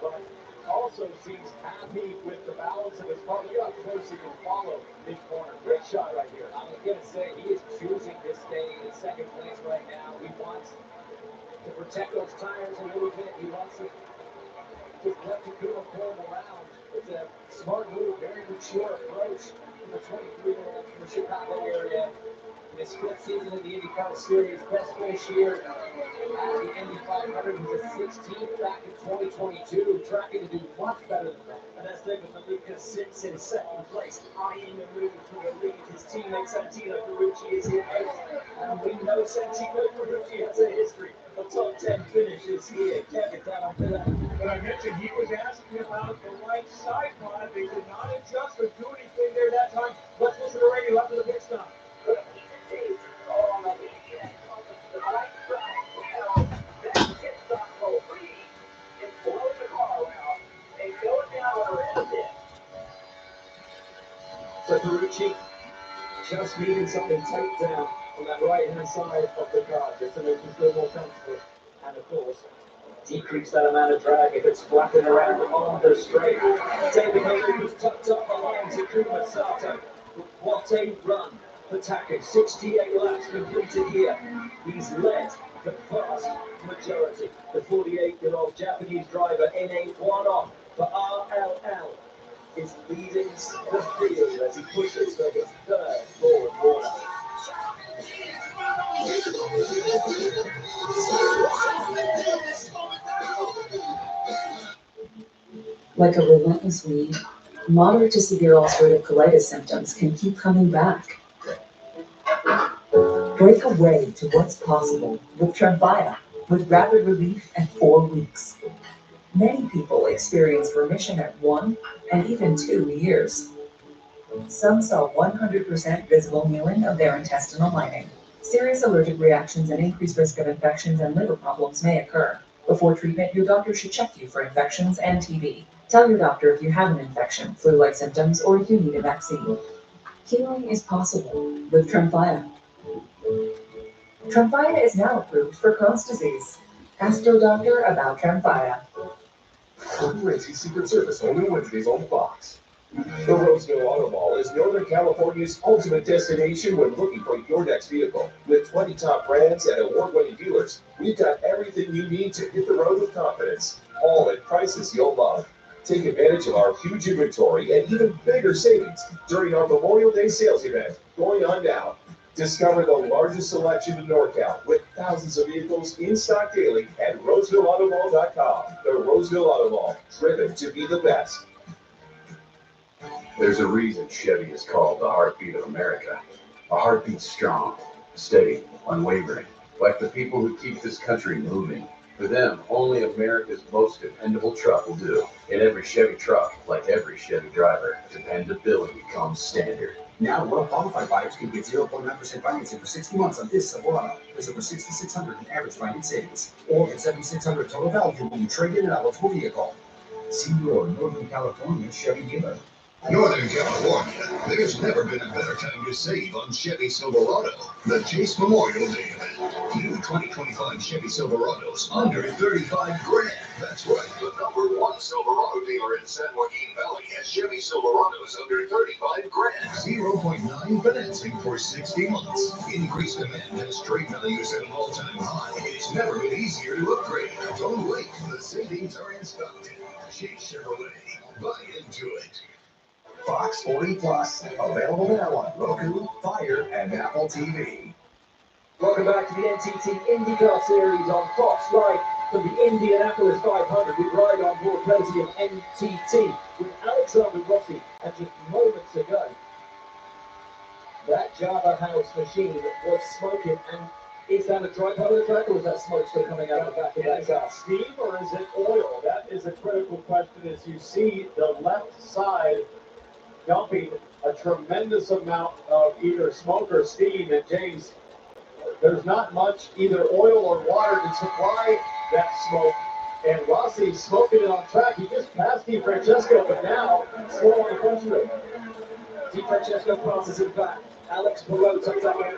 but also seems happy with the balance of his car. Look how close he can follow mid-corner. Great shot right here. I was going to say, he is choosing to stay in second place right now. He wants to protect those tires a little bit. He wants to just let Takuma pull him around. It's a smart move, very mature approach from the 23-year-old from the Chicago area. In his 5th season in the IndyCar Series, best finish here at the Indy 500. He was a 16th back in 2022, tracking to do much better than that. And that's David Malukas sits in second place, eyeing the move for the lead. His teammate Santino Ferrucci is in 8th, and we know Santino Ferrucci has a history of top 10 finishes here. Kevin down on that. But I mentioned he was asking about the right side pod. They did not adjust or do anything there that time. Let's So Ferrucci just needed something taped down on that right-hand side of the car, just to make him feel more comfortable. And of course, decrease that amount of drag if it's flapping around on the straight. David Haley was tucked up behind Takuma Sato. What a run for Taku. 68 laps completed here. He's led the vast majority. The 48-year-old Japanese driver in a one-off for RLL is leading the field as he pushes for his third forward corner. Like a relentless weed, moderate to severe ulcerative colitis symptoms can keep coming back. Break away to what's possible with Tremfya, with rapid relief in 4 weeks. Many people experience remission at 1 and even 2 years. Some saw 100% visible healing of their intestinal lining. Serious allergic reactions and increased risk of infections and liver problems may occur. Before treatment, your doctor should check you for infections and TB. Tell your doctor if you have an infection, flu-like symptoms, or if you need a vaccine. Healing is possible with Tremfya. Tremfya is now approved for Crohn's disease. Ask your doctor about Tremfya. Racing Secret Service only Wednesdays on Fox. The Roseville Auto Mall is Northern California's ultimate destination when looking for your next vehicle. With 20 top brands and award-winning dealers, we've got everything you need to hit the road with confidence, all at prices you'll love. Take advantage of our huge inventory and even bigger savings during our Memorial Day sales event going on now. Discover the largest selection in NorCal with thousands of vehicles in stock daily at RosevilleAutomall.com. The Roseville Auto Mall, driven to be the best. There's a reason Chevy is called the heartbeat of America. A heartbeat strong, steady, unwavering, like the people who keep this country moving. For them, only America's most dependable truck will do. In every Chevy truck, like every Chevy driver, dependability comes standard. Now, well-qualified buyers can get 0.9% financing for 60 months on this Silverado. There's over $6,600 in average finance savings, or get $7,600 total value when you trade in an eligible vehicle. See your Northern California Chevy dealer. Northern California, there's never been a better time to save on Chevy Silverado. The Chase Memorial Day event. New 2025 Chevy Silverados under 35 grand. That's right, the #1 Silverado dealer in San Joaquin Valley has Chevy Silverados under 35 grand. 0.9 financing for 60 months. Increased demand has trade values at an all-time high. It's never been easier to upgrade. Don't wait, the savings are in stock. Chase Chevrolet, buy into it. Fox 40 Plus, available now on Roku, Fire, and Apple TV. Welcome back to the NTT IndyCar Series on Fox Live from the Indianapolis 500. We ride on board courtesy of NTT with Alexander Rossi. And just moments ago, that Java House machine was smoking. And is that a dry part of the track, or is that smoke still coming out of the back of that Is car? it steam or is it oil? That is a critical question. As you see the left side dumping a tremendous amount of either smoke or steam. And James, there's not much either oil or water to supply that smoke. And Rossi smoking it on track. He just passed Di Francesco, but now slow on the front straight. Di Francesco passes it back. Alex Perot tucks that one.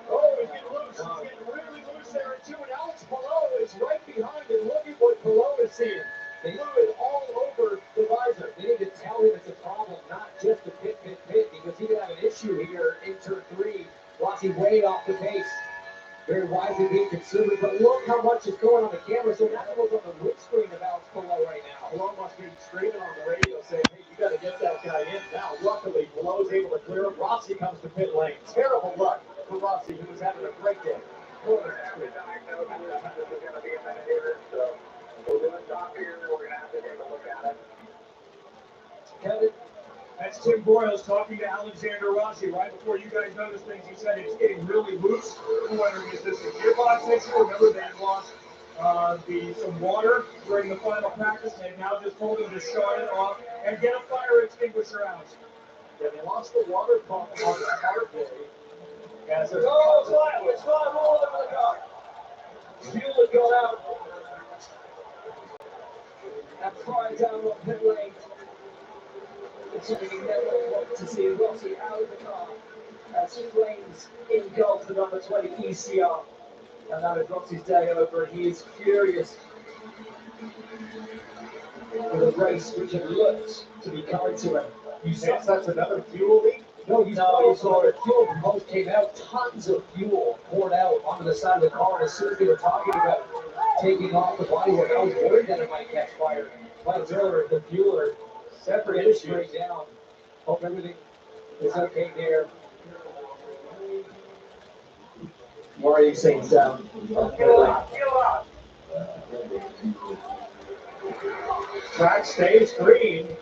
Oh, he's getting loose. He's getting really loose there too. And Alex Perot is right behind and look at what Perot is seeing. Fluid all over the visor. They need to tell him it's a problem, not just a pit, because he could have an issue here in turn 3. Rossi way off the pace. Very wisely being conservative, but look how much is going on the camera. So that's what's on the windscreen of Alex Perot right now. Perot must be screaming on the radio saying, hey, you got to get that guy in. Now, luckily, Perot's able to clear him. Rossi comes to pit lane. Terrible luck for Rossi, who was having a great day. We're going to stop here, and we're going to have to take a look at it. Kevin? That's Tim Broyles talking to Alexander Rossi right before you guys noticed things. He said it's getting really loose. Whether is this a gearbox issue? Remember they lost some water during the final practice. They've now just told him to shut it off and get a fire extinguisher out. Yeah, they lost the water pump on the hard day. Yeah, so It's fine, roll over the car. Fuel had gone out. and fire down on pit lane. It's something you never want to see Rossi out of the car as flames engulf the number 20 ECR. And that is Rossi's day over. He is furious with a race which had looked to be coming to him. You sense that's another fuel leak? No, you saw the fuel proposed came out, tons of fuel poured out onto the side of the car, and as soon as they were talking about taking off the bodywork, I was worried that it might catch fire. Like earlier, the fueler separated straight down. Hope everything is okay there. Why are you saying down? Track stays green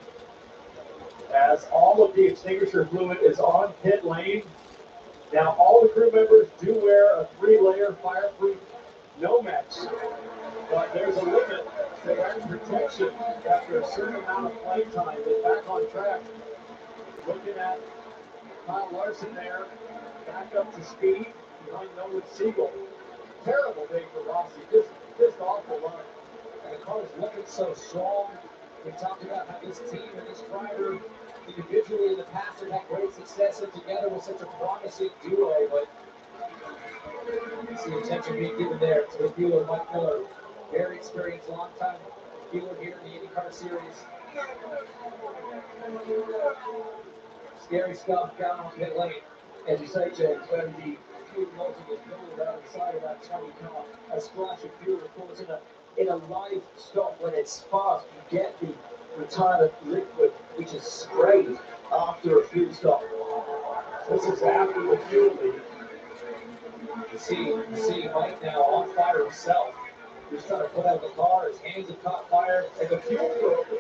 as all of the extinguisher fluid is on pit lane. Now all the crew members do wear a 3-layer fireproof Nomex, but there's a limit to wearing protection after a certain amount of flight time. But back on track, looking at Kyle Larson there, back up to speed behind Nolan Siegel. Terrible day for Rossi, just awful luck. And the car is looking so strong. We talked about how this team and this driver individually in the past have had great success, and together with such a promising duo, but you see attention being given there to the dealer, Mike Miller. Very experienced, long-time dealer here in the IndyCar series. Scary stuff down on pit lane. As you say, James, when the fuel nozzle was built out inside of that 20 car, a splash of fuel, of course, in a live stop when it's fast, you get the retardant liquid which is sprayed after a fuel stop. This is after the fuel leak. You see Mike now on fire himself. He's trying to put out the car, his hands have caught fire. And the fuel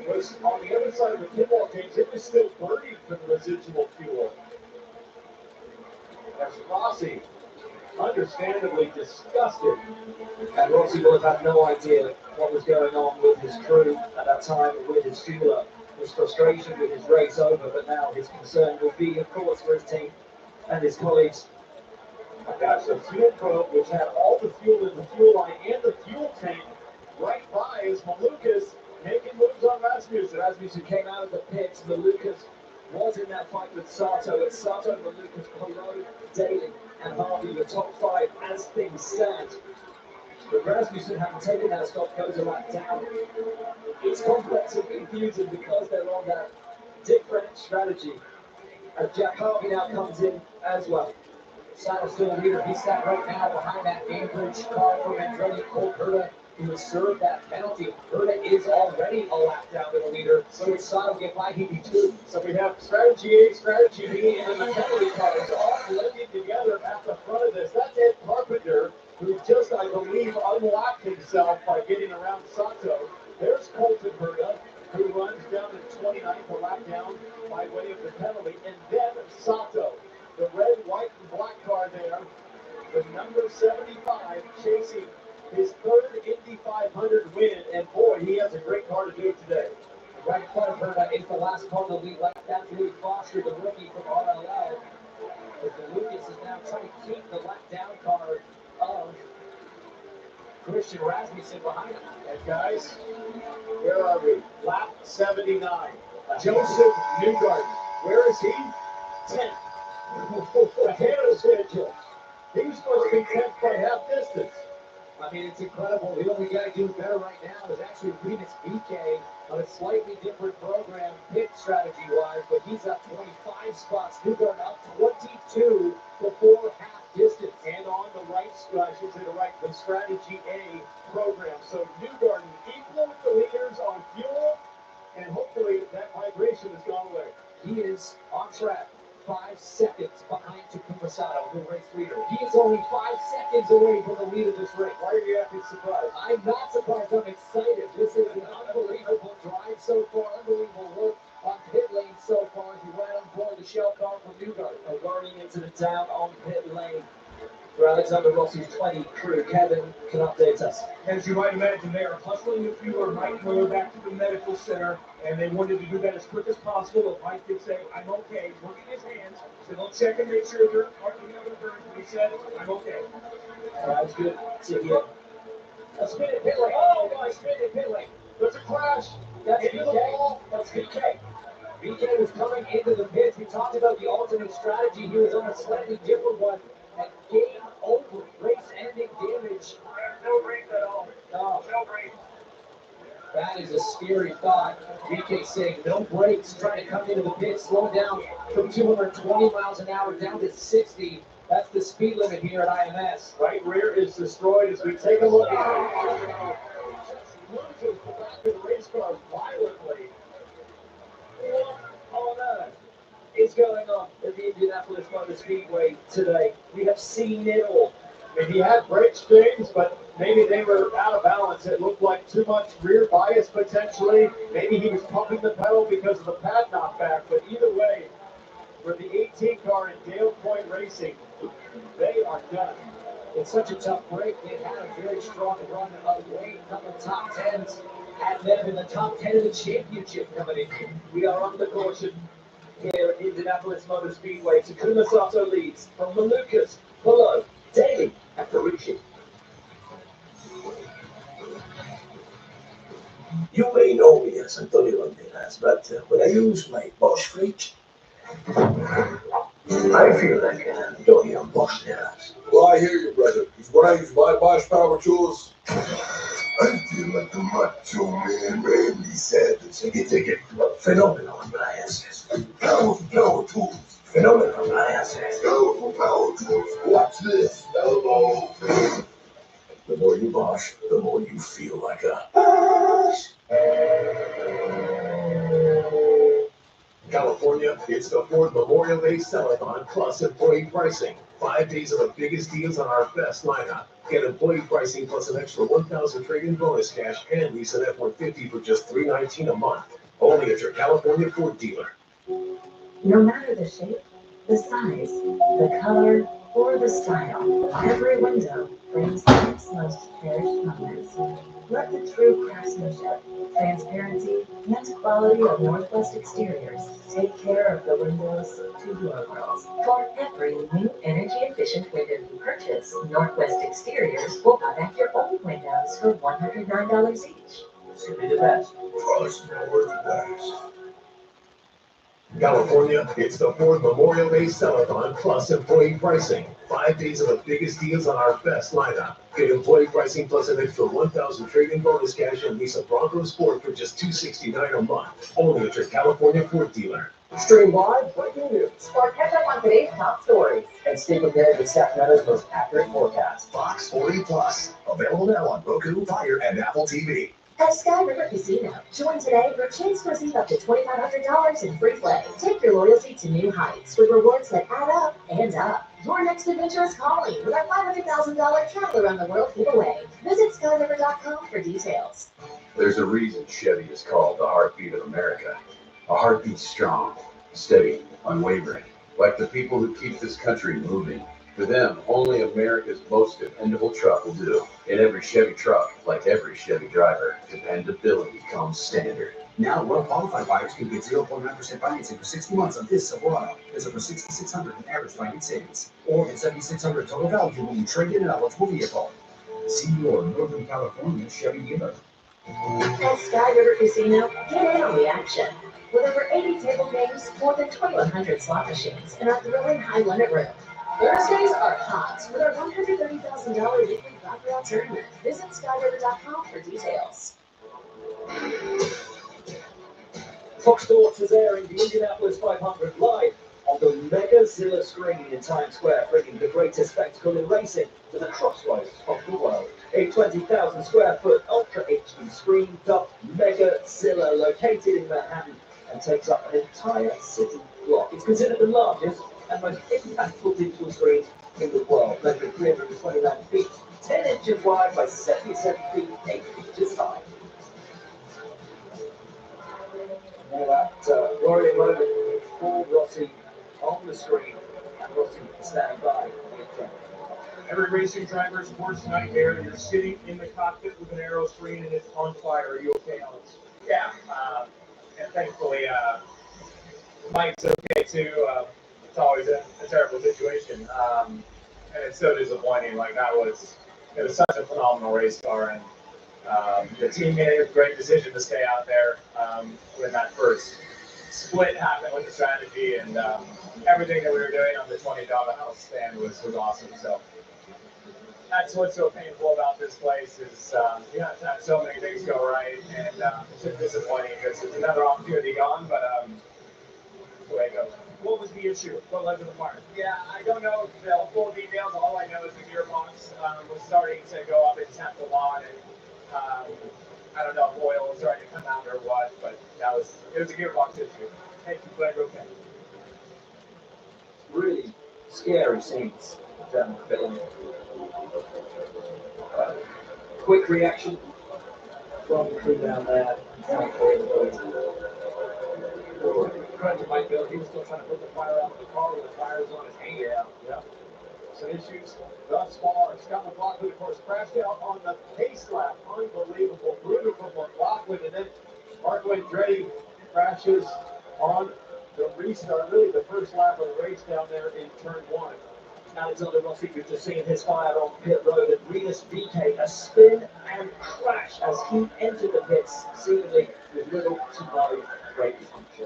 was on the other side of the pinball cage. It was still burning from the residual fuel. As Rossi, understandably disgusted. And Rossi will have had no idea what was going on with his crew at that time, with his fueler. His frustration with his race over, but now his concern will be, of course, for his team and his colleagues. That's the fuel probe, which had all the fuel in the fuel line and the fuel tank right by is Malukas making moves on Rasmussen. Rasmussen came out of the pits. Malukas was in that fight with Sato. It's Sato, Malukas, Perot, Daly, and Harvey, the top 5 as things stand. But Rasmussen, having taken that stop, goes a lap down. It's complex and confusing because they're on that different strategy. As Jack Harvey now comes in as well. Sato's still a leader. He's sat right now behind that Cambridge car from Andretti Cole Herta, who has served that penalty. Herta is already a lap down to the leader, so it's Sato get by Heat2. So we have strategy A, strategy B, and the penalty cars all blending together at the front of this. That's Ed Carpenter, who just, I believe, unlocked himself by getting around Sato. There's Colton Herta, who runs down to 29th, a lap down by way of the penalty. And then Sato, the red, white, and black car there, the number 75, chasing his 3rd Indy 500 win. And boy, he has a great car to do it today. Right in front of Herta is the last car to lead lap down, Louis Foster, the rookie from RLL. But Lucas is now trying to keep the lap down car of Christian Rasmussen behind him. And guys, where are we? Lap 79. Joseph Newgarden. Where is he? 10th. Ahead of schedule. He was supposed to be 10th by half distance. I mean, it's incredible. The only guy doing better right now is actually Renus BK on a slightly different program, pit strategy-wise, but he's up 25 spots. Newgarden up 22 before half distance. And on the right, I should say the right, the strategy A program. So Newgarden equal with the leaders on fuel, and hopefully that vibration has gone away. He is on track. 5 seconds behind Takuma Sato, the race leader. He is only 5 seconds away from the lead of this race. Why are you acting surprised? I'm not surprised. I'm excited. This is an unbelievable drive so far. Unbelievable work on pit lane so far. He ran on board the shell car from Newgarden. A warning incident down on pit lane. For Alexander Rossi's 20 crew, Kevin can update us. As you might imagine, they are hustling the fueler Mike Miller back to the medical center, and they wanted to do that as quick as possible. If Mike could say, I'm okay, working his hands, so they'll check and make sure they're hardly having a burn. He said, I'm okay. That's good to hear. A spin at pit lane. Oh, my spin at pit lane. There's a crash. That's BK. That's BK. BK was coming into the pits. We talked about the alternate strategy. He was on a slightly different one. And game over. Race-ending damage. No brakes at all. No. No brakes. That is a scary thought. BK saying no brakes, trying to come into the pit, slow down from 220 miles an hour down to 60. That's the speed limit here at IMS. Right rear is destroyed as we take a look at it. Loses the back of the race car violently. What on earth is going on at the Indianapolis Motor Speedway today? We have seen it all. I mean, he had brake strings, but maybe they were out of balance. It looked like too much rear bias potentially. Maybe he was pumping the pedal because of the pad knockback. But either way, for the 18 car in Dale Point Racing, they are done. It's such a tough break. They had a very strong run of late, a couple of top tens, and then in the top 10 of the championship coming in. We are on the caution here at Indianapolis Motor Speedway. Takuma Sato leads from Malukas, below, Daly, and Carucci. You may know me as Antonio Banderas, but when I use my Bosch fridge, I feel like Antonio Banderas. Well, I hear you, brother. Because when I use my Bosch power tools, I feel like a macho man, Randy Savage. Take it. Phenomenal appliances. Powerful power tools. Phenomenal appliances. Powerful power tools. Watch this. Elbow. The more you Bosch, the more you feel like a Bosch. California, it's the 4th Memorial Day Sell-a-thon plus employee pricing. 5 days of the biggest deals on our best lineup. Get employee pricing plus an extra $1,000 trade-in bonus cash and lease an F-150 for just $319 a month. Only at your California Ford dealer. No matter the shape, the size, the color, or the style, every window brings life's most cherished moments. Let the true craftsmanship, transparency, and quality of Northwest Exteriors take care of the windows to your world. For every new energy-efficient window you purchase, Northwest Exteriors will buy back your old windows for $109 each. Simply the best. Trust Northwest Glass. California, it's the 4th Memorial Day Sell-a-thon plus employee pricing. 5 days of the biggest deals on our best lineup. Get employee pricing plus an extra $1,000 trade-in bonus cash and lease a Bronco Sport for just $269 a month. Only at your California Ford dealer. Stream live breaking news. Or catch up on today's top stories. And stay prepared with Sacramento's most accurate forecast. Fox 40 Plus. Available now on Roku, Fire, and Apple TV. At Sky River Casino, join today for a chance to receive up to $2,500 in free play. Take your loyalty to new heights with rewards that add up and up. Your next adventure is calling with our $500,000 travel around the world giveaway. Visit skyriver.com for details. There's a reason Chevy is called the heartbeat of America. A heartbeat strong, steady, unwavering. Like the people who keep this country moving. For them, only America's most dependable truck will do. In every Chevy truck, like every Chevy driver, dependability comes standard. Now, well-qualified buyers can get 0.9% financing for 60 months on this Silverado. Visit for $6,600 in average finance savings, or get $7,600 total value when you trade in an eligible vehicle. See your Northern California Chevy dealer. At Sky River Casino, get in on the action. With over 80 table games, more than 2,100 slot machines, and our thrilling high-limit room. Thursdays are hot with our $130,000 weekly baccarat tournament. Visit skyriver.com for details. Fox Sports is airing the Indianapolis 500 live on the Megazilla screen in Times Square, bringing the greatest spectacle in racing to the crossroads of the world. A 20,000 square foot Ultra HD screen dubbed Megazilla, located in Manhattan, and takes up an entire city block. It's considered the largest and most impactful digital screen in the world, measuring 329 feet, 10 inches wide by 77 feet, 8 inches high. Now that glorious moment with Paul Rossi on the screen, and Rossi standing by the camera. Every racing driver's worst nightmare. You're sitting in the cockpit with an aero screen and it's on fire. Are you okay, Alex? Yeah, and thankfully, Mike's okay too. It's always a terrible situation, and it's so disappointing. Like it was such a phenomenal race car, and The team made a great decision to stay out there when that first split happened with the strategy, and everything that we were doing on the $20 house stand was awesome. So that's what's so painful about this place is you have to have so many things go right, and it's just disappointing because it's another opportunity gone, but the way it goes. What was the issue? What led to the fire? Yeah, I don't know the full details. All I know is the gearbox was starting to go up and tap the lot, and I don't know if oil was starting to come out or what, but it was a gearbox issue. Thank you, glad you're okay. Really scary scenes. Quick reaction from the crew down there. Credit to Mike Bill, he was still trying to put the fire out of the car with the fires on his hand. Yeah. Some issues thus far. Scott McLaughlin, of course, crashed out on the pace lap. Unbelievable. Brutal from McLaughlin. And then Marco Andretti crashes on the restart. Really the first lap of the race down there in turn 1. Alexander Rossi, you've just seen his fire on pit road, and Rinus VK a spin and crash as he entered the pits, seemingly with little to no brake function.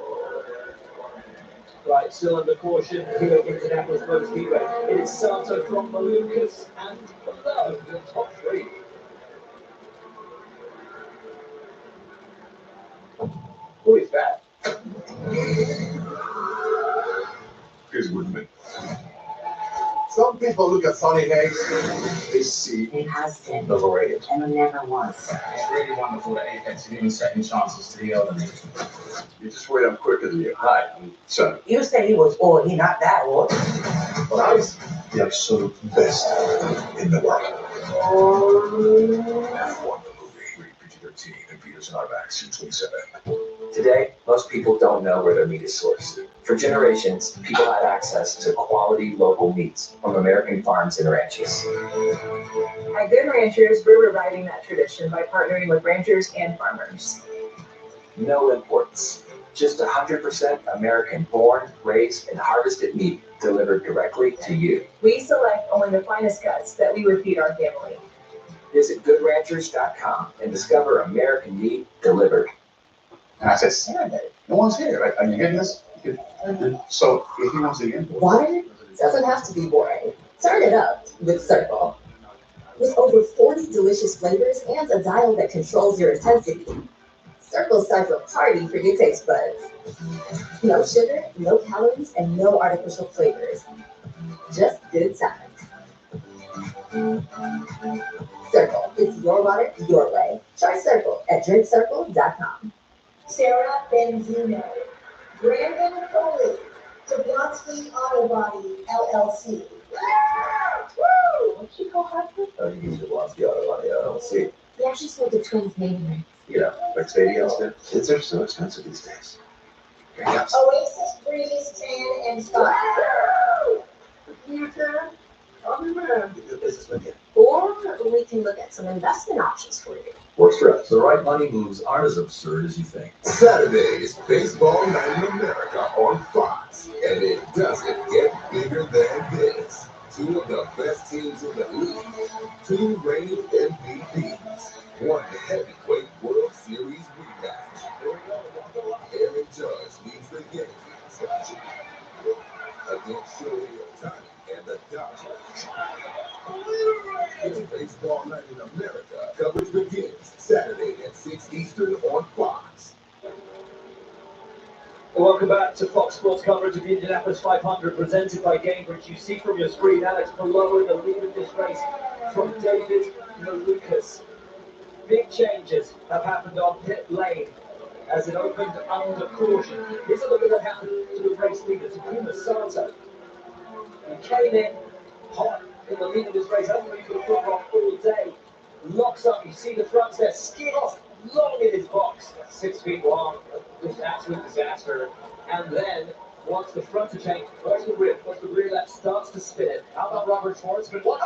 Right, still under caution here at Indianapolis Motor Speedway. It is Sato from Malukas and below the top 3. Who is that? He's with me. Some people look at Sonny Hayes, they see It has been, overrated. and never was. It's really wonderful that Apex are giving second chances to the elderly. You just wait, I'm quicker than you. Hi, I'm Sonny. You say he was old, he not that old. But I was The absolute best in the world. I've won the movie. Rated PG-13 and Peter's not back since 27. Today, most people don't know where their meat is sourced. For generations, people had access to quality local meats from American farms and ranches. At Good Ranchers, we're reviving that tradition by partnering with ranchers and farmers. No imports. Just 100% American born, raised, and harvested meat delivered directly to you. We select only the finest cuts that we would feed our family. Visit goodranchers.com and discover American meat delivered. And I said, Saturday, no one's here. Are you getting this? So if he wants to get Water doesn't have to be boring. Turn it up with Circle. With over 40 delicious flavors and a dial that controls your intensity, Circle starts a party for your taste buds. No sugar, no calories, and no artificial flavors. Just good times. Circle, it's your water, your way. Try Circle at drinkcircle.com. Sarah Benzino, Brandon Foley, Jablonski Auto Body, LLC. Woo! What'd you call her? Oh, you use Jablonski Auto Body, LLC. We actually sold the twins' name rights. You know, like stadiums did. Kids are so expensive these days. Oasis Breeze Tan and Spa. You can. I'll be man. Good business with you. Or we can look at some investment options for you. Works for us. The right money moves aren't as absurd as you think. Saturday is Baseball Night in America on Fox, and it doesn't get bigger than this. Two of the best teams in the league, two reigning MVPs, one heavyweight World Series rematch. Aaron Judge leads the game against Shohei Ohtani and the Dodgers. It's Baseball Night in America. Coverage begins Saturday at 6 Eastern on Fox. Welcome back to Fox Sports coverage of the Indianapolis 500 presented by Gamebridge. You see from your screen Alex Palou in the lead of this race from David Malukas. Big changes have happened on pit lane as it opened under caution. Here's a look at what happened to the race leader, Takuma Sato. He came in hot in the lead of this race, hasn't been to the front row all day. Locks up, you see the fronts there, skid off long in his box, 6 feet long, just an absolute disaster. And then, once the frontal chain, once the rear left starts to spin it. How about Robert Schwartzman? What?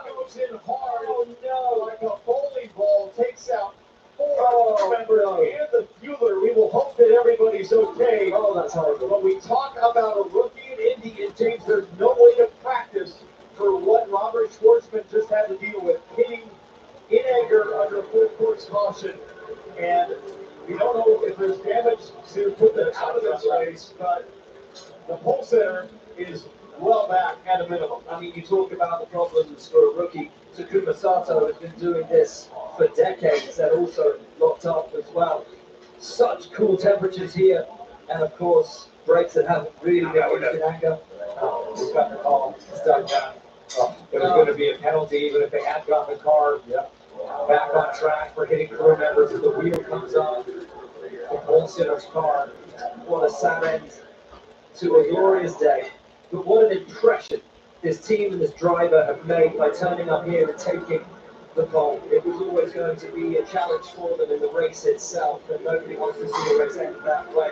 Goes in hard. Oh no! Like a bowling ball, takes out 4 members and the fueler. We will hope that everybody's okay. Oh, that's horrible. When we talk about a rookie in Indy, it James, there's no way to practice for what Robert Schwartzman just had to deal with, hitting in anger under full don't know if there's damage to put them out of this race, but the pole sitter is well back at a minimum. I mean, you talk about the problems for a rookie. Takuma Sato has been doing this for decades and also locked up as well. Such cool temperatures here, and of course, brakes that haven't really been used in anger. We've got the car stuck down. There was going to be a penalty even if they had got the car back on track for hitting crew members as the wheel comes on. The pole sitter's car. What a sad end to a glorious day. But what an impression this team and this driver have made by turning up here and taking the pole. It was always going to be a challenge for them in the race itself, and nobody wants to see the race end that way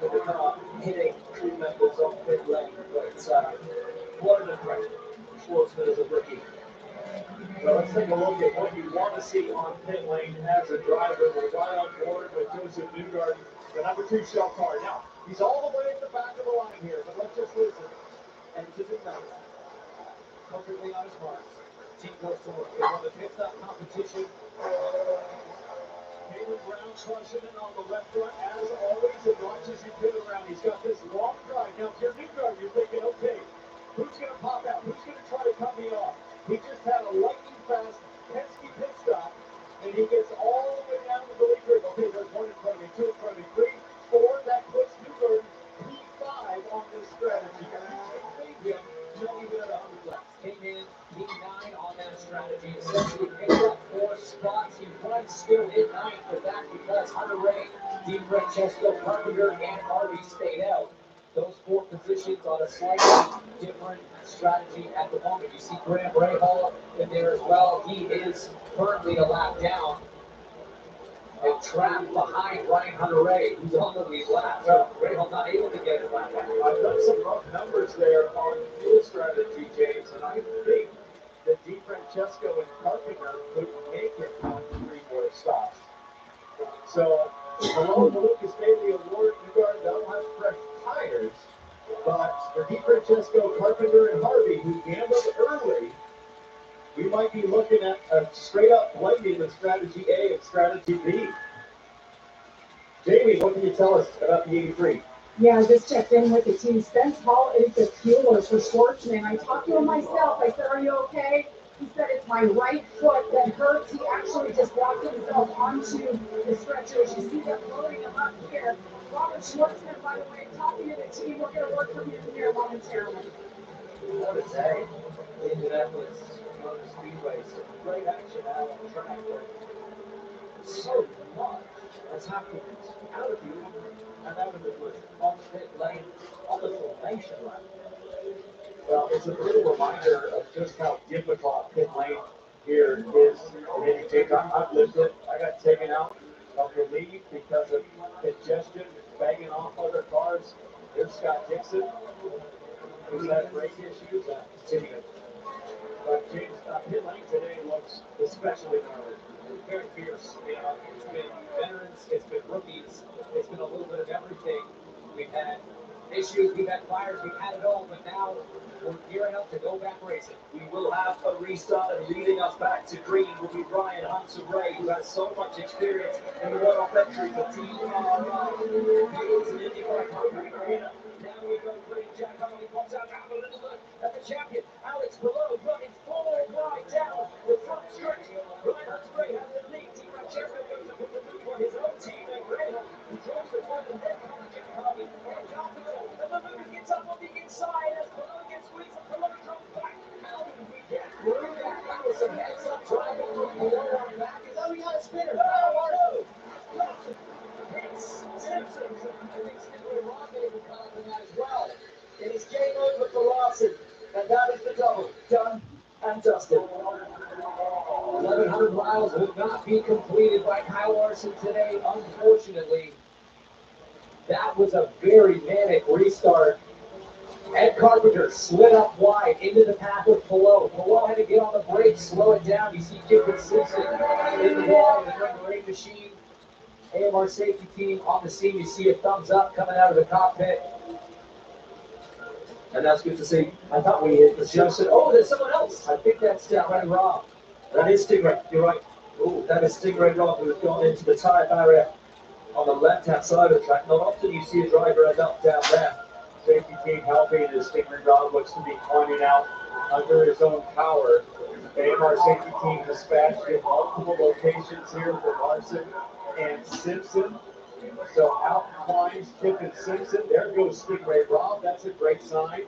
with the car hitting crew members on pit lane. But what an impression. Schwartzman is a rookie. Well, let's take a look at what you want to see on pit lane as a driver. We're right on board with Joseph Newgarden, the number 2 shell car. Now, he's all the way at the back of the line here, but let's just listen. And to the number, perfectly on his marks. Team goes to work. They want to pick that competition. Caleb Brown crushing it on the left front, as always, and watches you pit around. He's got this long drive. Now, if you're Newgarden, you're thinking, okay, who's going to pop out? Who's going to try to cut me off? He just had a lightning fast Penske pit stop, and he gets all the way down to the lead grid. Okay, there's 1 in front of me, 2 in front of me, 3, 4. That puts Newgarden P5 on this strategy. Not even at 100 laps. Came in P9 on that strategy. Essentially picked up 4 spots. He runs still in 9th, but that's because Hunter Ray, Dean Francesco, Carpenter, and Harvey stayed out. Those 4 positions on a slightly different strategy at the moment. You see Graham Rahal in there as well. He is currently a lap down and trapped behind Ryan Hunter-Ray, who's on the lead lap. So Rahal not able to get it lap back. I've done some rough numbers there on fuel strategy, James, and I think that Di Francesco and Carpenter could make it on 3 more stops. So, along the Lucas Bailey Award, Newgarden don't have fresh tires, but for Di Francesco, Carpenter, and Harvey, who gambled early, we might be looking at a straight-up blending of strategy A and strategy B. Jamie, what can you tell us about the 83? Yeah, I just checked in with the team. Spence Hall is the fueler for Schwartzman. I talked to him myself. I said, are you okay? He said, it's my right foot that hurts. He actually just walked himself onto the stretcher. As you see them loading him up here. Robert Schwartzman, by the way, talking to the team. We're going to work from here momentarily. What a day. Indianapolis speedway. Some great action out on the track. So much has happened out of you and out of the blue on the pit lane, on the formation lap. Well, it's a little reminder of just how difficult pit lane here is in IndyCar. I've lived it. I got taken out of the lead because of congestion, banging off other cars. Here's Scott Dixon, who's had brake issues. Continuing. But James, pit lane today looks especially gnarly. Very fierce. You know, it's been veterans, it's been rookies, it's been a little bit of everything. We've had issues, we've had fires, we've had it all, but now we're gearing up to go back racing. We will have a restart, and leading us back to green will be Brian Hunter-Ray, who has so much experience in the one-off entry for Team He's an IndyCar concrete arena. Now we go green. Jack Harley pops out, have a little look at the champion. Alex Below running full right down the front stretch. Brian Hunter-Ray has the lead. Team Francesco goes up with the move for his own teammate Rahal, who draws the front, and then comes Jack Harley and Carpenter. And the move gets up on the inside as Below gets squeezed and Below comes back. How did we get through that? That was some heads-up driving from Below on back. And then we got a spinner. Simpsons. I think Skipper Rob may be caught up in that as well. It is game over for Larson. And that is the double. Done and dusted. 1,100 miles will not be completed by Kyle Larson today, unfortunately. That was a very manic restart. Ed Carpenter slid up wide into the path with Pelot. Pelot had to get on the brakes, slow it down. You see Gifford Simpson in the wall, the number 8 machine. AMR safety team on the scene. You see a thumbs up coming out of the cockpit. And that's good to see. I thought we hit the show. Oh, there's someone else. I think that's Stingray Rob. That is Stingray. You're right. Oh, that is Stingray Rob, who has gone into the tire barrier on left-hand side of the track. Not often you see a driver end up down there. Safety team helping as Stingray Rob looks to be climbing out under his own power. AMR safety team dispatched in multiple locations here for Larson and Simpson. So out climbs Kip and Simpson. There goes Stingray Rob. That's a great sign.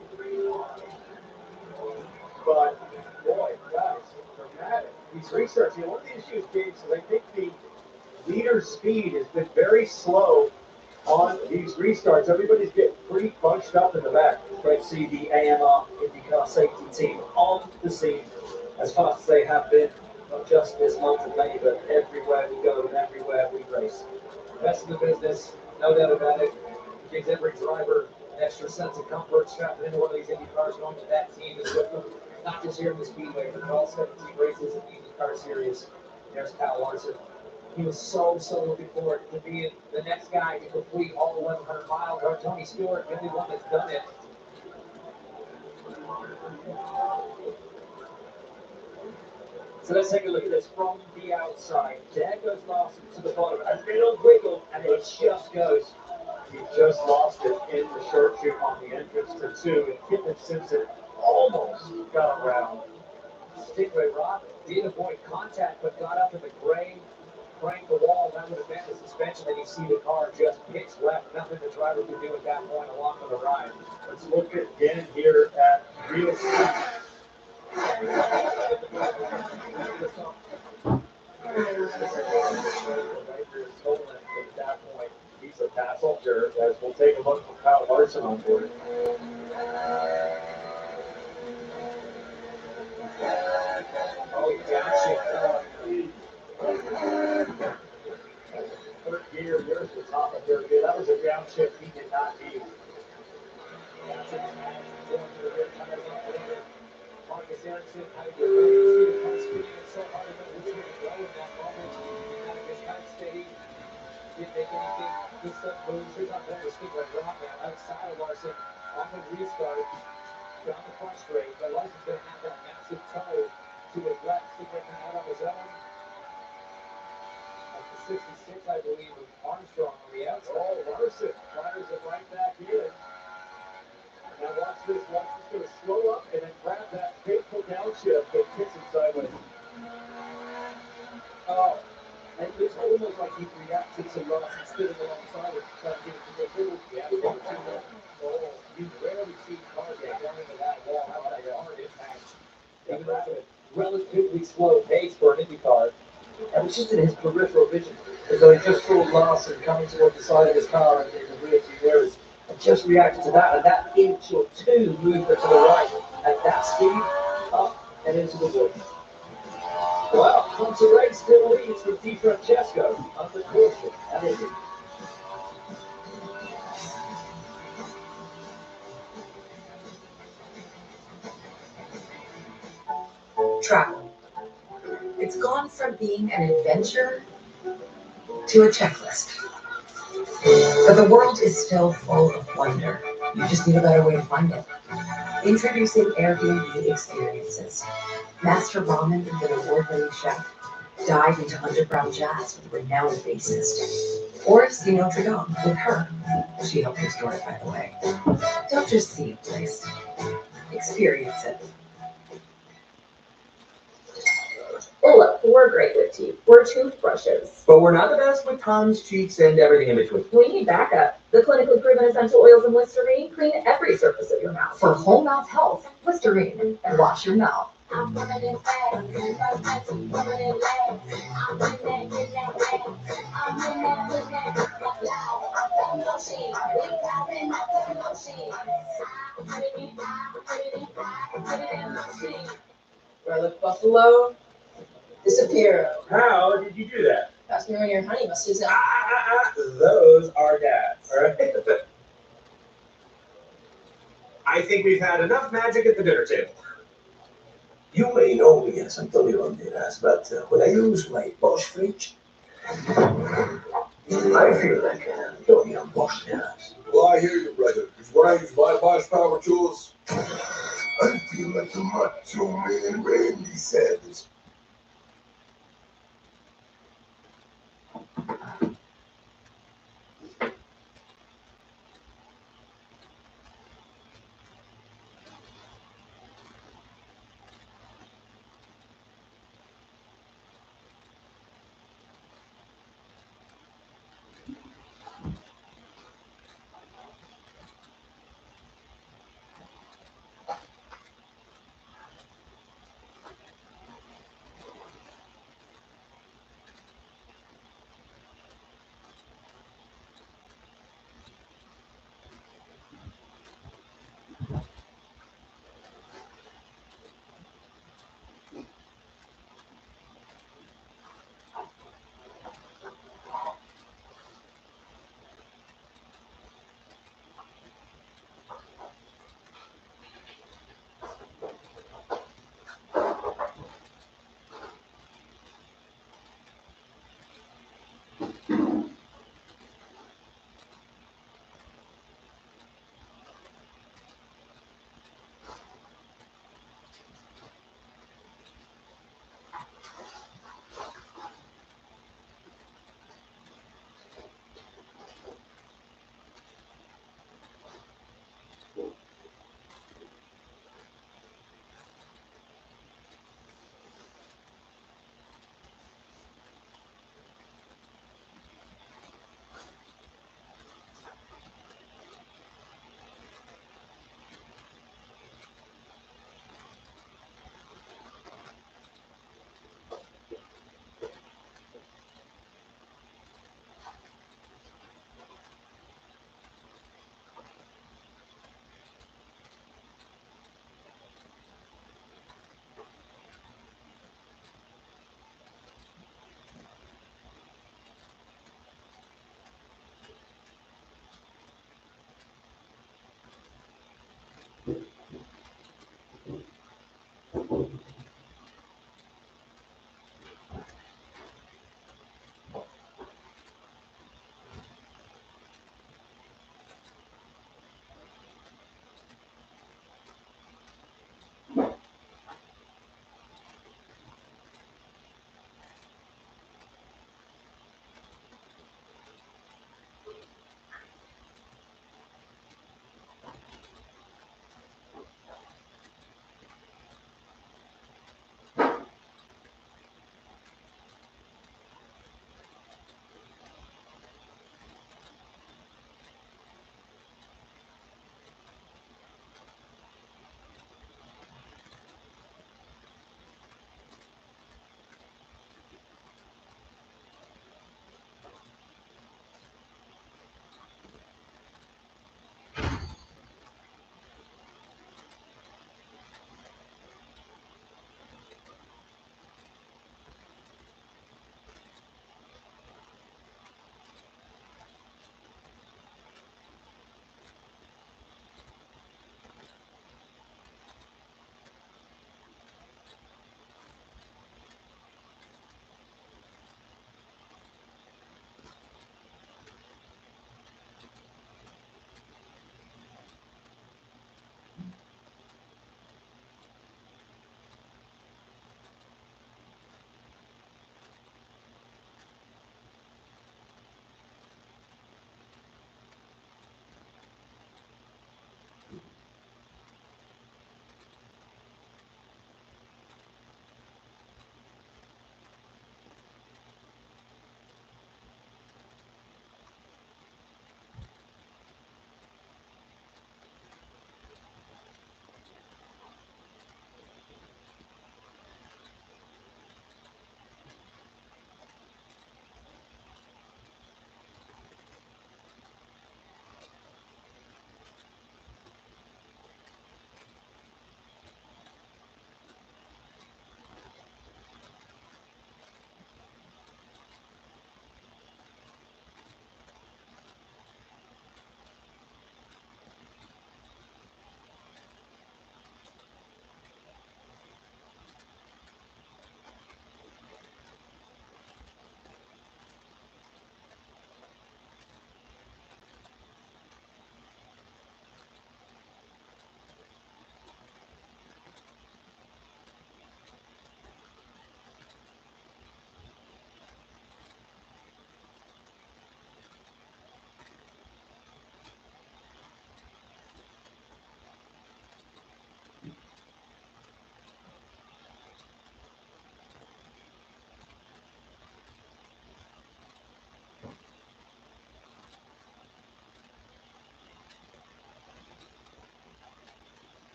But boy, guys, dramatic. These restarts. You know, one of the issues, James, is I think the leader speed has been very slow on these restarts. Everybody's getting pretty bunched up in the back. Great to see the AMR IndyCar safety team on the scene as fast as they have been, not just this month of May, but everywhere we go and everywhere we race. Best in the business, no doubt about it. It gives every driver an extra sense of comfort strapping into one of these Indy cars, knowing that that team is with them, not just here in the Speedway, but all 17 races in the IndyCar Series. There's Kyle Larson. He was so looking forward to being the next guy to complete all 1,100 miles. Or Tony Stewart, the only one that's done it. So let's take a look at this from the outside. There goes Larson to the bottom. A little wiggle, and it just goes. He just lost it in the short chute on the entrance to 2. And Kip and Simpson almost got around. Stingray Rob did avoid contact, but got up in the gray. Crank the wall, that would have been the suspension, and you see the car just pitch left. Nothing the driver could do at that point along with the ride. Let's look again here at real speed. At that point, he's a passenger, as we'll take a look at Kyle Larson on board. Oh, gotcha. Third gear, there's the top of third gear. That was a downshift he did not need. Marcus Erickson had a good run. The car speeding it so hard that it was going to go in that moment. He kind of just got steady. Didn't make anything. Good stuff moves. Here's not better to speak like Rock outside of Larson on the restart. Down the front straight. But Larson's going to have that massive toe to his left. Stingray coming out on his own. 66, I believe, with Armstrong on the outside. Oh, Larson fires it right back in. Now watch this. Larson's going to slow up and then grab that fateful downshift that hits him sideways. Oh, and it's almost like he reacted to Larson spinning alongside it, trying to get it to the middle. Yeah, oh, you rarely see cars get down into that wall. How about that hard impact? Even at a relatively slow pace for an IndyCar. And it's just in his peripheral vision, as though he just saw Larson coming toward the side of his car and in the rear view mirrors, and just reacted to that, and that inch or two movement to the right at that speed, up and into the wood. Well, Monterey still leads with Di Francesco under caution at Indy. Travel. It's gone from being an adventure to a checklist. But the world is still full of wonder. You just need a better way to find it. Introducing Airbnb Experiences. Master ramen with an award-winning chef. Dive into underground jazz with a renowned bassist. Or see Notre Dame with her. She helped restore it, by the way. Don't just see a place. Experience it. Well, look, we're great with teeth. We're toothbrushes. But we're not the best with tongues, cheeks, and everything in between. We need backup. The clinically proven essential oils in Listerine clean every surface of your mouth. For whole mouth health, Listerine. Wash your mouth. Do I look buffalo? Disappear. How did you do that? Pass me on your honey, my Susan. Those are dads, all right? I think we've had enough magic at the dinner table. You may know me as Antonio Banderas, but when I use my Bosch fridge, I feel like Antonio Banderas. Well, I hear you, brother. Because when I use my Bosch power tools, I feel like a macho man, Randy Savage.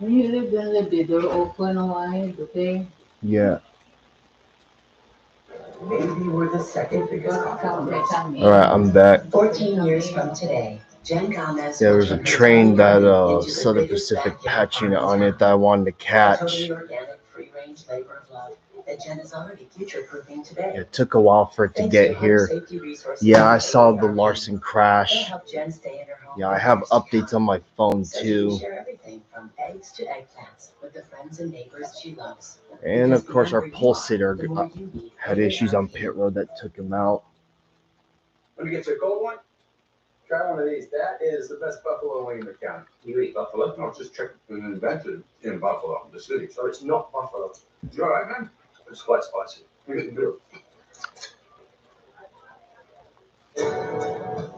When you lived and lived, the door open or wide, the thing. Yeah. Maybe we're the second biggest company. All right, I'm back. 14 years from today, Jen Gomez. There was a train that Southern Pacific patching on it that I wanted to catch. Totally organic, free-range labor of love that Jen is already future-proofing today. It took a while for it to get here. Yeah, I saw the Larson crash. Yeah, I have updates on my phone too. Share everything from eggs to eggplants with the friends and neighbors she loves. And of course, our pulsator had issues on pit road that took him out. Let me get you a cold one. Try one of these. That is the best buffalo wing in the county. You eat buffalo? No, it's just chicken. It was invented in Buffalo, the city. So it's not buffalo. You all right, man? It's quite spicy. You can do it.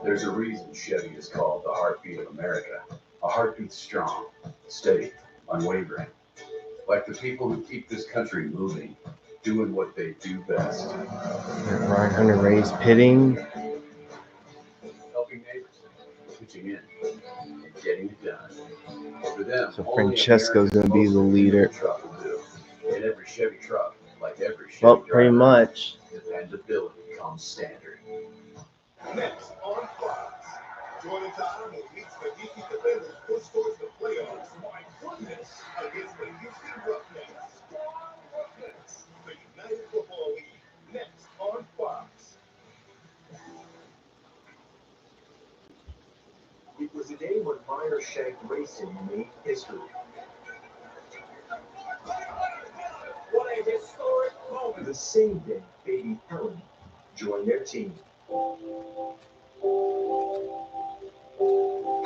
There's a reason Chevy is called the heartbeat of America. A heartbeat strong, steady, unwavering. Like the people who keep this country moving, doing what they do best. Ryan Hunter Ray's pitting. Helping neighbors, pitching in, and getting it done. For them, So Francesco's going to be the leader. Truck will do. In every Chevy truck, like every Chevy Well, pretty driver, much. dependability comes standard. Next on Fox, Jordan Tyler will meet the DC Defenders push towards the playoffs. My goodness, against the Houston Roughnecks. The United Football League, next on Fox. It was a day when Meyer Shank Racing made history. What a historic moment. The same day, baby Helen joined their team.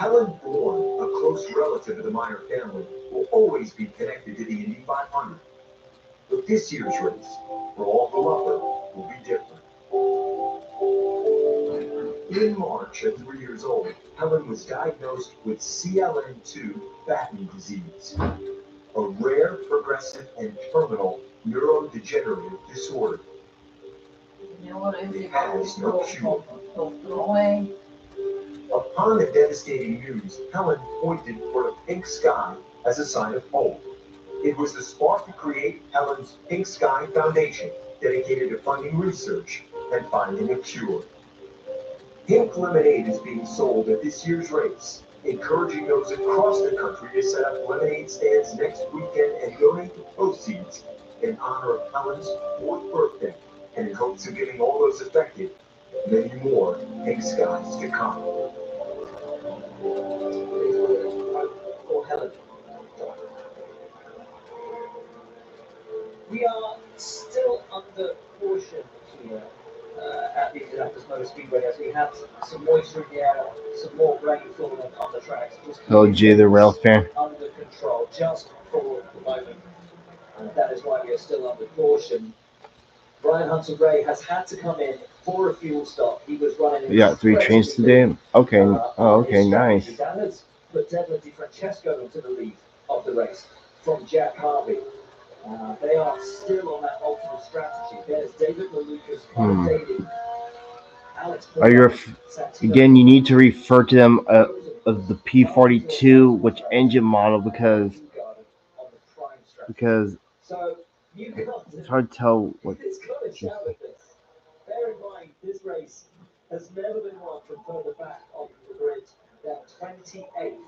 Helen Bourne, a close relative of the Meyer family, will always be connected to the Indy 500. But this year's race, for all the upper, will be different. In March, at 3 years old, Helen was diagnosed with CLN2 fatty disease, a rare, progressive, and terminal neurodegenerative disorder. It has no cure. Upon the devastating news, Helen pointed toward a pink sky as a sign of hope. It was the spark to create Helen's Pink Sky Foundation, dedicated to funding research and finding a cure. Pink lemonade is being sold at this year's race, encouraging those across the country to set up lemonade stands next weekend and donate the proceeds in honor of Helen's 4th birthday, and in hopes of giving all those affected many more pink skies to come. For Helen. We are still under caution here at the Indianapolis Motor Speedway as we have some moisture in the air, some more rain falling on the tracks. Oh, gee, the rail fan. Under control just for the moment. And that is why we are still under caution. Brian Hunter Ray has had to come in for a fuel stop. He was running. We got 3 trains today. Okay. Oh, okay, nice. That has put Devlin DiFrancesco into the lead of the race from Jack Harvey. They are still on that ultimate strategy. There's David Malukas, Alex. Are you again? You need to refer to them of the P42, which engine model, because it's hard to tell what. Bear in mind, this race has never been won from further back on the grid. They're 28th.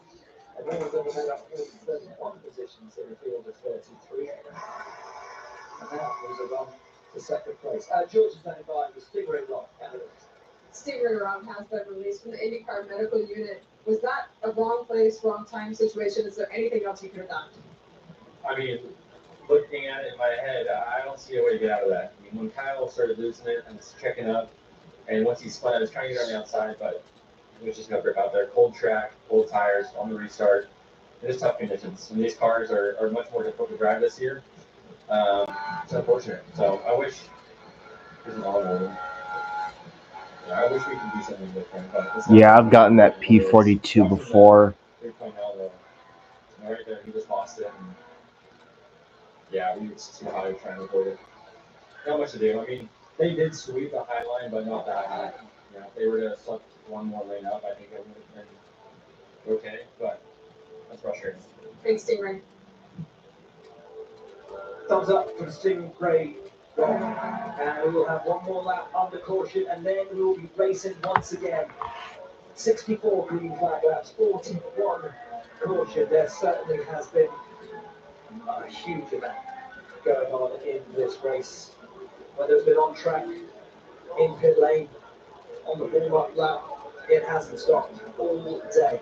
And then we're going to head up 31 positions in the field of 33. And that was a run to second place. George is standing by with Stingray Rock. Stingray Rock has been released from the IndyCar medical unit. Was that a wrong place, wrong time situation? Is there anything else you could have done? I mean, looking at it in my head, I don't see a way to get out of that. I mean, when Kyle started losing it and was checking up, and once he spun, I was trying to get on the outside, but it was just going to grip out there. Cold track, cold tires on the restart. It is tough conditions. And these cars are much more difficult to drive this year. It's unfortunate. So I wish there's an all-over. I wish we could do something different. But Yeah, I've gotten that P42 before. Right there, he just lost it. And yeah, we would see how he was trying to avoid it. Not much to do. I mean, they did sweep the high line, but not that high. You know, if they were to suck one more lane up, I think it would have been okay. But that's frustrating. Thanks, Stingray. Thumbs up for the Stingray. And we will have one more lap under caution, and then we will be racing once again. 64 green flag laps, 41 caution. There certainly has been a huge amount going on in this race. Whether it's been on track, in pit lane, on the warm-up lap, it hasn't stopped all day.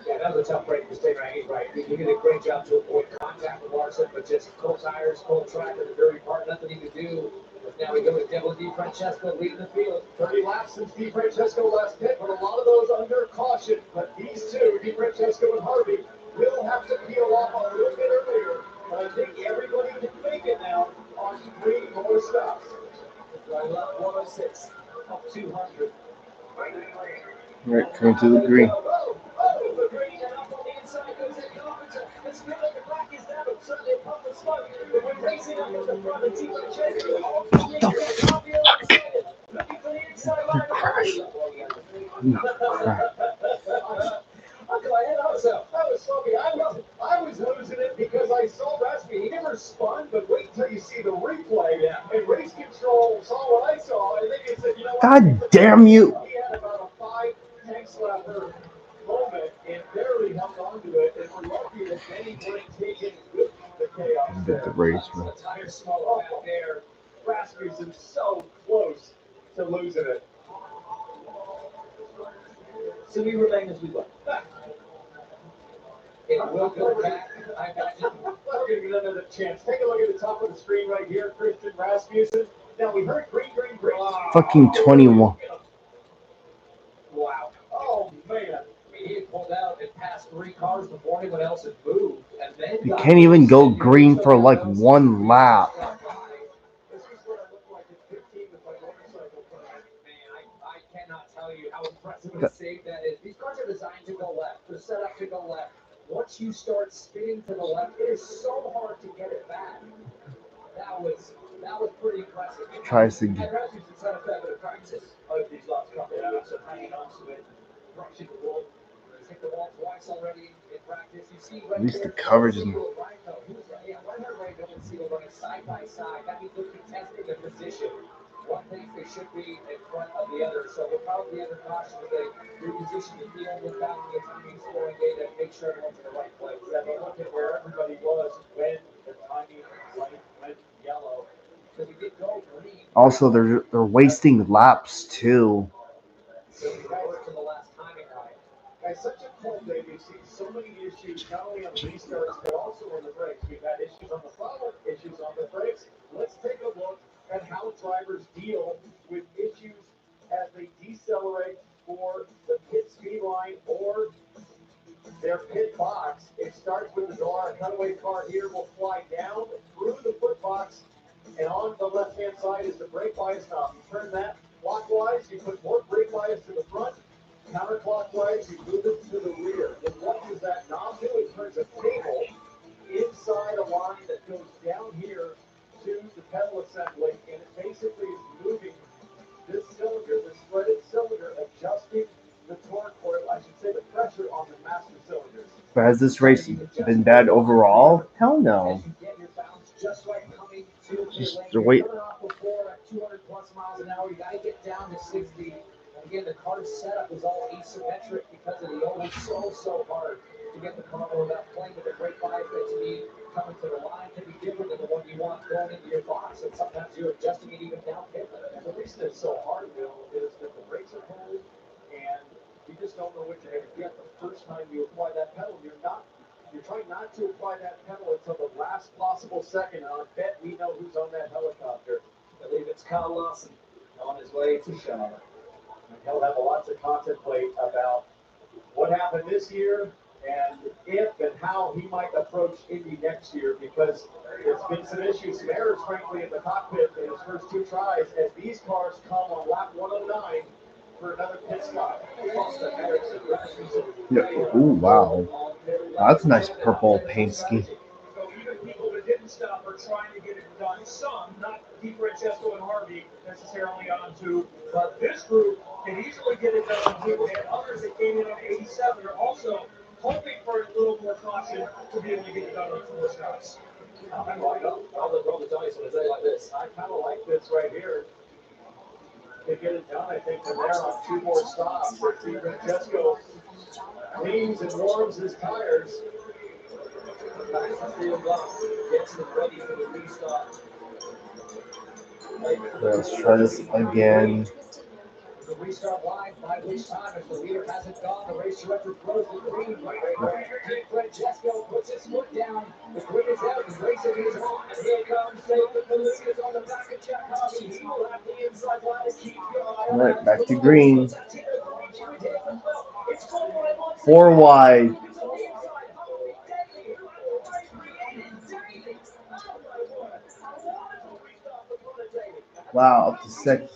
Yeah, that was a tough break for Stingray. Right, he did a great job to avoid contact with Larson, but just cold tires, cold track in the very part, nothing he could do. But now we go to Devil Francesco leading the field. 30 laps since Francesco last pit, but a lot of those under caution. But these two, Francesco and Harvey, will have to peel off a little bit earlier. But I think everybody can make it now on 3 more stops. Right, lap 106 up 200. Right, coming to the green. The green, and up on the inside goes that Carpenter. It's good like the black is down, but certainly a puff of smoke. But we're racing up at the front of Team Francesco. Looking for the inside line. I was smoking. I was losing it because I saw Raspy. He never spun, but wait until you see the replay. Yeah. And race control saw what I saw, and they said, you know what? God damn you! He had about a 5 tank slapper moment and barely held on to it. And we're lucky that Benny wouldn't take it with the chaos. Get the race, man. Tire smoke out there. Rasmussen's so close to losing it. So we remain as we were. It will go back. I got you. Let's give you another chance. Take a look at the top of the screen right here, Christian Rasmussen. Now we heard green. Fucking 21. Wow. Oh man. I mean, he had pulled out and passed 3 cars before anyone else had moved, and then You can't even go green for like 1 lap. This is what I look like at 15 with my motorcycle. Man, I cannot tell you how impressive and safe that is. These cars are designed to go left. They're set up to go left. Once you start spinning to the left, it is so hard to get it back. That was pretty impressive. Tries to get. Rasmussen's had a fair bit of practice over these last couple of weeks of hanging on to it, brushing the wall. He's hit the wall twice already in practice. You see At least the coverage is. right here, Ray Bill and Seal running side by side. That means they're contesting their position. One thinks they should be in front of the other, so we'll probably under caution as they reposition the field with back the timing scoring data and make sure everyone's in the right place. Yeah, but look at where everybody was when the timing light went yellow. Because we did go green. Also, they're wasting laps too. So we got to the last timing line. Guys, such a cold day. We've seen so many issues, not only on the restarts, but also on the brakes. We've had issues on the throttle, issues on the brakes. Let's take a look at how drivers deal with issues as they decelerate for the pit speed line or their pit box. It starts with the door. A cutaway car here will fly down through the foot box, and on the left-hand side is the brake bias knob. You turn that clockwise, you put more brake bias to the front. Counterclockwise, you move it to the rear. And what does that knob do? It turns a cable inside a line that goes down here to the pedal assembly, and it basically is moving this cylinder, this threaded cylinder, adjusting the torque, or I should say the pressure on the master cylinders. But has this race been bad overall? Hell no. Just like coming to the wait. Before at 200 plus miles an hour, you got to get down to 60. And again, the car's setup is all asymmetric because of the oil. It's so hard to get the car without playing with the brake bias that you need coming to the line can be different than the one you want going into your box. And sometimes you're adjusting it even down pit. And the reason it's so hard, Bill, is that the brakes are cold, and you just don't know what you're going to get the first time you apply that pedal. You're trying not to apply that pedal until the last possible second. I bet we know who's on that helicopter. I believe it's Kyle Lawson on his way to Charlotte. And he'll have a lot to contemplate about what happened this year and if and how he might approach Indy next year, because there's been some issues, some errors, frankly, in the cockpit in his first 2 tries as these cars come on lap 109 for another pit stop. Yeah. Ooh, wow. That's a nice purple paint scheme. So even people that didn't stop are trying to get it done. Some, not Francesco and Harvey necessarily onto, but this group can easily get it done too. And others that came in on 87 are also hoping for a little more time. option to be able to get it done in 4 stops. I'm right up. I'll roll the dice on a day like this. I kind of like this right here. To get it done, I think, from there on 2 more stops. If Steve Francesco cleans and warms his tires. Back to field up, gets them ready for the restart. Let's try this again. The restart line, by which time, if the leader hasn't gone, the race director throws the green. Steve Francesco puts his foot down. The green is out, the racing is on. And here comes David Malukas on the back of Jack Harvey. He will have the inside line to keep your eye on. All right, back to green. 4 wide. Wow, up to 6.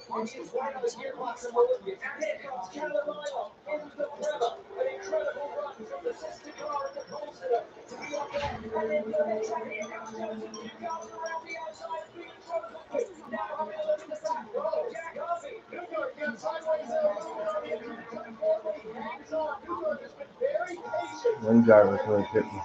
And he's right on the gearbox of Olympia. And here comes Carolina into the Prema. An incredible run from the sister car in the Polster to be up there. And then the next track, here comes Johnson. Going around the outside of being trouble. Now having a look at the back. Oh, Jack Harvey. Newberg gets sideways over on the entry. Coming forward. He hangs on. Newberg has been very patient. One driver really hit me.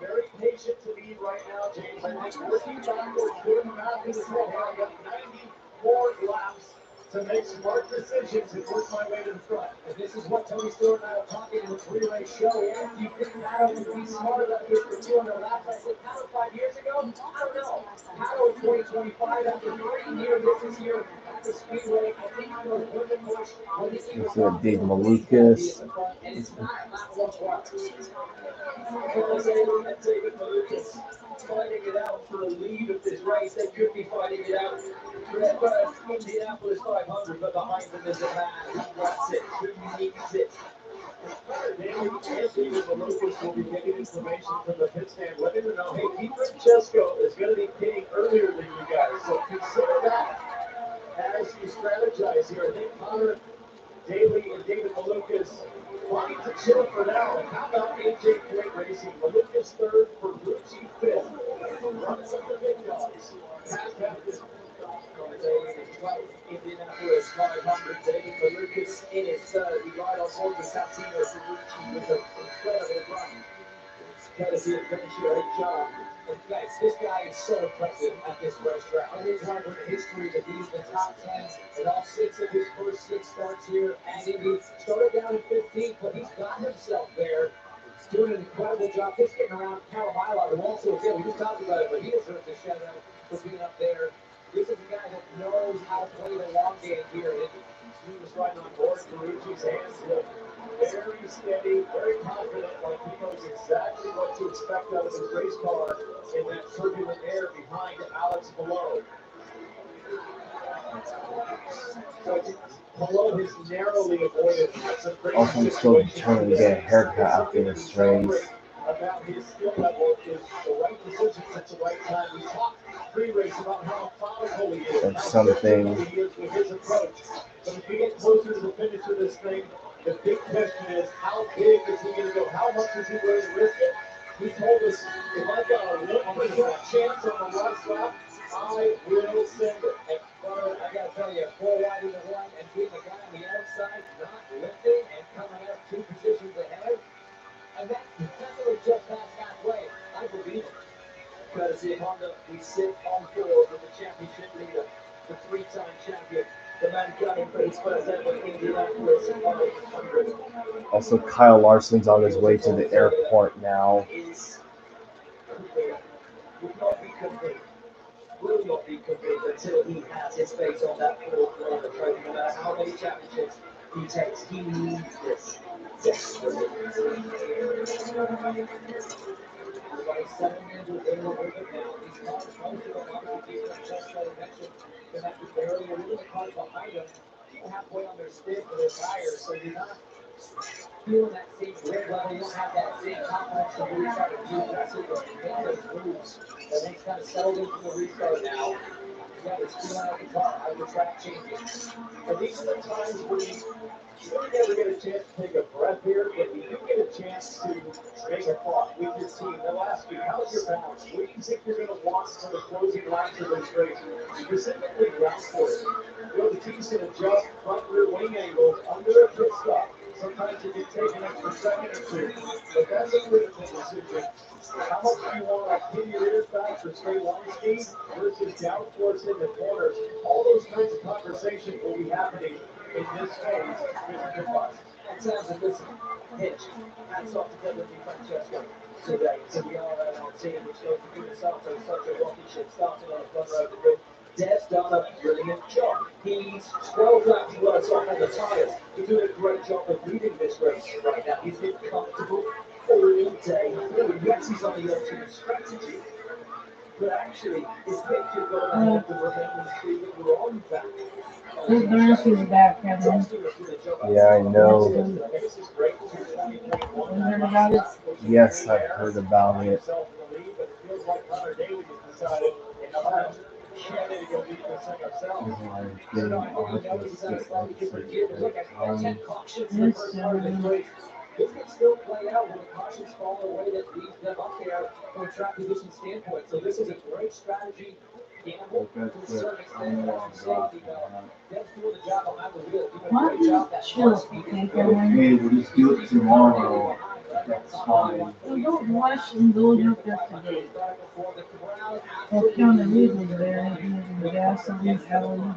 Very patient to lead right now, James. I think looking backwards, doing the math in his head, I've got 94 laps to make smart decisions and work my way to the front. And this is what Tony Stewart and I were talking in the 3-race show. If you think Pato would be smart enough here for 200 laps, I said Pato 5 years ago? I don't know. Pato in 2025, after 3 years, this is here at the Speedway. I think I'm going to put him push. Let's see Dave Malukas. And it's not a lap 1 part. David Malukas fighting it out for the lead of this race. They could be fighting it out for that first Indianapolis 500, but behind them is a man who wants it, who needs it. David Malukas will be getting information from the pit stand, letting them know, hey, Pete Francesco is going to be pitting earlier than you guys, so consider that as you strategize here. I think Connor Daly and David Malukas wanting to chill for now. And how about AJ Point Racing? Malukas 3rd, Ferrucci 5th. Runs up the big dogs. Past Baptist. Indianapolis 500. David Malukas in his 3rd. He right on board with Santino Ferrucci with an incredible run. Courtesy of Venture HR. And guys, this guy is so impressive at this racetrack. Only driver in history to be in the top 10 in all 6 of his first 6 starts here at Indy. Started down in 15th, but he's got himself there. He's doing an incredible job just getting around Carolina, who also, again, we just talked about it, but he deserves a shout out for being up there. This is a guy that knows how to play the long game here. He was right on board. Ferrucci's hands look very steady, very confident, like he knows exactly what to expect out of his race car in that turbulent air behind Alex below. So below has narrowly avoided some crazy Also, I'm still determined to get a haircut after this race. About his skill level is the right decision at the right time. We talked pre-race about how methodical he is, Or how something. he is with his approach. But as we get closer to the finish of this thing, the big question is, how big is he going to go? How much is he willing to risk it? He told us, if I've got a 1% chance on the last lap, I will send it. And I got to tell you, 4 wide in the run and being the guy on the outside, not lifting and coming up 2 positions ahead. And that's definitely just past halfway. I believe it. Courtesy of Honda, we sit on board with the championship leader, the 3-time champion, the man gunning for his first ever Indianapolis 500. Also, Kyle Larson's on his way to the airport now. Will not be complete until he has his face on that 4th corner trophy. No matter how many championships he takes, he needs this desperately. Everybody's settling into a little bit now. These cars, most of them are not being successful. I mentioned connected earlier. Look at the cars behind them. People halfway on their stick for their tires, so you're not feeling that same grip level. You don't have that same confidence to really try to do aggressive or make those moves. Everything's kind of settled into the restart now. Yeah, it's still out of the car, how the track changes. And these are the times where you really never get a chance to take a breath here, but you do get a chance to make a thought with your team. They'll ask you, how's your balance? What do you think you're going to want for the closing laps of this race? Specifically ground force. You know, the teams can adjust front rear wing angles under a pit stop. Sometimes it can take an extra second or two, but that's a critical decision. How much do you want to pin your ears back for straight line speed versus downforce in the corners? All those kinds of conversations will be happening in this phase with the bus. It sounds a bit hitched. Hats off to Timothy Francesco today to the RLL team, which goes to do this after such a rocky ship starting on the front row of the grid. Dev's done a brilliant job. He's 12 laps worse off on the tyres. He's doing a great job of leading this race right now. He's been comfortable all day through. Yes, he's on the ultimate strategy, but actually, his picture got ahead of the remaining three that were on that. His balance is back, Kevin. Yeah, I know. You heard about it? Yes, I've heard about it. This could still play out when the cautions fall away that leaves them up there from a track position standpoint. So this is a great strategy. Gamble to a certain extent on safety, though. Dev's doing the job behind the wheel, doing a great job. That Chill, okay, Kevin? Hey, we'll just do it tomorrow. That's fine. So don't rush and build up there today. Well, Keanu Reeves was there and he was in the gas on his alley.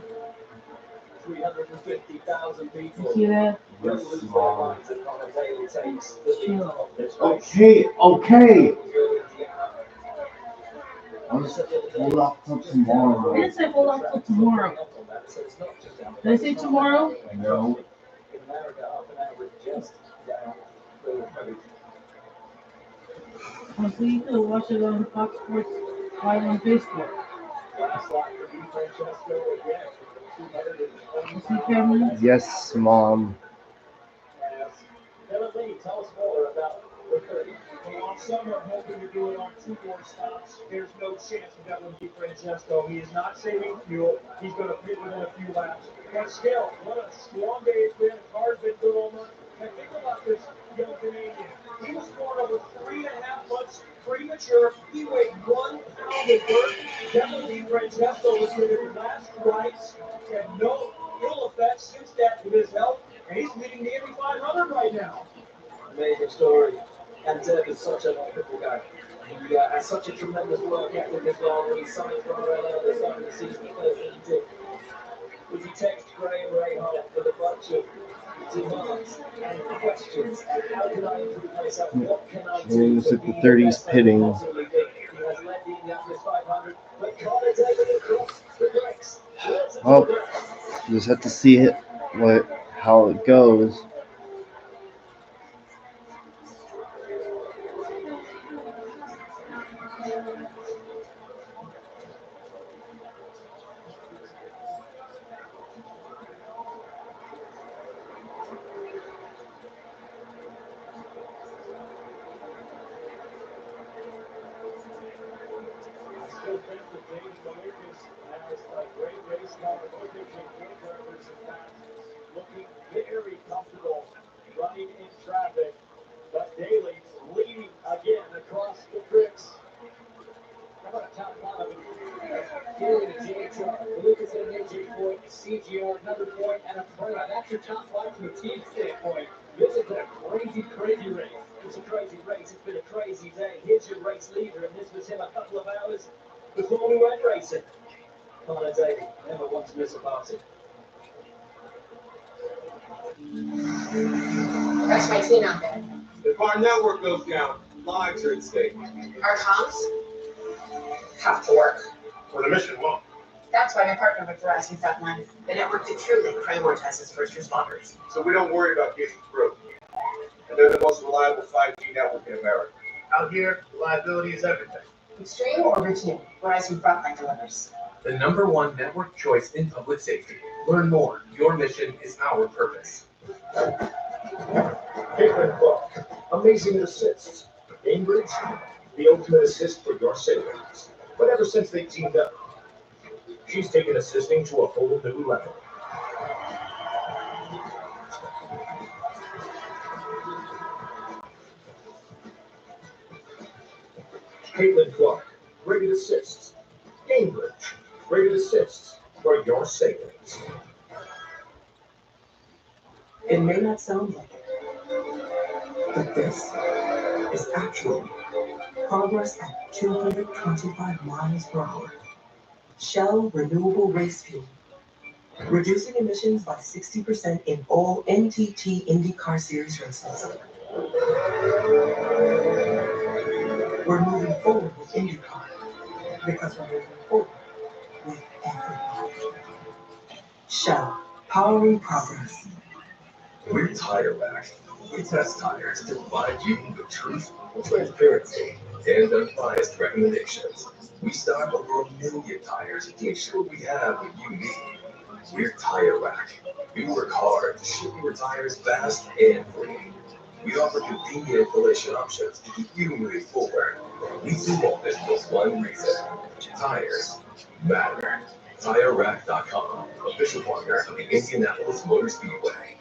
350,000 people. You see that? Yes, Mom. Okay. I'll just hold off till tomorrow. I didn't say hold off till tomorrow. Did I say tomorrow? No. Oh, so you could have watched it on Fox Sports Live on Facebook. You see, Kevin? Yes, Mom. Tell us more about the 30. Well, some are hoping to do it on 2 more stops. There's no chance with that one, Francesco. He is not saving fuel. He's going to pit within a few laps. But still, what a strong day it's been. The car's been good all month. And think about this young Canadian. He was born over 3.5 months premature. He weighed 1 pound of dirt. Definitely Francesco was in his last rites and no ill effects since that with his health. And he's leading the Indy 500 right now. Amazing story. And Dev is such an incredible guy. He has such a tremendous work ethic as well. When he signed for RLL this side of the season, he did. Would you text Graham Rahal with a bunch of demands and questions? And how can I improve myself? What can I do? Looks like the 30's pitting. He has led the Indianapolis 500, but Connor Daly across the brakes. Well, just have to see it, how it goes. Looking very comfortable running in traffic, but Daly leading again across the bricks. How about a top 5? Daly, J truck, Lucas at an AJ point, CGR another point, and a third. That's your top 5 from a team standpoint. This has been a crazy race. It's a crazy race. It's been a crazy day. Here's your race leader, and this was him a couple of hours before we went racing. Connor Daly, never want to miss a party. That's my team out there. If our network goes down, lives are at stake. Our comms have to work. Well, the mission won't. That's why I partnered with Verizon Frontline, the network that truly prioritizes first responders. So we don't worry about getting through. And they're the most reliable 5G network in America. Out here, reliability is everything. Extreme or routine, Verizon Frontline delivers. The #1 network choice in public safety. Learn more. Your mission is our purpose. Hitman Club. Amazing assists. Cambridge, the ultimate assist for your savings. But ever since they teamed up, She's taken assisting to a whole new level. Caitlin Clark, rated assists. Cambridge, rated assists for your savings. It may not sound like it, but this is actually progress at 225 miles per hour. Shell Renewable Race Fuel, reducing emissions by 60% in all NTT IndyCar Series races. We're moving forward with IndyCar because we're moving forward with everybody. Shell, powering progress. We're Tire Rack. We test tires to provide you with truth, transparency, and unbiased recommendations. We stock over 1 million tires to ensure we have what you need. We're Tire Rack. We work hard to ship your tires fast and free. We offer convenient installation options to keep you moving forward. We do all this for one reason. Tires matter. TireRack.com, official partner of the Indianapolis Motor Speedway.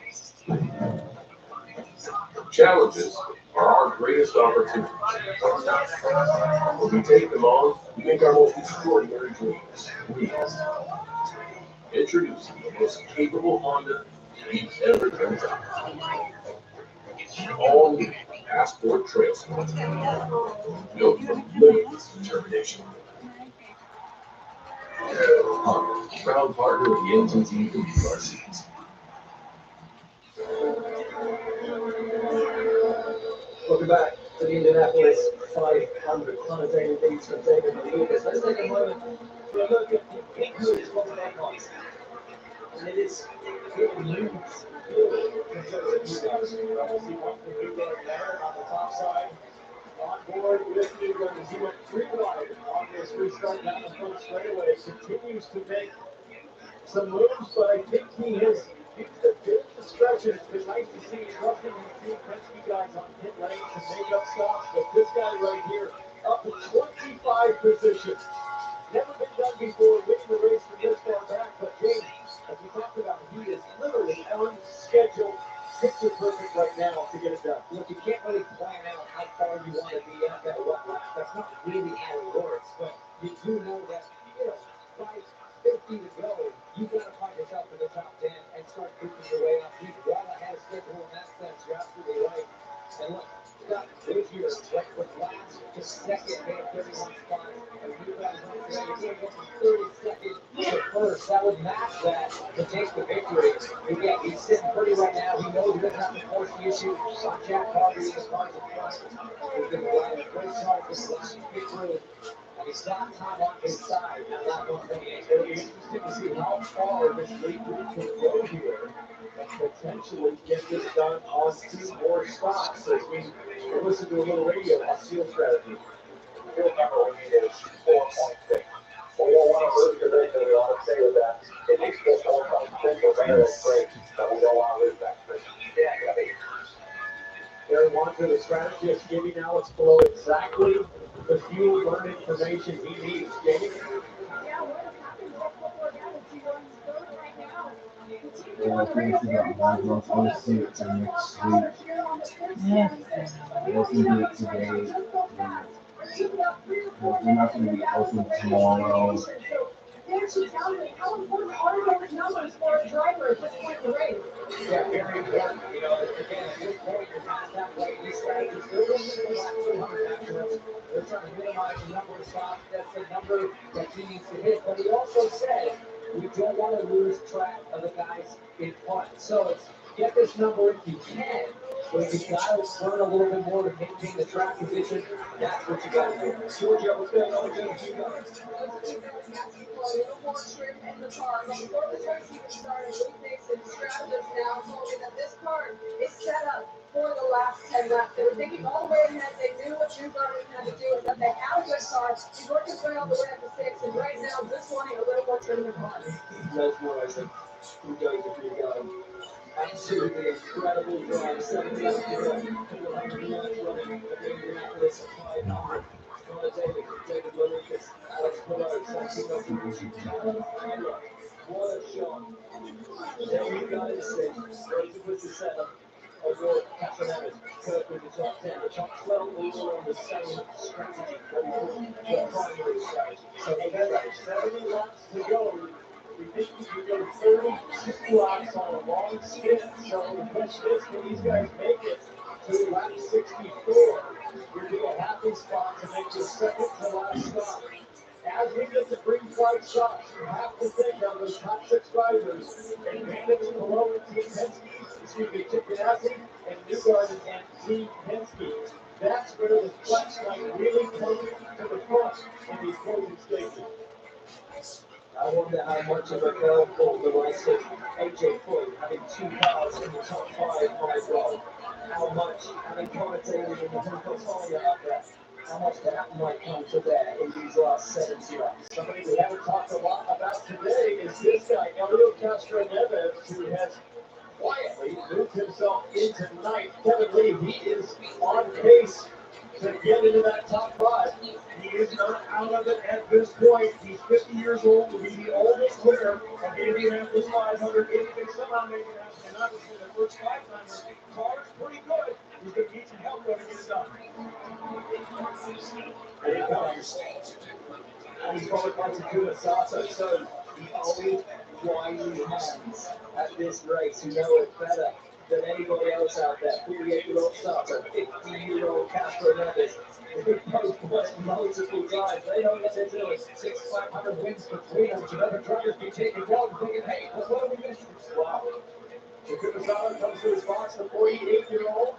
Challenges are our greatest opportunities. When we take them on, we make our most extraordinary dreams real. Introducing the most capable Honda we've ever built up. All new Passport Trail Sport. Built from limitless determination. Honda, proud partner of the NTT IndyCar Series. Welcome back to the Indianapolis 500 connotated leads from David Rodriguez. Let's take a moment for a look at who is what that was. And it is good news. Obviously, one for Newberg there on the top side. On board with Newberg as he went 3 wide on this restart down the front straightaway. Continues to make some moves, but I think he has used a bit of discretion. It's been nice to see Ruffin and Team Penske guys on pit lane to make up stops, but this guy right here up to 25 positions. Never been done before, winning the race from this far back, but James, as we talked about, he is literally on schedule, picture perfect right now to get it done. Look, you can't really plan out how far you want to be at that wet lap. That's not really how it works, but you do know that, by 50 to go, you got to find yourself in the top 10 and start moving your way up. He's well ahead of schedule in that sense. You're absolutely right. And look, got Goodyear right from last to second, they had 31 spots. And you guys know today, you're going to go from 32nd to first. That would match that to take the victory. Again, he's sitting pretty right now. He knows he doesn't have to force the issue on Jack Harvey and his cars in front. He's been riding a great start this last pit road. And he's got time on his side at lap 128. It'll be interesting to see how far this lead group can go here and potentially get this done on 2 more stops as we listen to a little radio on field strategy. Field number we need is 4.6. We don't want to lose the race, and we want to stay with that. It needs to go 4.6. We're better than great, but we don't want to lose that position. Yeah, Very one to the strategist, giving Alex below exactly the fuel burn information he needs. Jamie? Yeah, I think it's about 5 months. I'll see it till next week. Yeah. We'll do it today. We're not going to be open tomorrow. How important are those numbers for a driver at this point in the race? Yeah, very important. Again, at this point, you're past that way. These strategists, they're going to get the last 200 after us. They're trying to minimize the number of stops. That's the number that he needs to hit. But he also said we don't want to lose track of the guys in front. So it's get this number if you can. But if you got to burn a little bit more to maintain the track position, that's what you got to do. Georgia, what's going on with you? A little more trim in the car. But before the race even started, Luke Mason, strategist now, told me that this car is set up for the last 10 laps. They were thinking all the way ahead. They knew what Newgarden had to do and that they had a good car. He's worked his way all the way up to 6, and right now just wanting a little more trim in the car. That's what I think. Who does it? You got him. Absolutely incredible drive. 7 laps to go. 200 yards running at the Indianapolis 500. David Willard gets Alex Pillow, something of what a shot. There you guys see, Rosa was the 7, O'Rourke, Casanova, Kirk with the top 10, the top 12 all on the same strategy, what we call the primary strategy. So 8 laps, 70 laps to go. We think we can go 32 laps on a long skid. So the question is, can these guys make it to lap 64? You're in a happy spot to make your second to last stop. As we get the green flag shots, you have to think of those top 6 drivers. Advantage below Team Penske, Chip Ganassi, and Newgarden and Team Penske. That's where the flex might really come to the front in these closing stages. I wonder how much of a curveball the likes of AJ Foyt having 2 cars in the top 5 might roll. How much having commentated in the Hungarian out there. How much that might come to bear in these last 70 laps. Somebody we haven't talked a lot about today is this guy, Elio Castro Neves, who has quietly moved himself into ninth. Kevin Lee, he is on pace to get into that top 5. He is not out of it at this point. He's 50 years old, will be the oldest winner of the Indianapolis 500. If he can somehow make it out, and obviously the first 5-timer, car's pretty good. He's going to need some help when he gets done. Here it comes. And he's followed by Takuma Sato. So the old wily hands at this race who know it better than anybody else out there. 48-year-old Sato, 50-year-old Castro Neves. They've both won multiple times. They know what they're doing. 600 wins between them. Another drivers be taking down and thinking, hey, what are we missing? Wow. Takuma Sato comes to his box, the 48-year-old.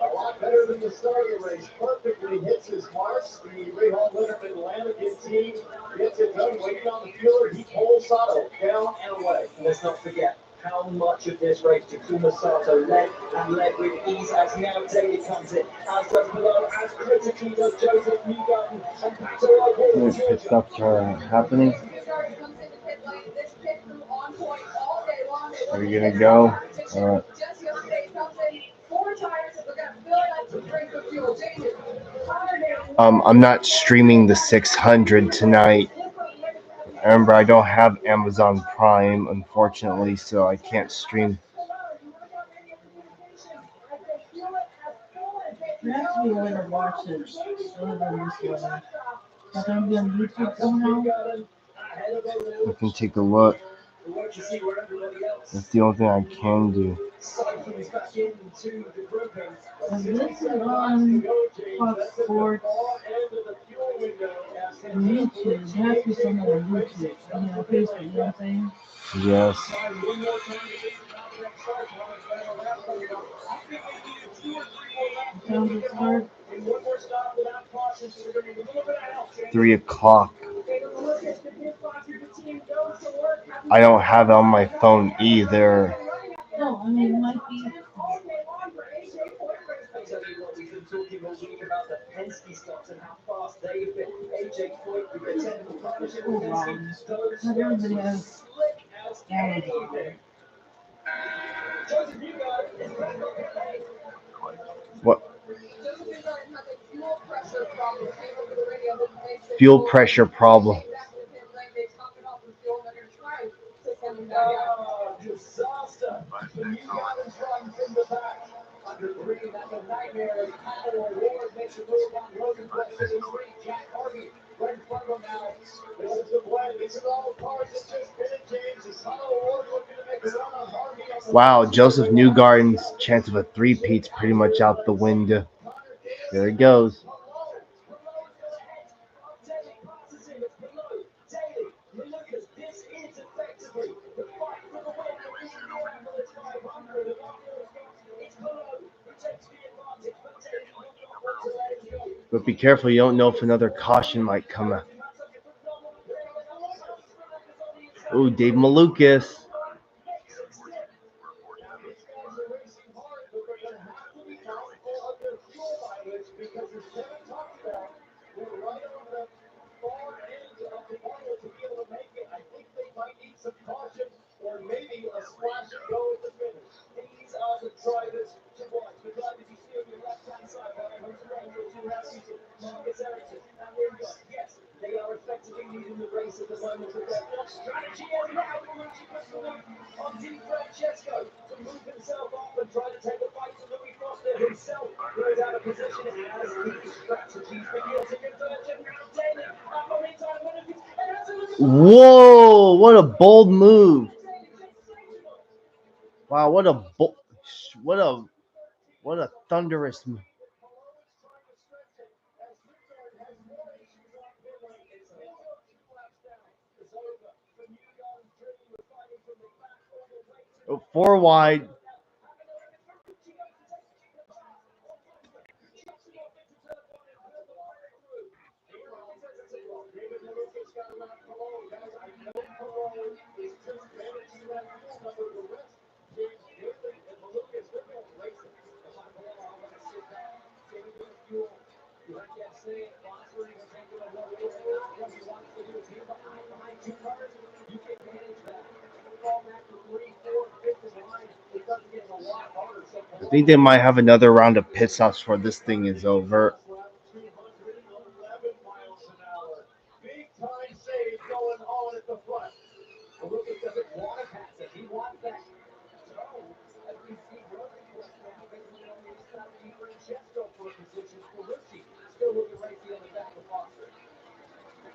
A lot better than the start of the race. Perfectly hits his marks. The Rahal Linderman Lanigan team gets it done. Waiting on the fueler. He pulls Sato down and away. Let's not forget how much of this race Takuma Sato led with ease as now Daly comes in. As does below, as critically does Joseph Newgarden and Pato O'Rourke. Pit stops are happening. Are you gonna go? Alright. I'm not streaming the 600 tonight. Remember, I don't have Amazon Prime, unfortunately, so I can't stream. There has to be a way to watch it other than this way. Like I'm be on YouTube somehow. I can take a look. That's the only thing I can do. And this is on Fox Sports and YouTube. It has to be somewhere on YouTube. I mean, on Facebook, you know what I'm saying? Yes. What time does it start? 3 o'clock. I don't have it on my phone either. No, I mean, it might be. We've been talking all week about the Penske stocks and how fast they've been. AJ Foyt with the technical partnership with Penske. Not everybody has Amazon. What? Fuel pressure problem. Disaster. The new guidance runs in the back. Under green, that's a nightmare. As Pato O'Rourke makes a move on Rosenquist in the lead. Jack Harvey right in front of him now. This is the play. These are all cars that just finished. James is Pato O'Rourke looking to make a run on Harvey. Wow, Joseph Newgarden's chance of a three-peat's pretty much out the window. There it goes. But be careful, you don't know if another caution might come out. Ooh, Dave Malukas. Or maybe a splash and go at the finish. These are the drivers to watch. The drivers you see on your left-hand side, Marcus Ericsson, and Ringo. Yes, Strategy and now Marucci puts the loop on Di Francesco to move himself off and try to take a fight to Louis Foster himself. Goes out of position as his strategies begin to converge and now Daly at the meantime benefits and has a look at Whoa! What a bold move! Wow! What a thunderous move! Oh, 4 wide. I think they might have another round of pit stops before this thing is over. big time save going on at the front. Lucas doesn't want to pass it. He wants that. As we see Rosie now, basically on the inside of Di Francesco for a position. Marucci still looking right here on the back of Foster.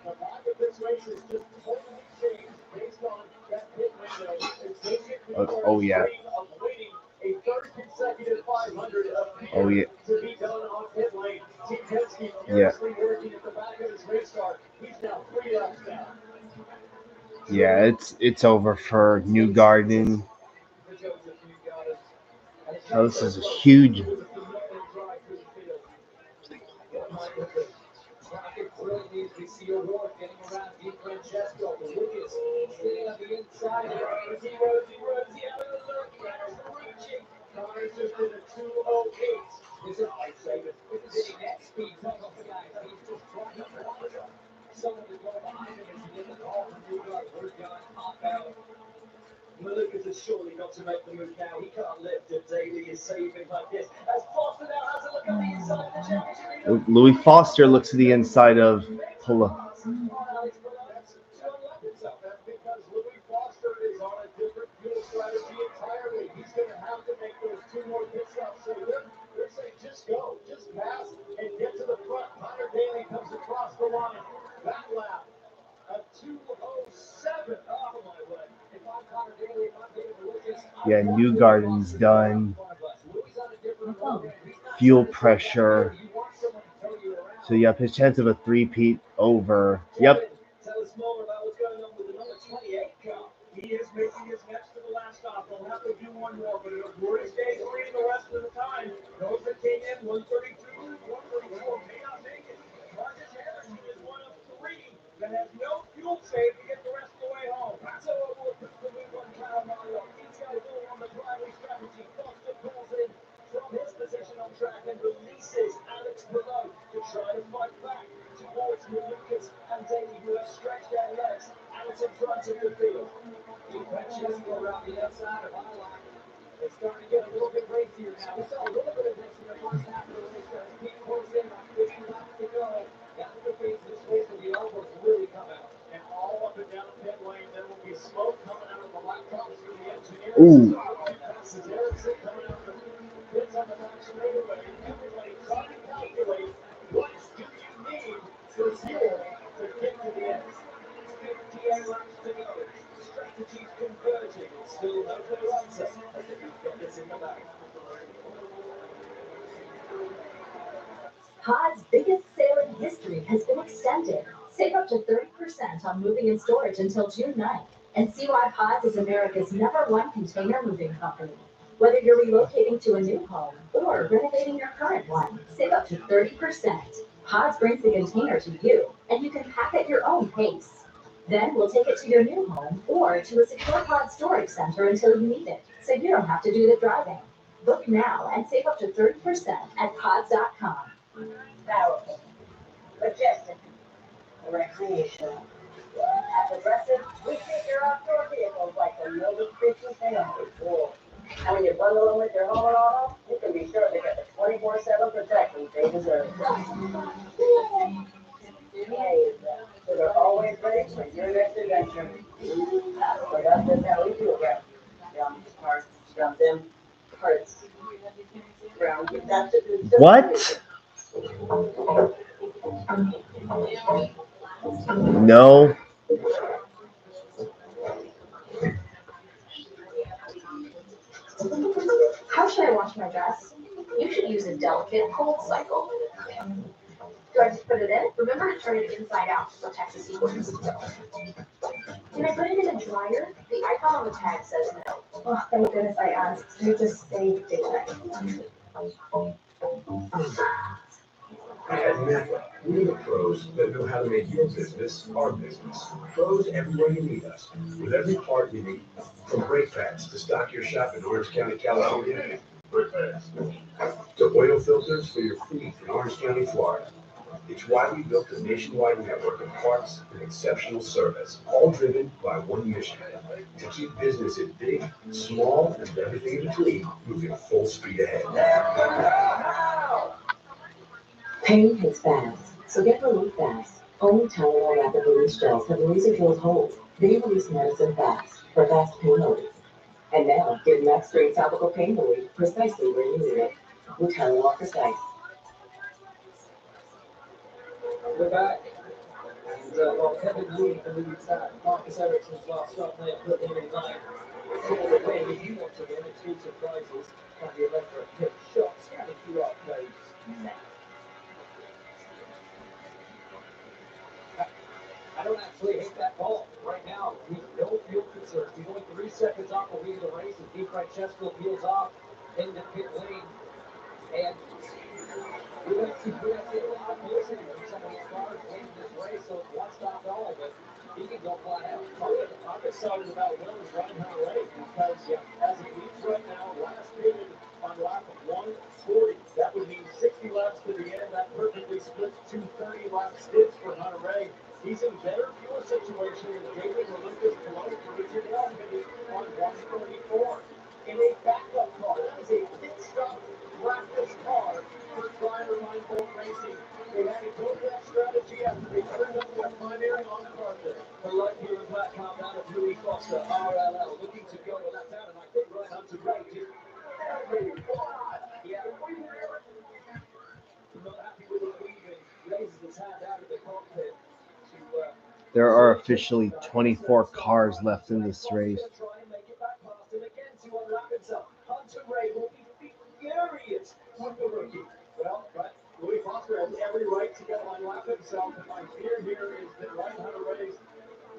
The back of this race is just totally changed based on that pit window. It's Oh yeah. of waiting a third consecutive 500 Oh yeah. to be done on pit lane. Team Penske Yeah. furiously working at the back of his race car. He's now 3 laps down. Yeah, it's over for New Garden. So this is a huge. We see O'Rourke getting around Di Francesco. Lucas sitting on the inside. Rosie out of the look. Marucci. Connors just did a 2:08. This is lifesaver. This is a net speed time of the guy. He's just trying to follow him. Someone is going behind him as he gets the call from New York. We're going top out. Lucas has surely got to make the move now. He can't lift if Daly is saving like this. As Foster now has a look on the inside of the championship. Louis Foster looks to the inside of Pula. Because Louis Foster is on a different fuel strategy entirely. He's going to have to make those 2 more pit stops. So they're saying just go, just pass, and get to the front. Connor Daly comes across the line. That lap, a 2:07. Oh my word. If I'm Connor Daly, if I'm David Lucas, Yeah, New Garden's done. Fuel pressure. So you have a chance of a 3-peat over. Yep. Tell us more about what's going on with the number 28 car. He is making his next to the last stop. They'll have to do one more, but it'll work stay green the rest of the time. Those that came in 132, 134 may not make it. Marcus Harrison is one of 3 that has no fuel save to get the rest of the way home. So we'll put the move on Kyle Mario. Intel Bull on the driving strategy. Foster pulls in from his position on track and releases Alex below to try to fight back towards Lucas and Daly, who have stretched their legs out in front of the field. Di Francesco around the outside of Highline. It's starting to get a little bit racier now. We saw a little bit of this in the first half of the race. As Pete close in on 50 laps to go. That's the case this race will be over. Really come out. And all up and down the pit lane, there will be smoke coming out of the laptops for the engineers. Ooh. Passes Erickson coming out of the pits on the back straightaway. Everybody trying to calculate what do you need for fuel to get to the end. 58 laps to go. Strategies converging. Still no clear answer as if you've got this in the bag. Pod's biggest sale in history has been extended. Save up to 30% on moving and storage until June 9th. And see why Pods is America's #1 container moving company. Whether you're relocating to a new home or renovating your current one, save up to 30%. Pods brings the container to you, and you can pack at your own pace. Then we'll take it to your new home or to a secure Pod storage center until you need it, so you don't have to do the driving. Book now and save up to 30% at pods.com. Powerful, majestic, recreational. At Progressive, we treat your outdoor vehicles like the noble creatures they are. Cool. And when you bundle them with your home and auto, you can be sure to get the 24/7 protection they deserve. Hey, the that are always ready for your next adventure. So that's just how we do it, right? Down these parts, down them parts. Round, that's it. What? No. How should I wash my dress? You should use a delicate cold cycle. Do I just put it in? Remember to turn it inside out to protect the sequins. Can I put it in a dryer? The icon on the tag says no. Oh, thank goodness I asked. You just stayed daylight. At Mecca, we're the pros that know how to make your business our business. Pros everywhere you need us, with every part you need. From brake pads to stock your shop in Orange County, California, to oil filters for your fleet in Orange County, Florida. It's why we built a nationwide network of parts and exceptional service, all driven by one mission: to keep businesses big, small, and everything in between moving full speed ahead. Pain hits fast, so get relief fast. Only Tylenol Rapid Release Gels have laser-drilled holes. They release medicine fast for fast pain relief. And now, get Max Straight Topical Pain Relief precisely where you need it with Tylenol Precise. We're back. And while Kevin Lee believes that Marcus Ericsson's last stop may have put him in line for the win, if you want to win exclusive prizes from the electric hit shop, scan the QR codes now. I don't actually hate that ball right now. With no fuel concerns. He's only 3 seconds off the lead of the race as Di Francesco peels off in the pit lane. And we don't see a lot of motion when some of these cars win this race, so it's one stop all, but he can go flat out. I'm excited about Willis riding her race because as it leads right now, last pitted on lap 140. That would mean 60 laps to the end. That perfectly splits 230 lap stints for Hunter Ray. He's in better fuel situation than David Malukas promoted for Richard Elton on 134. In a backup car, that is a pit stop practice car for Driver Line Bolt Racing. They had to go for that strategy after they turned up their primary on Carter. The light blue and black car out of Louis Foster, RLL, looking to go with that down, and I think right onto right. Yeah. Not happy with the leaving, raises his hand out of the cockpit. There are officially 24 cars left in this race. Hunter Ray will be furious with the rookie. Well, but Louis Foster has every right to go unlap himself. And my fear here is that right Hunter Ray's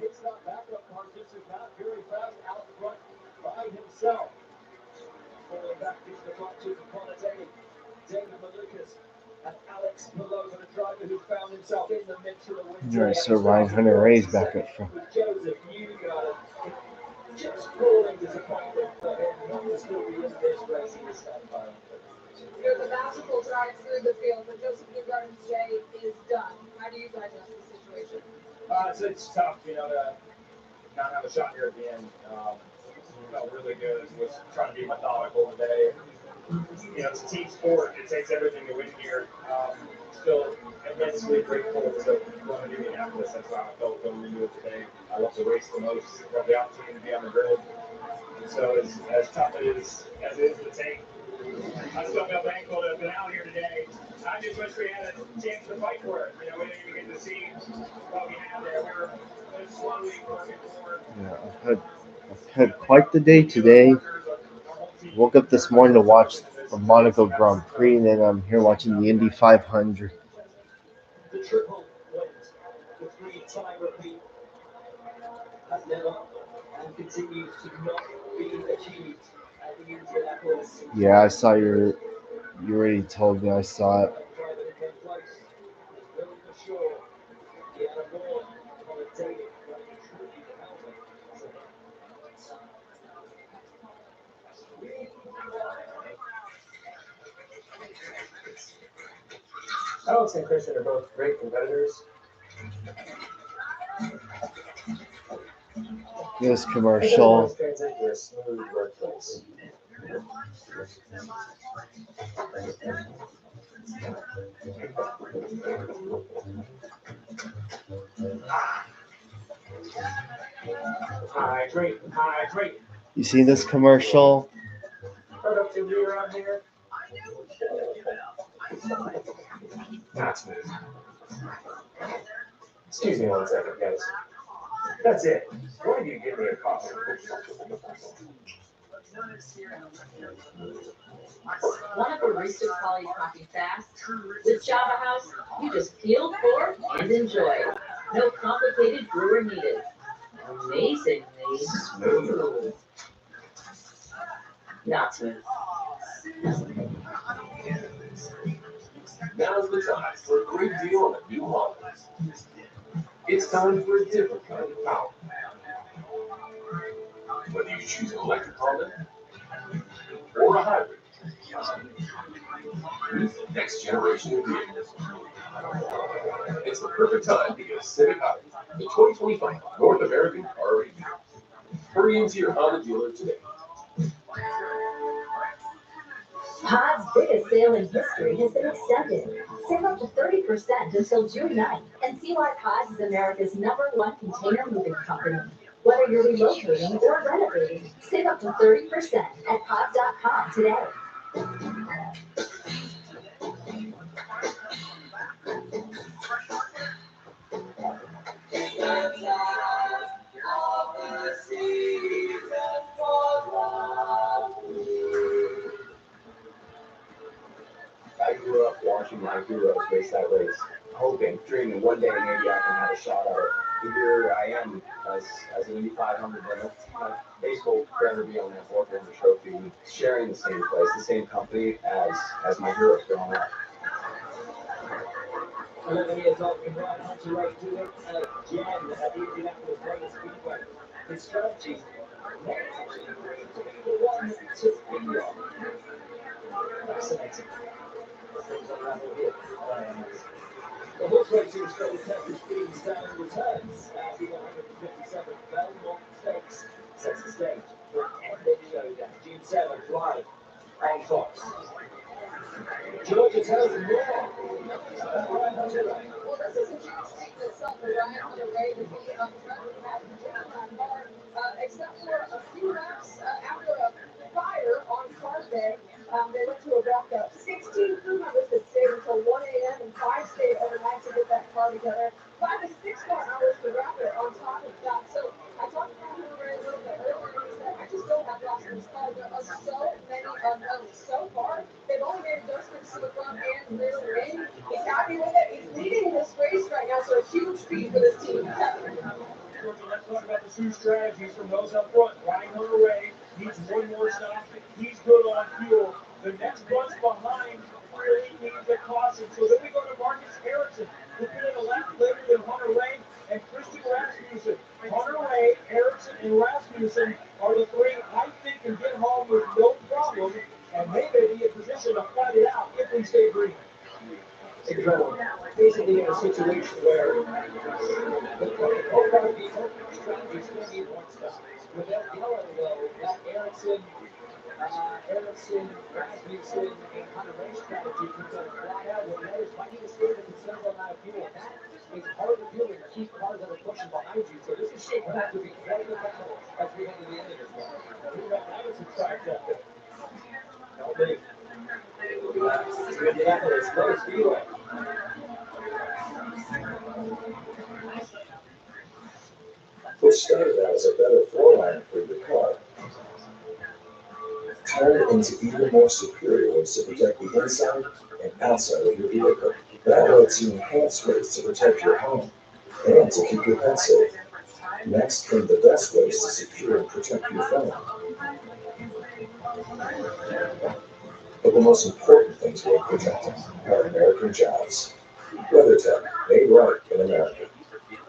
pit stop backup car just is not very fast out front by himself. Falling back into the front to Conatani, David Malukas, and Alex Pelota, the driver who found himself in the mix of the win. Yeah, so Ryan Hunter Ray's back up front. Joseph, you got it. Just falling disappointment for him not to still be in this race in the standby. There's a bountiful drive through the field, but Joseph Newgarden's day is done. How do you digest the situation? It's tough, to not have a shot here at the end. Felt really good. Was trying to be methodical today. It's a team sport. It takes everything to win here. Still immensely grateful to going to Indianapolis. That's how I felt going into it today. I love the race the most. I love the opportunity to be on the grid. So as tough as it is to take, I still feel thankful to have been out here today. I just wish we had a chance to fight for it. We didn't even get to see what we had there. We were slowly working forward. Yeah, I've had quite the day today. Woke up this morning to watch the Monaco Grand Prix, and then I'm here watching the Indy 500. The triple wins, the 3-time repeat, has never and continues to not be achieved at the Indianapolis. Yeah, I saw you already told me. I saw it. Alex and Christian are both great competitors. This commercial. Translate to a smooth workplace. Hydrate, hydrate. You seen this commercial? Productivity around here. Not smooth. Excuse me 1 second, guys. That's it. Why don't you give me a coffee? Want a barista quality coffee fast? With Java House, you just peel, pour, and enjoy. No complicated brewer needed. Amazingly smooth. Not smooth. Now's the time for a great deal on a new model. It's time for a different kind of power. Whether you choose an electric Honda or a hybrid, meet the next generation of vehicles. It's the perfect time to get a Civic Hybrid, the 2025 North American RV. Hurry into your Honda dealer today. Pod's biggest sale in history has been extended. Save up to 30% until June 9th and see why Pods is America's #1 container moving company. Whether you're relocating or renovating, save up to 30% at pods.com today. I grew up watching my heroes race that race, hoping, dreaming one day maybe I can have a shot at it. Here I am as an Indy 500 winner. My baseball will forever be on that 400 trophy, sharing the same place, the same company as my heroes growing up. 11 years old, and Brian Hunter Ray do it again at the Indianapolis Motor Speedway. His strategy may actually prove to be the one to be on. Fascinating. Things unravel here. The horse racing Australian Texas Speed Stand returns at the 157th Belmont Stakes. Sets the stage for an epic showdown. June 7th, live on Fox. Georgia tells them more. Brian Hunter Ray. Well, this is a huge feat in itself for Ryan on the way to be on the front of the pack except for a few laps after a fire on Car Day. They went to a backup. 16 crew members that stayed until 1 a.m. and 5 stayed overnight to get that car together. 5 to 6 more hours to wrap it on top of that. So I talked to him a little bit earlier and he said, I just don't have lost this car. There are so many unknowns. So far, they've only made adjustments to the front and rear wing. He's happy with it. He's leading this race right now, so a huge feat for this team. Let's talk about the two strategies from those up front. Ryan Hunter Ray needs one more stop. He's good on fuel. The next bunch behind really needs a caution. So then we go to Marcus Erickson, who put in a lap later than Hunter Ray and Christian Rasmussen. Hunter Ray, Erickson, and Rasmussen are the three I think can get home with no problem, and they may be in position to fight it out if we stay green. Incredible. Basically in a situation where the strategy still need one stop. Without Geller, though, that Erickson, Rasmussen, and Hunter Ray strategy can go flat out with the others might need to save a considerable amount of fuel. That is hard to do and keep cars that are pushing behind you. So this is shaping up to be quite a battle as we head to the end of this one. I would subscribe to that. No, big. Indianapolis Motor Speedway. What started out as a better floor line for your car turned into even more superior ways to protect the inside and outside of your vehicle. That led to enhanced ways to protect your home and to keep your pets safe. Next came the best ways to secure and protect your phone. But the most important things worth protecting are American jobs. WeatherTech, made right in America.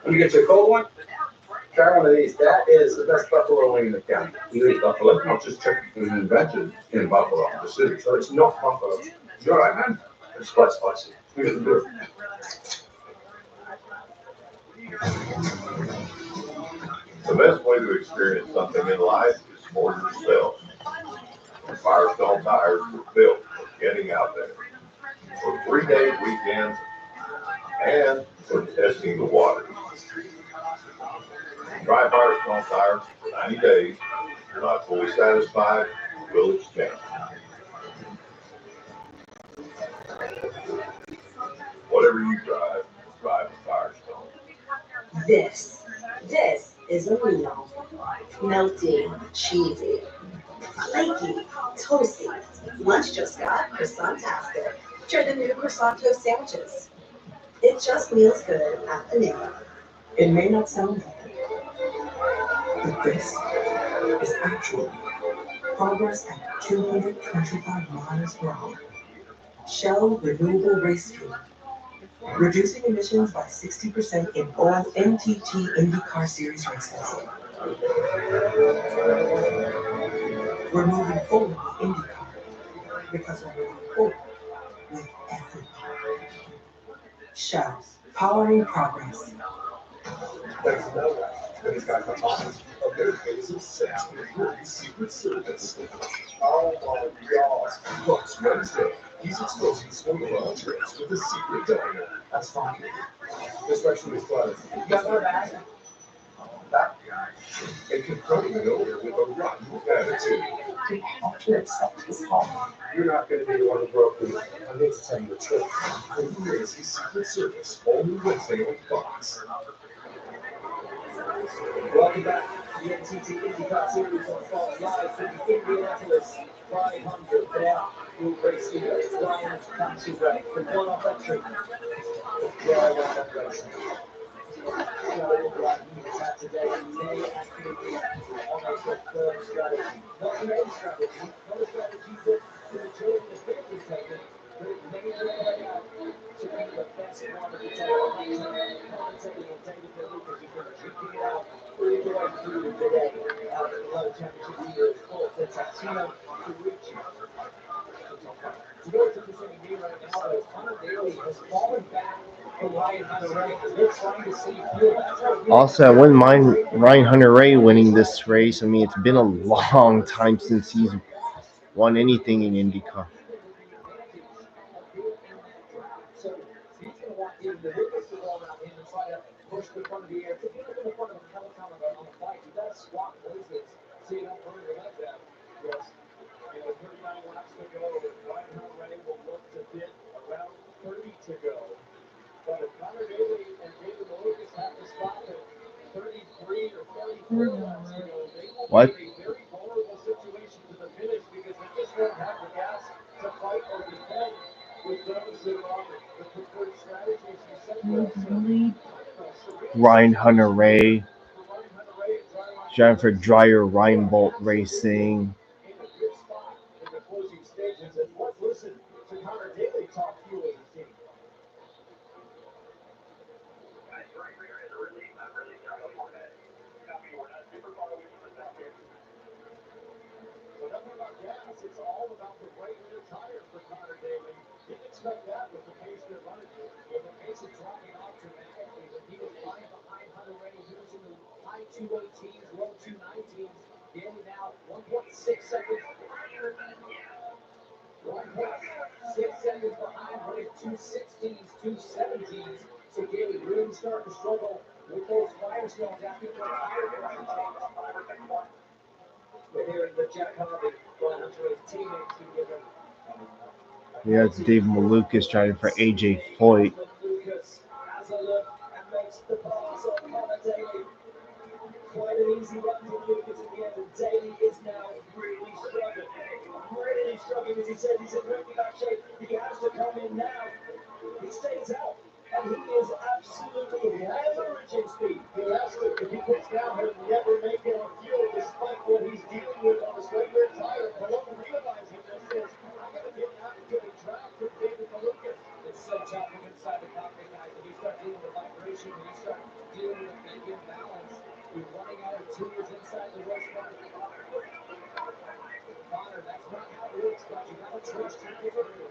Let me get you a cold one. Try one of these. That is the best buffalo wing in the county. You eat buffalo? I'll just check. It was invented in Buffalo, the city. So it's not buffalo. You all right, man? It's quite spicy. You can do it. The best way to experience something in life is for yourself. Firestone tires were built for getting out there, for 3-day weekends, and for testing the waters. Dry Firestone tires for 90 days. If you're not fully satisfied, we'll exchange. Whatever you drive, drive with Firestone. This is a meal. Melty, cheesy, flaky, toasty. Lunch just got croissant-tastic. Try the new croissant toast sandwiches. It just feels good at the name. It may not sound like it, but this is actually progress at 225 miles per hour. Shell Renewable Race Fuel. Reducing emissions by 60% in all NTT IndyCar Series races. We're moving forward with IndyCar because we're moving forward with everybody. Shell, powering progress. There's no way that he's got the top of their phase of sex with Secret Service. Oh my God. Plus, Wednesday, he's exposing Smoke tricks with a secret diner. That's fine. This section is closed. You got my bag? That guy. And confronting the owner with a rotten attitude. You have to accept his fault. You're not going to be the one who broke me. I need to tell you the truth. Who is his Secret Service? Only Wednesday on Fox. Welcome back to the NTT IndyCar Series on Fox Live from the Indianapolis 500. There, we'll race leader Ryan Fantasy-Ray from one-off entry. Drive on that race. Showing what he has had today may actually be on a preferred strategy. Not the main strategy, not a strategy that the majority of the field is taking, but it may play out to be the best one of the day. Commentating on David Lucas, who's been drinking it out all the way through today. Out at the World Championship Leader Sport, that's Tino Ferrucci. To go to the same game right now, though, Connor Daly has fallen back for Ryan Hunter-Ray. They're trying to see fuel. Also, I wouldn't mind Ryan Hunter-Ray winning this race. I mean, it's been a long time since he's won anything in IndyCar. So he's going to want David Lucas to go around him and try to push the front of the air. If you look in the front of a peloton on a bike, you got to swap places so you don't burn your leg down. Yes. And with 39 laps to go, Ryan Hunter-Ray will look to bid around 30 to go. But if Connor Daly and David Lucas have to stop at 33 or 34 laps to go, they will What? be in a very vulnerable situation to the finish because they just won't have the gas to fight or defend with those that are on the preferred strategy, as you said, Will. Ryan Hunter-Ray, Jennifer Dreyer, Ryan Bolt Racing. In a good spot in the closing stages. And let's listen to Connor Daly talk fuel as a team. So nothing about gas, it's all about the right rear tire for Connor Daly. Didn't expect that with the pace they're running. With the pace is dropping off dramatically. When he was flying behind Hunter-Ray, he was in the high 218s, low 219s. Daly now 1.6 seconds. 1.6 seconds behind, running 216s, 217s. So Daly really starting to struggle with those Firestones after the tire pressure change. We're hearing the Jack Harvey, Ryan Hunter-Ray's teammates who give him. Yeah, it's Dave Malukas driving for AJ Foyt. Lucas has a look and makes the pass on Connor Daly. Quite an easy run for Lucas in the end, and Daly is now really struggling. Really struggling, as he said, he's in really bad shape. He has to come in now. He stays out, and he is absolutely hemorrhaging speed. He has to. If he puts down, he'll never make it on fuel, despite what he's dealing with on the straight rear tire. But what we're realizing this is, I'm going to get out and get a draft from David Malukas. It's so tough from inside the cockpit, guys. When you start dealing with vibration, when you start dealing with big imbalance, you're running out of tools inside the race car. Connor, that's not how it works, but you got to trust your delivery.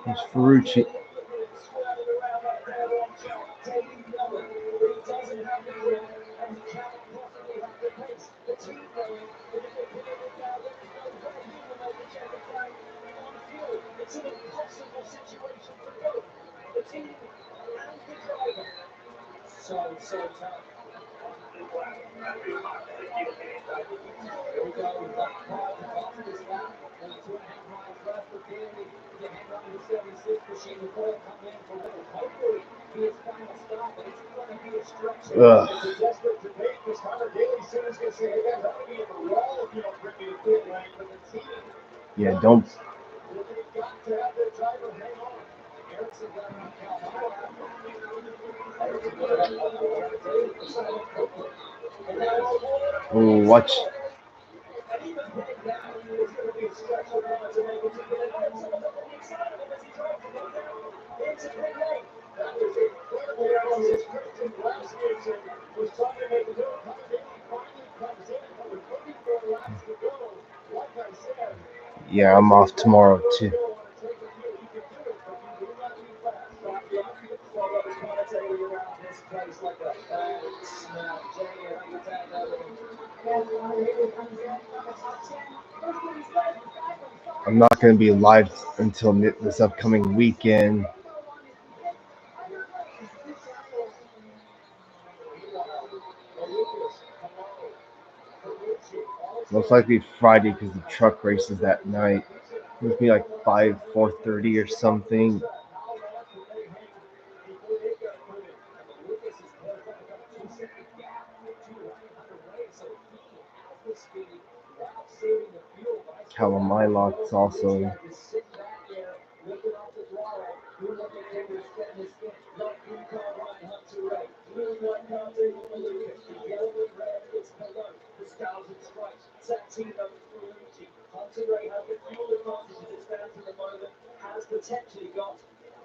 It's Ferrucci. It's an impossible situation for both the team and the driver. so tough. Here we go. We've got Carl to pass this lap. Only 2.5 miles left for Daly to hang on to the 76 machine. The Coyle coming in for Will. Hopefully, be his final stop, but it's going to be a stretch. It's a desperate debate because Connor Daly soon is going to say, hey guys, I'm going to be in the wall if you don't bring me to pit lane. But the team, yeah, don't. they've got to have their driver hang on. Erickson got around Calhoun. Erickson got around Daly for Simon Copeland. And now it's Oh, watch. and even getting down is going to be a stretch for him to make it to get it. Erickson was up on the inside of him as he tried to go down into pit lane. That was incredibly close as Christian Rasmussen was trying to make a move. Connor Daly finally comes in, but with 34 laps to go, like I said, Yeah, I'm off tomorrow too. I'm not going to be live until this upcoming weekend. Most likely Friday because the truck race is that night. It'll be like 4:30 or something. Calamilot's also.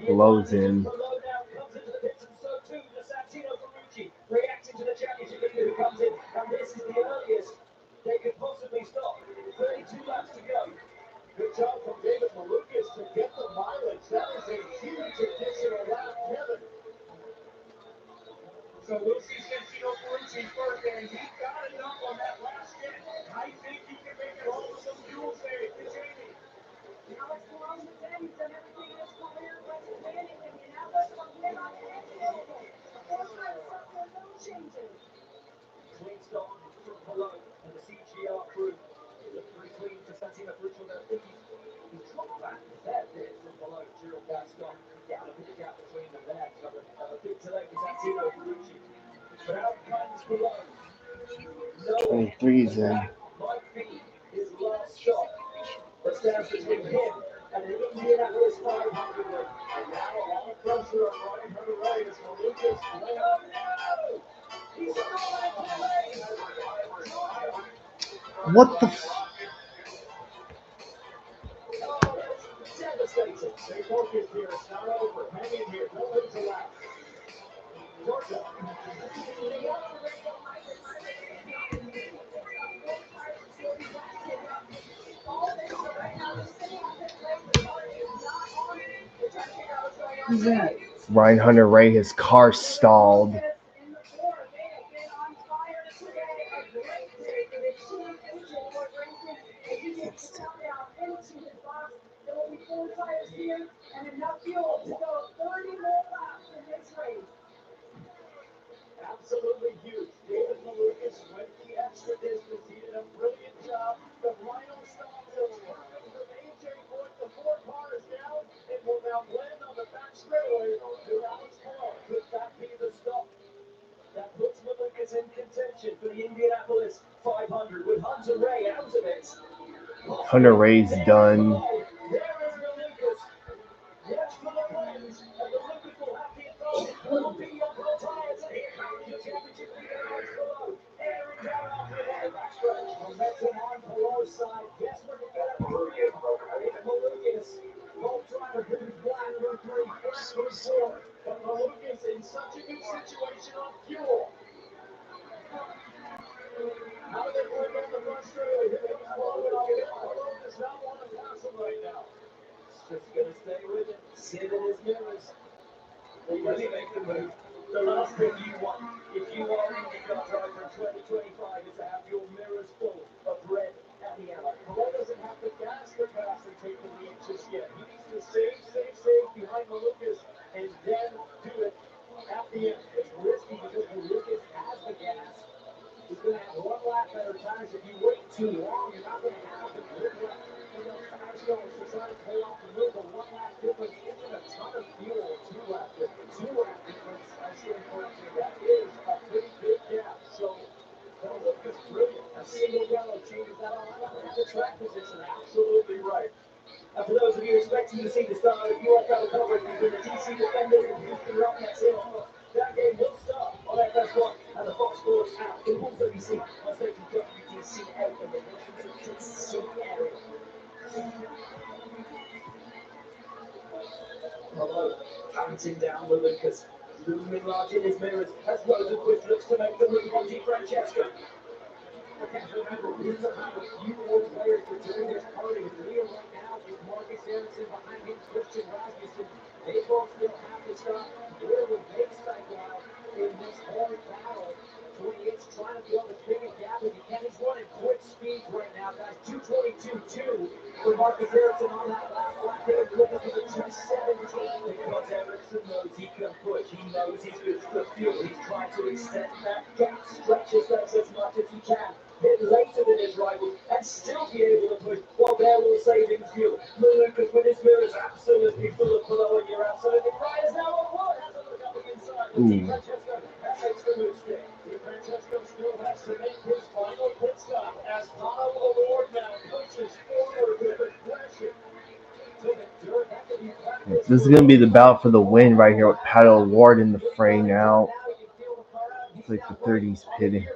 Blows in. Reacting to the championship leader who comes in, and this is the earliest they could possibly stop. 32 laps to go. Good job from David Malukas to get the mileage. That is a huge additional lap, Kevin. So we'll see Santino Ferrucci first, and he got enough on that last hit. I think he can make it home with some fuel savings. It's Jamie. Alex Malone said he's done everything in his career but to win in Indianapolis from here on in. Four-time circle, no changes. Clean start from Malone and the CGR crew. Looking very clean for Santino Ferrucci. I think he dropped back a fair bit from Malone during that stop. Down a big gap between them there. So a big delay for Santino Ferrucci. But out comes Malone. 23's in. Might be his last stop. But stands between him and the Indianapolis 500 win. And now a lot of pressure on Ryan Hunter-Reay as Malukas. Oh no! He's stolen play! What the Oh, that's devastating. Stay focused here. It's not over. Hang in here. Don't lose a lap. Georgia. Who's that? Ryan Hunter-Reay, his car stalled. Absolutely huge. David Malukas went the extra distance. He did a brilliant job. The final stop will turn from AJ Foyt. The 4 cars down and will now blend on the back straightaway to Alex Malone. Could that be the stop that puts Malukas in contention for the Indianapolis 500 with Hunter-Reay out of it? Hunter-Reay's done. There is Malukas. Watch for the lens, and Malukas will have the advantage. Will be on the tires, and here comes the championship leader, Alex Malone. Airing down after the backstretch. Momentum on Malone's side. Desperate to get up the lead. It's Malukas. Both drivers moving black, route 3, black, route 4. But Malukas in such a good situation on fuel. How do they bring down the front straightaway? Here comes Malone on the hill. Malone does not want to pass him right now. Just gonna stay with it, sit in his mirrors. Already make the move. The last thing you want, if you are an IndyCar driver in 2025, is to have your mirrors full of red and yellow. Malone doesn't have the gas capacity to take the lead just yet. He needs to save behind Malukas and then do it at the end. It's risky because guys, if you wait too long, you're not going to have the grip left for those fast goers to try to pull off the move. A 1 lap difference isn't a ton of fuel. 2 lap difference. 2 lap difference, I stand corrected. That is a pretty big gap. So that look is brilliant. A single yellow changes that all up and the track position. Absolutely right. For those of you expecting to see the start of UFL coverage between the DC Defenders and Houston Rockets in that game will start on FS1 and the Fox Sports app. It will also be seen on station WTC Anthem in the Washington DC area. Hello, counting down the Lucas. Looming large in his mirrors as Rosenquist looks to make the move on Di Francesco. Remember, we still have a few more players to join this party. The leader right now is Marcus Ericsson, behind him Christian Rasmussen. They both still have to stop. Where will they strike out in this whole battle? 28's trying to build as big a gap as he can. He's running quick speeds right now, guys. 2:22.2 for Marcus Ericsson on that last lap. They would put it to the 2:17 because Ericsson knows he can push. He knows he's good for the fuel. He's trying to extend that gap, stretch his legs as much as he can. Hit later than his rivals and still be able to push while they're all saving fuel. Lucas with his mirrors absolutely full of flow, and you're absolutely right. As now on one has a look up the inside. But Di Francesco, that makes the move stick. Di Francesco still has to make his final pit stop as Pato O'Ward now pushes forward with aggression. This is going to be the bout for the win right here with Pato O'Ward in the fray now. It's like the 30s pitting.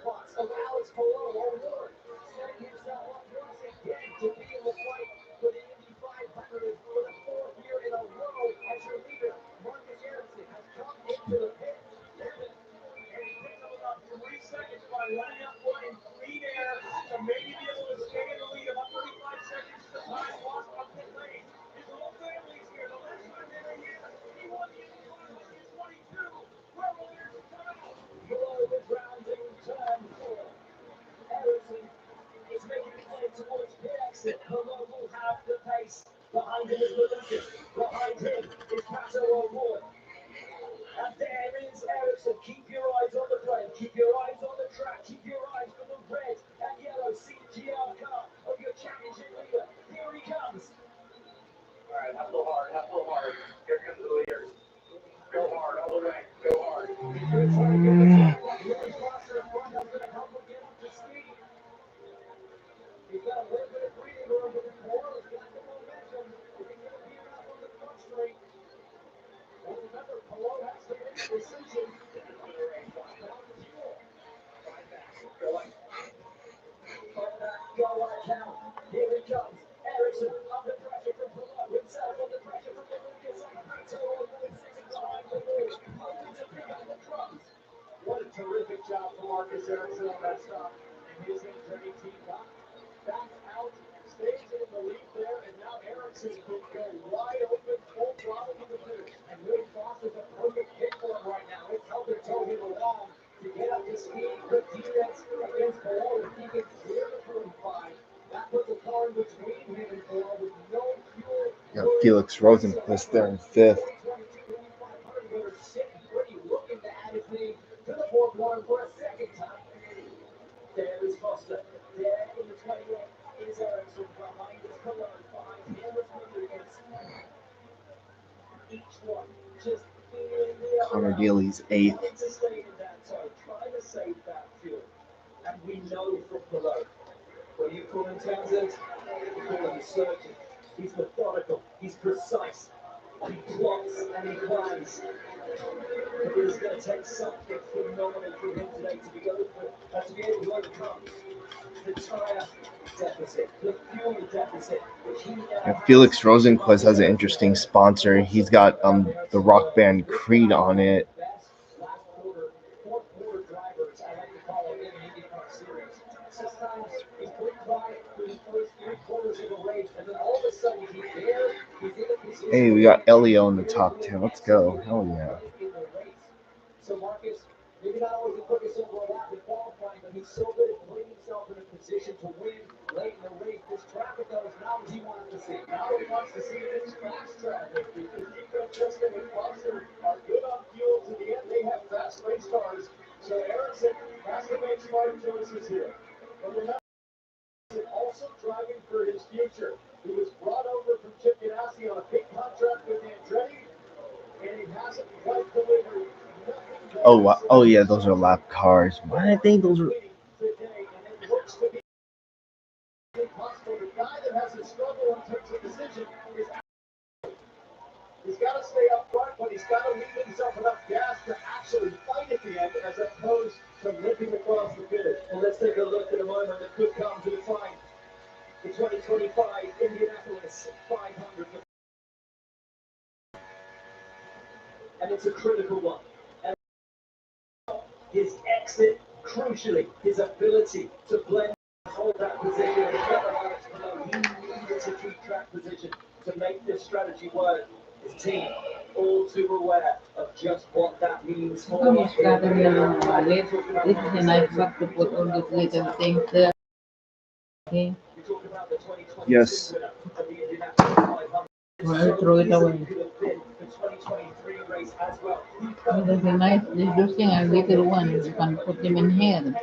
Hello will have the pace. Behind him is Lucas. Behind him is Pato O'Ward. And there is Ericsson. Keep your eyes on the frame. Keep your eyes on the track. Keep your eyes for the red and yellow CGR car of your championship leader. Here he comes. All right, have a little hard, have a little hard. Here comes the leaders. Go hard all the way. Go hard. He's going to try to get the track back. Really faster in front. That's going to help him get up to speed. He's got a little bit of breathing room, but Morrow's got the momentum. Is he going to be enough on the front straight? Well, remember, Palou has to make a decision. On the race, watch out the fuel. Right back. Go on. Go on now. Here it comes. Ericsson under pressure from Palou. Himself under pressure from the Lucas. Pato O'Ward sitting behind the wheel, hoping to pick up the crumbs. What a terrific job for Marcus Ericsson on that stop. And his NTT back out, stays in the lead there, and now Ericsson could go wide open, full throttle to the finish. And really Foster's a perfect hit for him right now. It's helping tow him along to get up to speed. Good defense against Palou. If he can clear the 45, that puts a car in between him and Palou with no fuel. Got Felix Rosenquist there in fifth. Looking to add his name to the fourth one for a second time. There is Foster. There in the 28 is Ericsson. Behind is Palou. Behind him is Rodriguez. Each one just feeling the Connor Daly's eighth. trying to stay in that zone, trying to save that fuel. And we know from Palou, what do you call him, Townsend? You call him a surgeon. He's methodical. He's precise. He plots and he plans. But it is going to take something phenomenal for him today to be able to overcome the tire deficit, the fuel deficit, which he And Felix Rosenquist has an interesting sponsor. He's got the rock band Creed on it. fourth quarter drivers, I like to call it in the IndyCar series. Sometimes he's pretty quiet through the first 3 quarters of the race, and then all of a sudden he's there, he's in a position. Hey, we got Elio in the top 10. Let's go. Hell yeah. So Marcus, maybe not always the quickest over a lap in qualifying, but he's so good at putting himself in a position to win late in the race. This traffic though is not what he wanted to see. Now what he wants to see is fast traffic, because Di Francesco and Foster are good on fuel to the end. They have fast race cars. So Ericsson has to make smart choices here. But remember, future. He was brought over from Chip Ganassi on a big contract with Andretti, and he hasn't quite delivered. Oh yeah, those are lap cars. Why I think those are. Today, and it looks to be impossible. The guy that has a struggle in terms of decision is he's got to stay up front, but he's got to leave himself enough gas to actually fight at the end, as opposed to limping across the finish. Well, let's take a look at a moment that could come to define the 2025 Indianapolis 500. And it's a critical one. And his exit, crucially, his ability to blend and hold that position. And Alex Palou, he needed to keep track position to make this strategy work. His team, all too aware of just what that means for Vamos a ver this is a nice box to put all these little things there. Okay. Yes. Well, throw it away. Oh, there's a nice, interesting and little one. You can put them in here.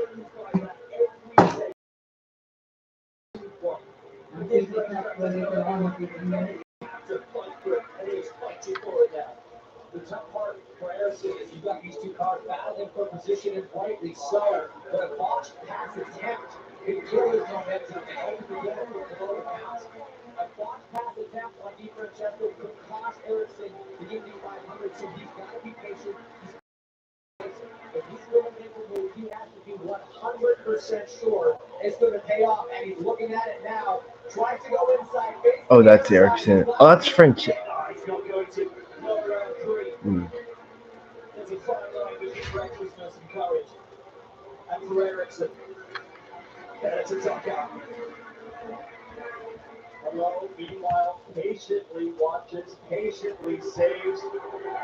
The tough part for Harrison is you've got these two cars battling for position, and rightly so. But a botched pass attempt can kill his momentum and ultimately get him to the lower bounce. A botched pass attempt by DiFrancesco could cost Harrison the Indy 500, so he's got to be patient. If he's going to make a move, he has to be 100% sure it's going to pay off, and he's looking at it now. Tries to go inside. Oh, that's Ericsson. Oh, that's French. He's not going to lower round three. There's a fine line between recklessness and courage. And for Ericsson, that's a tough guy. Hello, meanwhile, patiently watches, patiently saves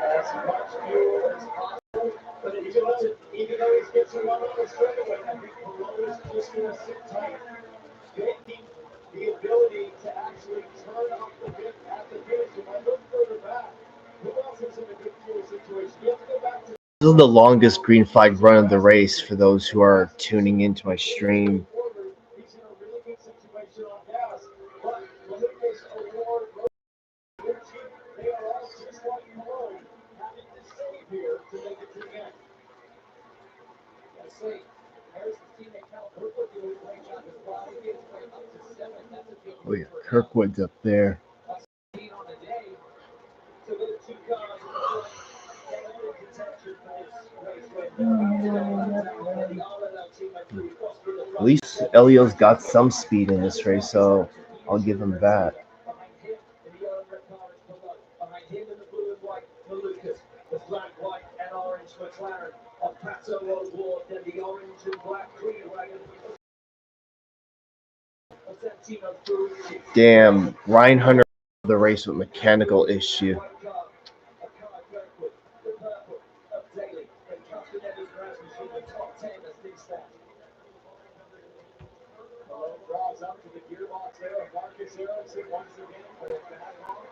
as much fuel as possible. But even though he's getting one on the straightaway, I think Palou is just going to sit tight, taking the ability to actually turn off the whip at the finish. If I look further back, who else is in a good fuel situation? You have to go back to. This is the longest green flag run of the race for those who are tuning into my stream. He's in a really good situation on gas, but Lucas, O'Ward, Roach, they are all just like Palou, having to save here to make it to the end. I say, Harrison's teammate Cal Kirkwood doing a great job as well. He gets way up to 7. That's a big Oh yeah, Kirkwood's up there. on the day. So those two cars are in contention for this race when At least Elio's got some speed in this race, so I'll give him that. behind him in the yellow red car is Palou. Behind him in the blue and white, Malukas. The black, white, and orange McLaren of Pato O'Ward. Then the orange and black green wagon of Santino Ferrucci. Damn, Ryan Hunter the race with mechanical issue. Palou draws up to the gearbox there of Marcus Ericsson once again, but it's back on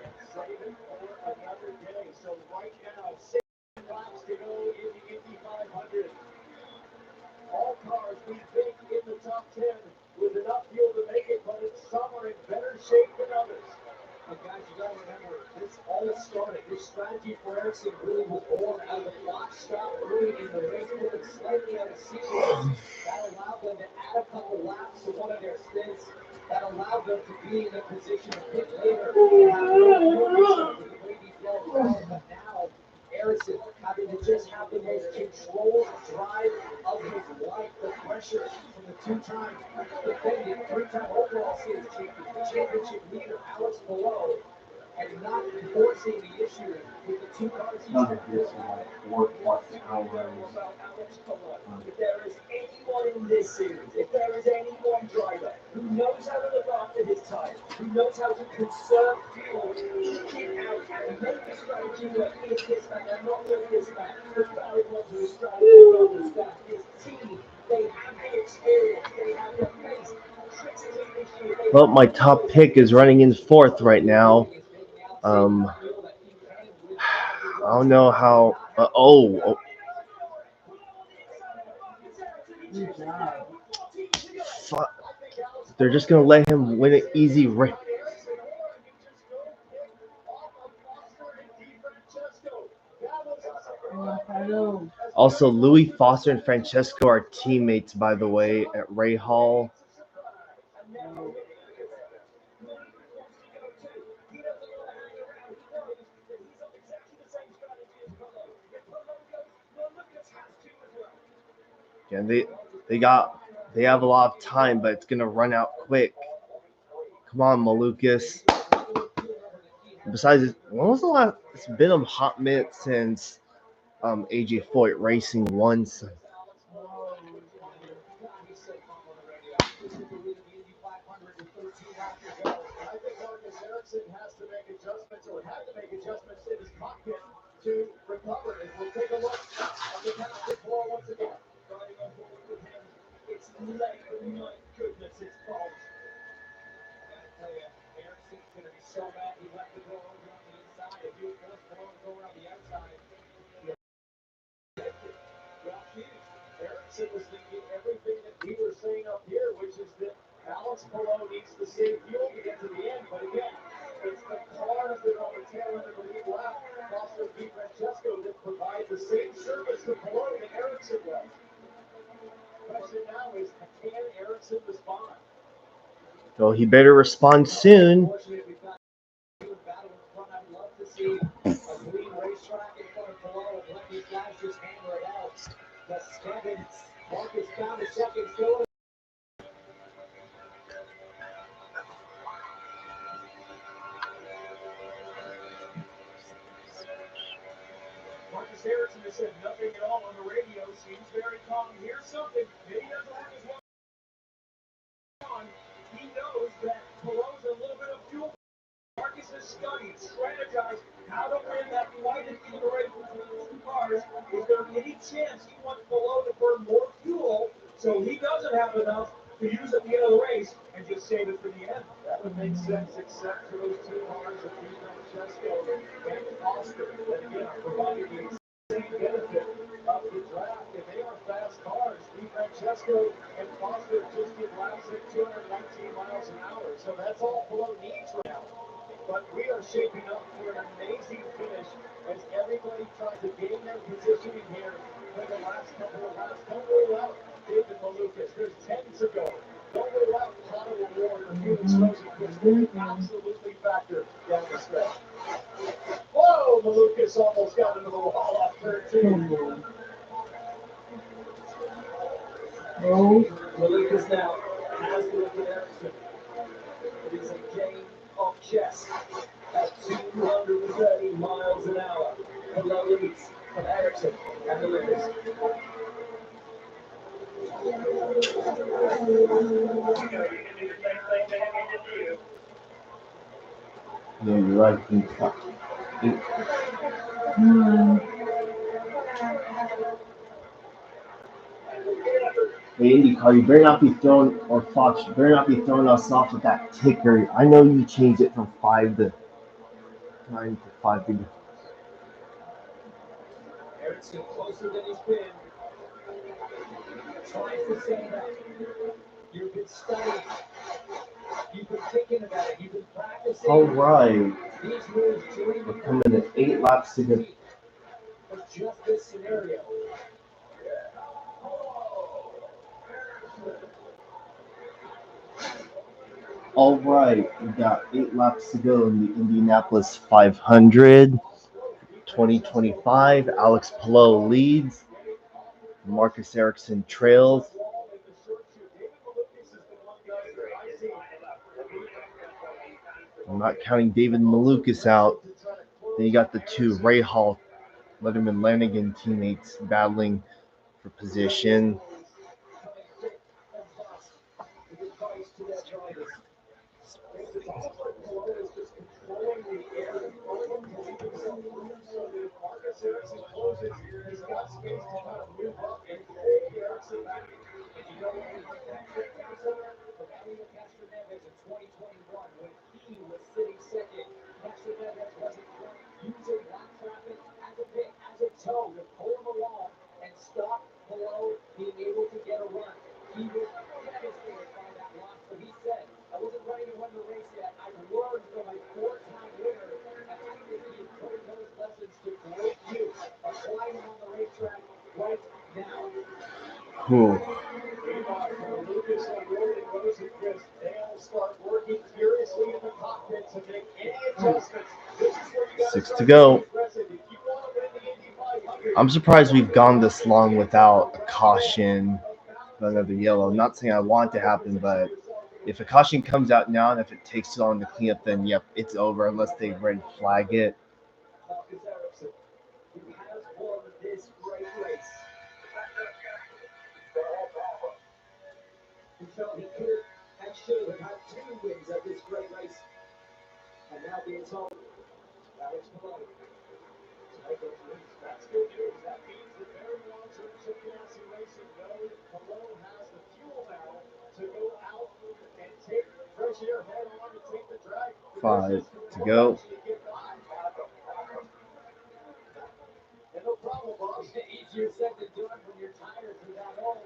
and save it for another day. So right now, 6 laps to go in the Indy 500. All cars, we think, in the top 10 with enough fuel to make it, but some are in better shape than others. And guys, you gotta remember, this all started, this strategy for Ericsson really was born out of the clock stop early in the race, put them slightly out of sequence. That allowed them to add a couple laps to one of their stints. That allowed them to be in a position to pit later and have no issue with the way these guys are. But now, Ericsson having to just have the most controlled drive of his life. The pressure from the two-time defending, three-time overall series championship leader Alex Palou, and not forcing the issue with the two cars he's been about Alex Palou. If there is anyone in this series, if there is any one driver who knows how to look after his tires, who knows how to conserve fuel, keep out and make the strategy work in this man, and not just this man, but Barry Walters' strategy on the staff, his team, they have the experience, they have the pace. Critically this year, Well, my top pick is running in fourth right now. I don't know how. Fuck. they're just gonna let him win an easy race. Also, Louis Foster and Francesco are teammates, by the way, at Ray Hall. And they have a lot of time, but it's gonna run out quick. Come on, Malukas. Besides, when was the last? It's been a hot minute since AJ Foyt Racing won. Has to make adjustments or had to make adjustments in his cockpit to recover. And we'll take a look at the captain floor once again. Starting on board with him, it's late, but my goodness, it's cold. I gotta tell you, Ericsson's gonna be so mad he left the door open on the inside. If you forced the door on the outside, Ericsson was thinking everything that we were saying up here, which is that Alex Palou needs to save fuel to get to the end. But again, it's the cars that are on the tail end of the lead lap, Foster and Francesco, that provide the same service to Palou that Ericsson does. The question now is, can Ericsson respond? So he better respond soon. I'd love to see a clean racetrack in front of Palou and let these guys just hammer it out. The second, Marcus found a second still. Marcus Ericsson has said nothing at all on the radio. Seems very calm. Here's something. Maybe doesn't work as well. He knows that Palou's a little bit of fuel. Marcus has studied, strategized how to win that fight in the race between the two cars. Is there any chance he wants Palou to burn more fuel so he doesn't have enough to use at the end of the race and just save it for the end? That would make sense, except for those two cars of Francesco and Foster that again are providing the same benefit of the draft. If they are fast cars, Francesco and Foster just get laps at 219 miles an hour. So that's all Palou needs right now. But we are shaping up for an amazing finish as everybody tries to gain their positioning here for the last couple of laps. Don't rule out David Malukas. There's 10 to go. Don't rule out Connor Ward or Felix Rosenquist. They can absolutely factor down the stretch. Whoa, Malukas almost got into the wall off turn 2. Malukas now has to look at Ericsson. It is a game of chess at 230 miles an hour. Palou leads from Ericsson and the leaders. Yeah, you're right. Hey, IndyCar, you better not be throwing, or Fox, you better not be throwing us off with that ticker. I know you changed it from 5 to 9 to 5 to. Ericsson closer than he's been. Tries to say that you've been studying. You've been thinking about it. You've been practicing. All right. These moves during We're coming at 8 laps to go. for just this scenario. All right, we got 8 laps to go in the Indianapolis 500. 2025. Alex Palou leads. Marcus Ericsson trails. I'm not counting David Malukas out. Then you got the two Ray Hall, Letterman Lanigan teammates battling for position. Being able to get a run. He was devastated by that loss, but he said Whew. Lucas O'Rourke and Rosenquist, they'll start working furiously in the cockpit to make any adjustments. This is where you got 6 to go. I'm surprised we've gone this long without a caution, another yellow. I'm not saying I want it to happen, but if a caution comes out now and if it takes too long to clean up, then yep, it's over unless they red flag it. He felt he could and should have had 2 wins at this great race. And now being told, Alex Malone to make those wins. That's good news. That means that very long-term Chip Ganassi Racing knows Malone has the fuel now to go out and take fresh air head on and take the drag. 5 to go. And no problem, Bob. Easier said than done when your tires are that old.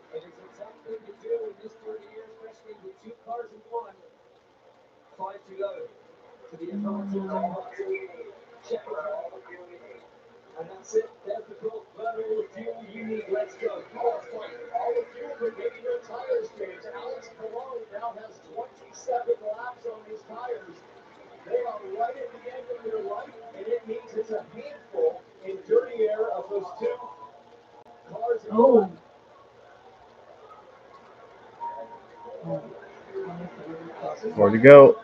And it's a tough thing to do in this 30-year, especially with 2 cars in one. 5 to go to the advantage of check it out. And that's it. There's the call. Burn all the fuel you need. Let's go. All the fuel for getting your tires changed. Alex Malone now has 27 laps on his tires. They are right at the end of their life, and it means it's a handful in dirty air of those 2 cars. Oh. 4 to go.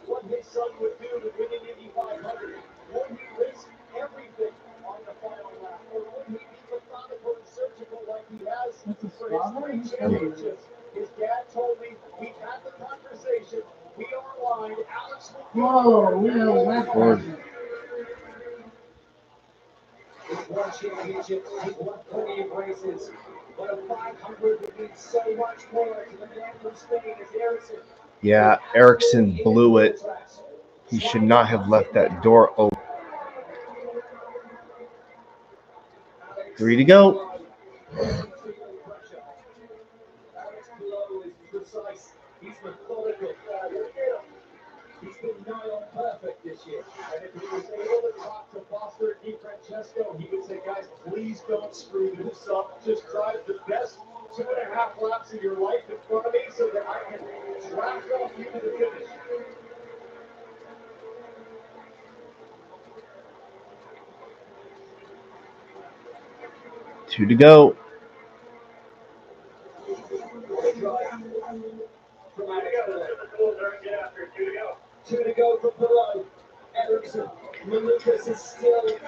What his son would do to win an Indy 500. Would he risk everything on the final lap, or would he be methodical and surgical like he has for his 3 championships? His dad told me we've had the conversation. We are aligned. Alex will Whoa, we are left. He's won championships. He's won plenty of races. But a 500 would mean so much more to the man from Spain as Ericsson. Yeah, Ericsson blew it. He should not have left that door open. 3 to go. Alex Palou is precise. He's methodical. He's been nigh on perfect this year. And if he was able to talk to Foster and DiFrancesco, he would say, guys, please don't screw this up. Just drive the best 2.5 laps of your life in front of me so that I can draft off you to the finish. Two to go. Two to go for Palou. Ericsson. Malukas is still in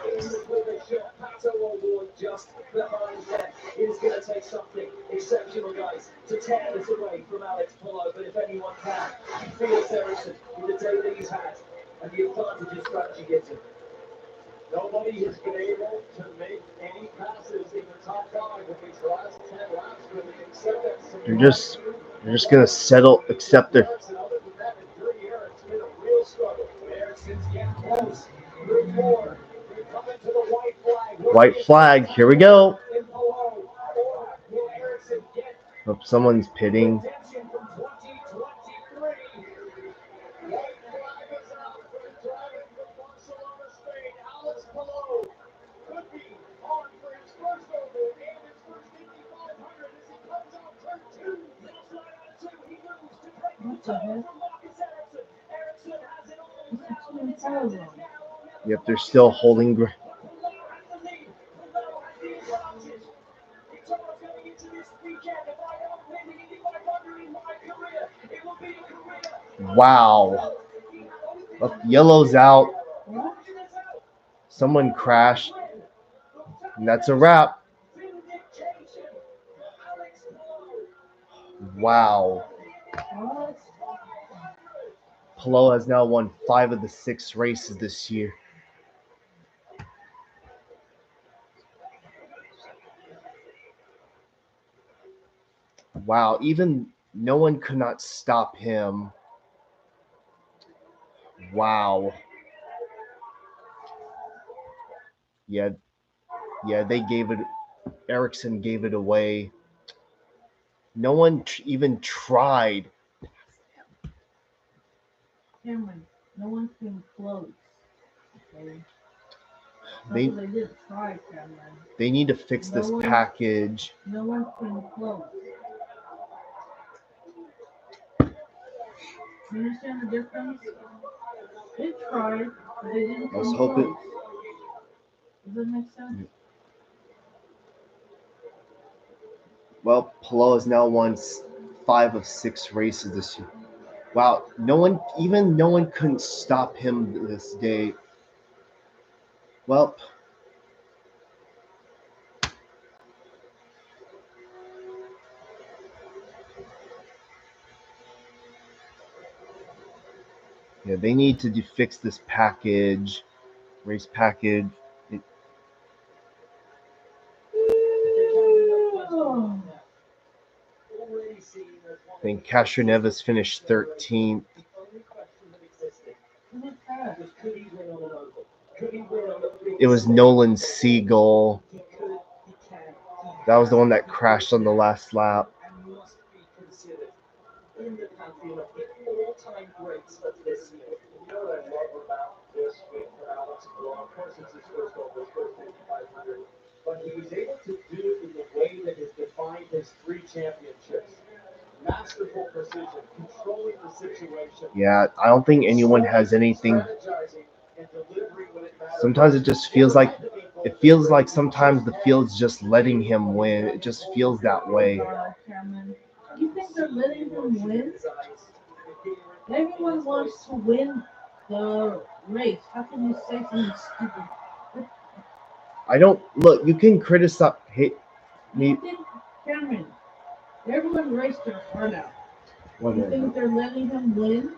with a shot. Pato O'Ward just behind them. It is going to take something exceptional, guys, to tear this away from Alex Palou. But if anyone can, Felix Ericsson with the day that he's had and the advantage his strategy gives him. Nobody has been able to make any passes in the top 5 in these last 10 laps, but except that They're just gonna settle, accept their white flag. Here we go. Hope someone's pitting. What the heck? Yep, they're still holding. Wow. Oh, yellow's out. Someone crashed. And that's a wrap. Wow. Palou has now won 5 of the 6 races this year. Wow, even no one could not stop him. Wow. Yeah, they gave it. Ericsson gave it away. No one even tried. Cameron, no one came close. Okay. They That's what they did try, Cameron. they need to fix this package. No one came close. You understand the difference? They tried, but they didn't I was come hoping. close. Does that make sense? Well, Palou has now won 5 of 6 races this year. Wow, no one couldn't stop him this day. Well, yeah, they need to fix this package, race package. I think Castro Neves finished 13th. It was Nolan Siegel. That was the one that crashed on the last lap. In the pantheon of all-time greats of this year. You know what I love about this win for Alex Palou? Of course, it's his first over, his first 5,500, but he was able to do it in the way that has defined his 3 championships. Masterful precision, controlling the situation. Yeah, I don't think anyone has anything. Sometimes it just feels like sometimes the field's just letting him win. It just feels that way. You think they're letting him win? Everyone wants to win the race. How can you say something stupid? I don't look. You can criticize. Hey, me. You think, Cameron, everyone raced their heart out. Whatever. You think they're letting him win?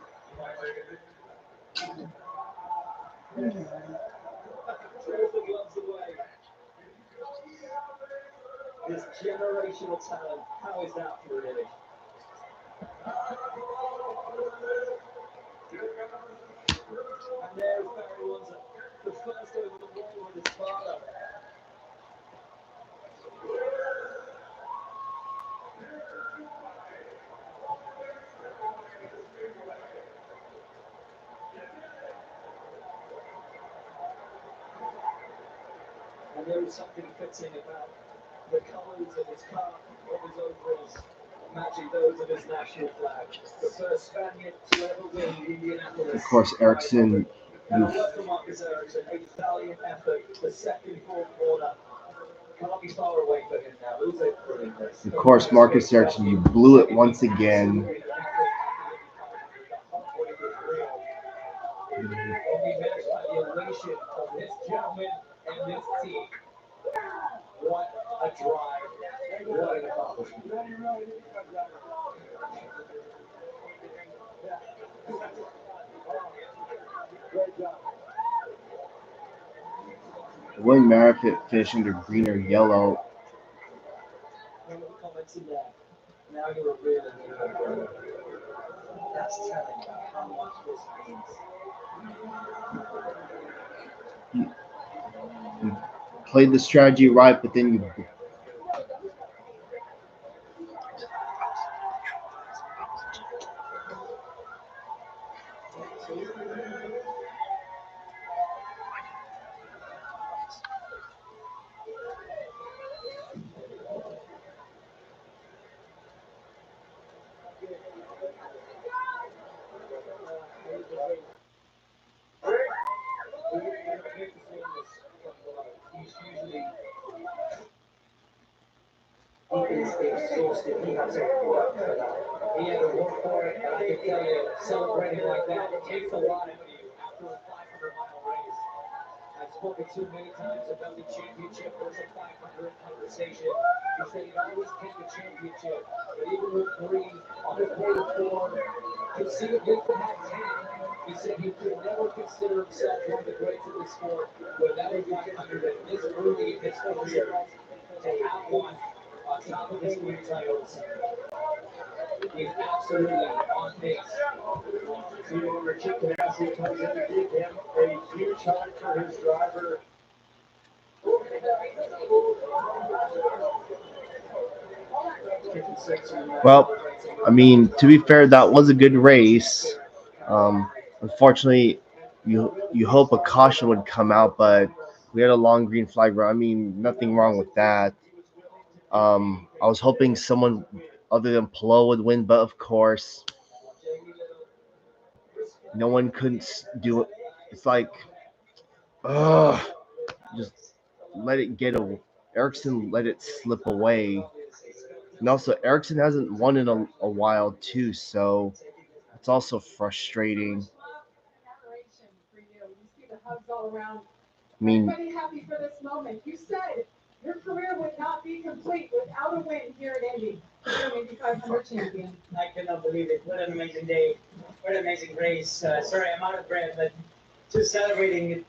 This generational talent, how is that for really? And there's Barry Windsor, the first over the wall with his father. And there is something fitting about the colours of his car, of his overalls, matching those of his national flag. The first Spaniard to ever win Indianapolis. Of course, Ericsson. And I love for Marcus Ericsson, a valiant effort, the second full corner. Can't be far away for him now. It was a brilliant race. Of course, Marcus Ericsson, you blew it once again. And we managed by the elation of this gentleman and this team. What a drive. What an accomplishment. Great job. William Merritt finished under green or yellow. No comments in there. Now you're really good. That's telling how much this means. You played the strategy right, but then you. He is exhausted. He has to work for that. He had to work for it, and I can tell you, celebrating like that, it takes a lot out of you after a 500-mile race. I've spoken to him many times about the championship versus 500 conversation. He said he'd always take the championship, but even with 3 on the quarter 4, to see if he could have 10, he said he could never consider himself one of the greats of the sport without a 500 at this early in his career. To have one on top of his 3 titles. He's absolutely on pace. Team owner Chip Ganassi comes in to give him a huge hug for his driver. Well, I mean, to be fair, that was a good race. Unfortunately, you hope a caution would come out, but We had a long green flag run. I mean, nothing wrong with that. I was hoping someone other than Plo would win, but of course, no one couldn't do it. It's like, ugh, just let it get a. Ericsson let it slip away, and also Ericsson hasn't won in a while too, so it's also frustrating. For you. You see the hugs all around. I mean, Everybody happy for this moment. You said your career would not be complete without a win here at Indy. You're an Indy 500 champion. I cannot believe it. What an amazing day. What an amazing race. Sorry, I'm out of breath, but just celebrating it.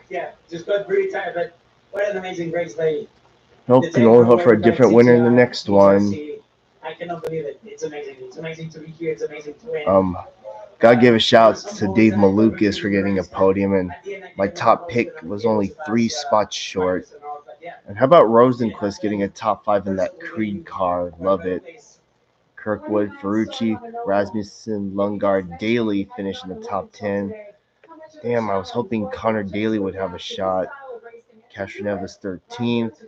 Yeah, just got really tired, but what an amazing race, lady. hope can only hope for a different winner in the next one. I cannot believe it. It's amazing. It's amazing to be here. It's amazing to win. Gotta give a shout to Dave Malukas for getting a podium, and my top pick was only 3 spots short. And how about Rosenquist getting a top 5 in that Creed car? Love it. Kirkwood, Ferrucci, Rasmussen, Lundgaard, Daly finished in the top 10. Damn, I was hoping Connor Daly would have a shot. Castroneves was 13th.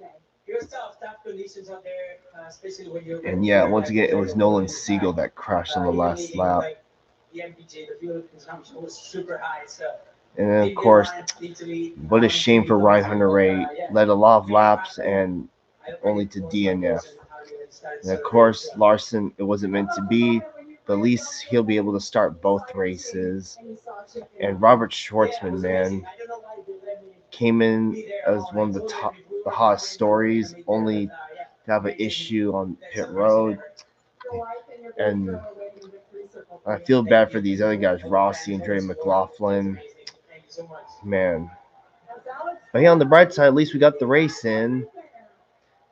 And yeah, once again, it was Nolan Siegel that crashed on the last lap. And then, of course, what a shame for Ryan Hunter-Reay. Led a lot of laps and only to DNF. And of course, Larson, it wasn't meant to be, but at least he'll be able to start both races. And Robert Schwartzman, man, came in as one of the hottest stories, only to have an issue on pit road. And I feel bad for these other guys, Rossi and Dre McLaughlin. Man. But hey, on the bright side, at least we got the race in.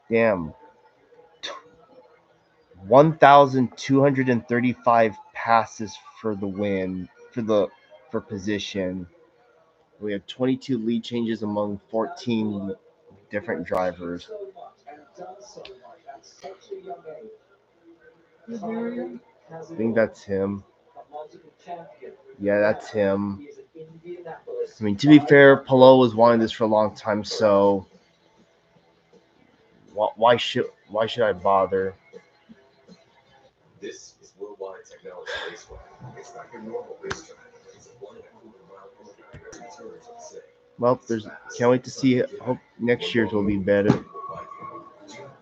Damn. 1,235 passes for the win, for position. We had 22 lead changes among 14 different drivers. I think that's him. Yeah, that's him. I mean, to be fair, Polo was wanting this for a long time, so why should I bother? This is Worldwide Technology Raceway. It's not your normal racetrack. It's one that moving around turns on say. Well, can't wait to see it. Hope next year's will be better. June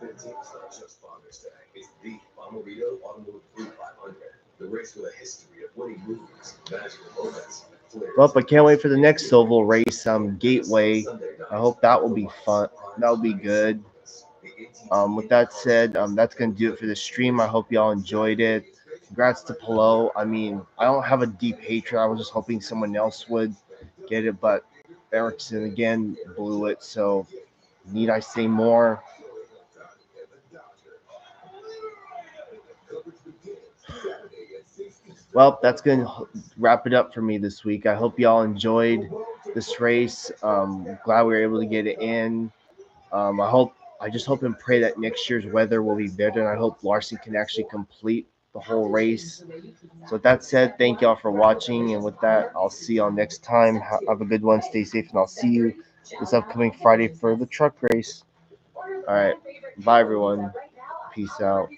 15th is not just Father's Day. It's the Bomarito Automotive Group 500. The race with a history of winning moves, magical moments. Well, I can't wait for the next oval race, Gateway. I hope that will be fun. That will be good. With that said, that's going to do it for the stream. I hope y'all enjoyed it. Congrats to Polo. I mean, I don't have a deep hatred. I was just hoping someone else would get it, but Ericsson again blew it. So, need I say more? Well, that's going to wrap it up for me this week. I hope y'all enjoyed this race. Glad we were able to get it in. I just hope and pray that next year's weather will be better, and I hope Larson can actually complete the whole race. So with that said, thank y'all for watching, and with that, I'll see y'all next time. Have a good one, stay safe, and I'll see you this upcoming Friday for the truck race. All right, bye everyone. Peace out.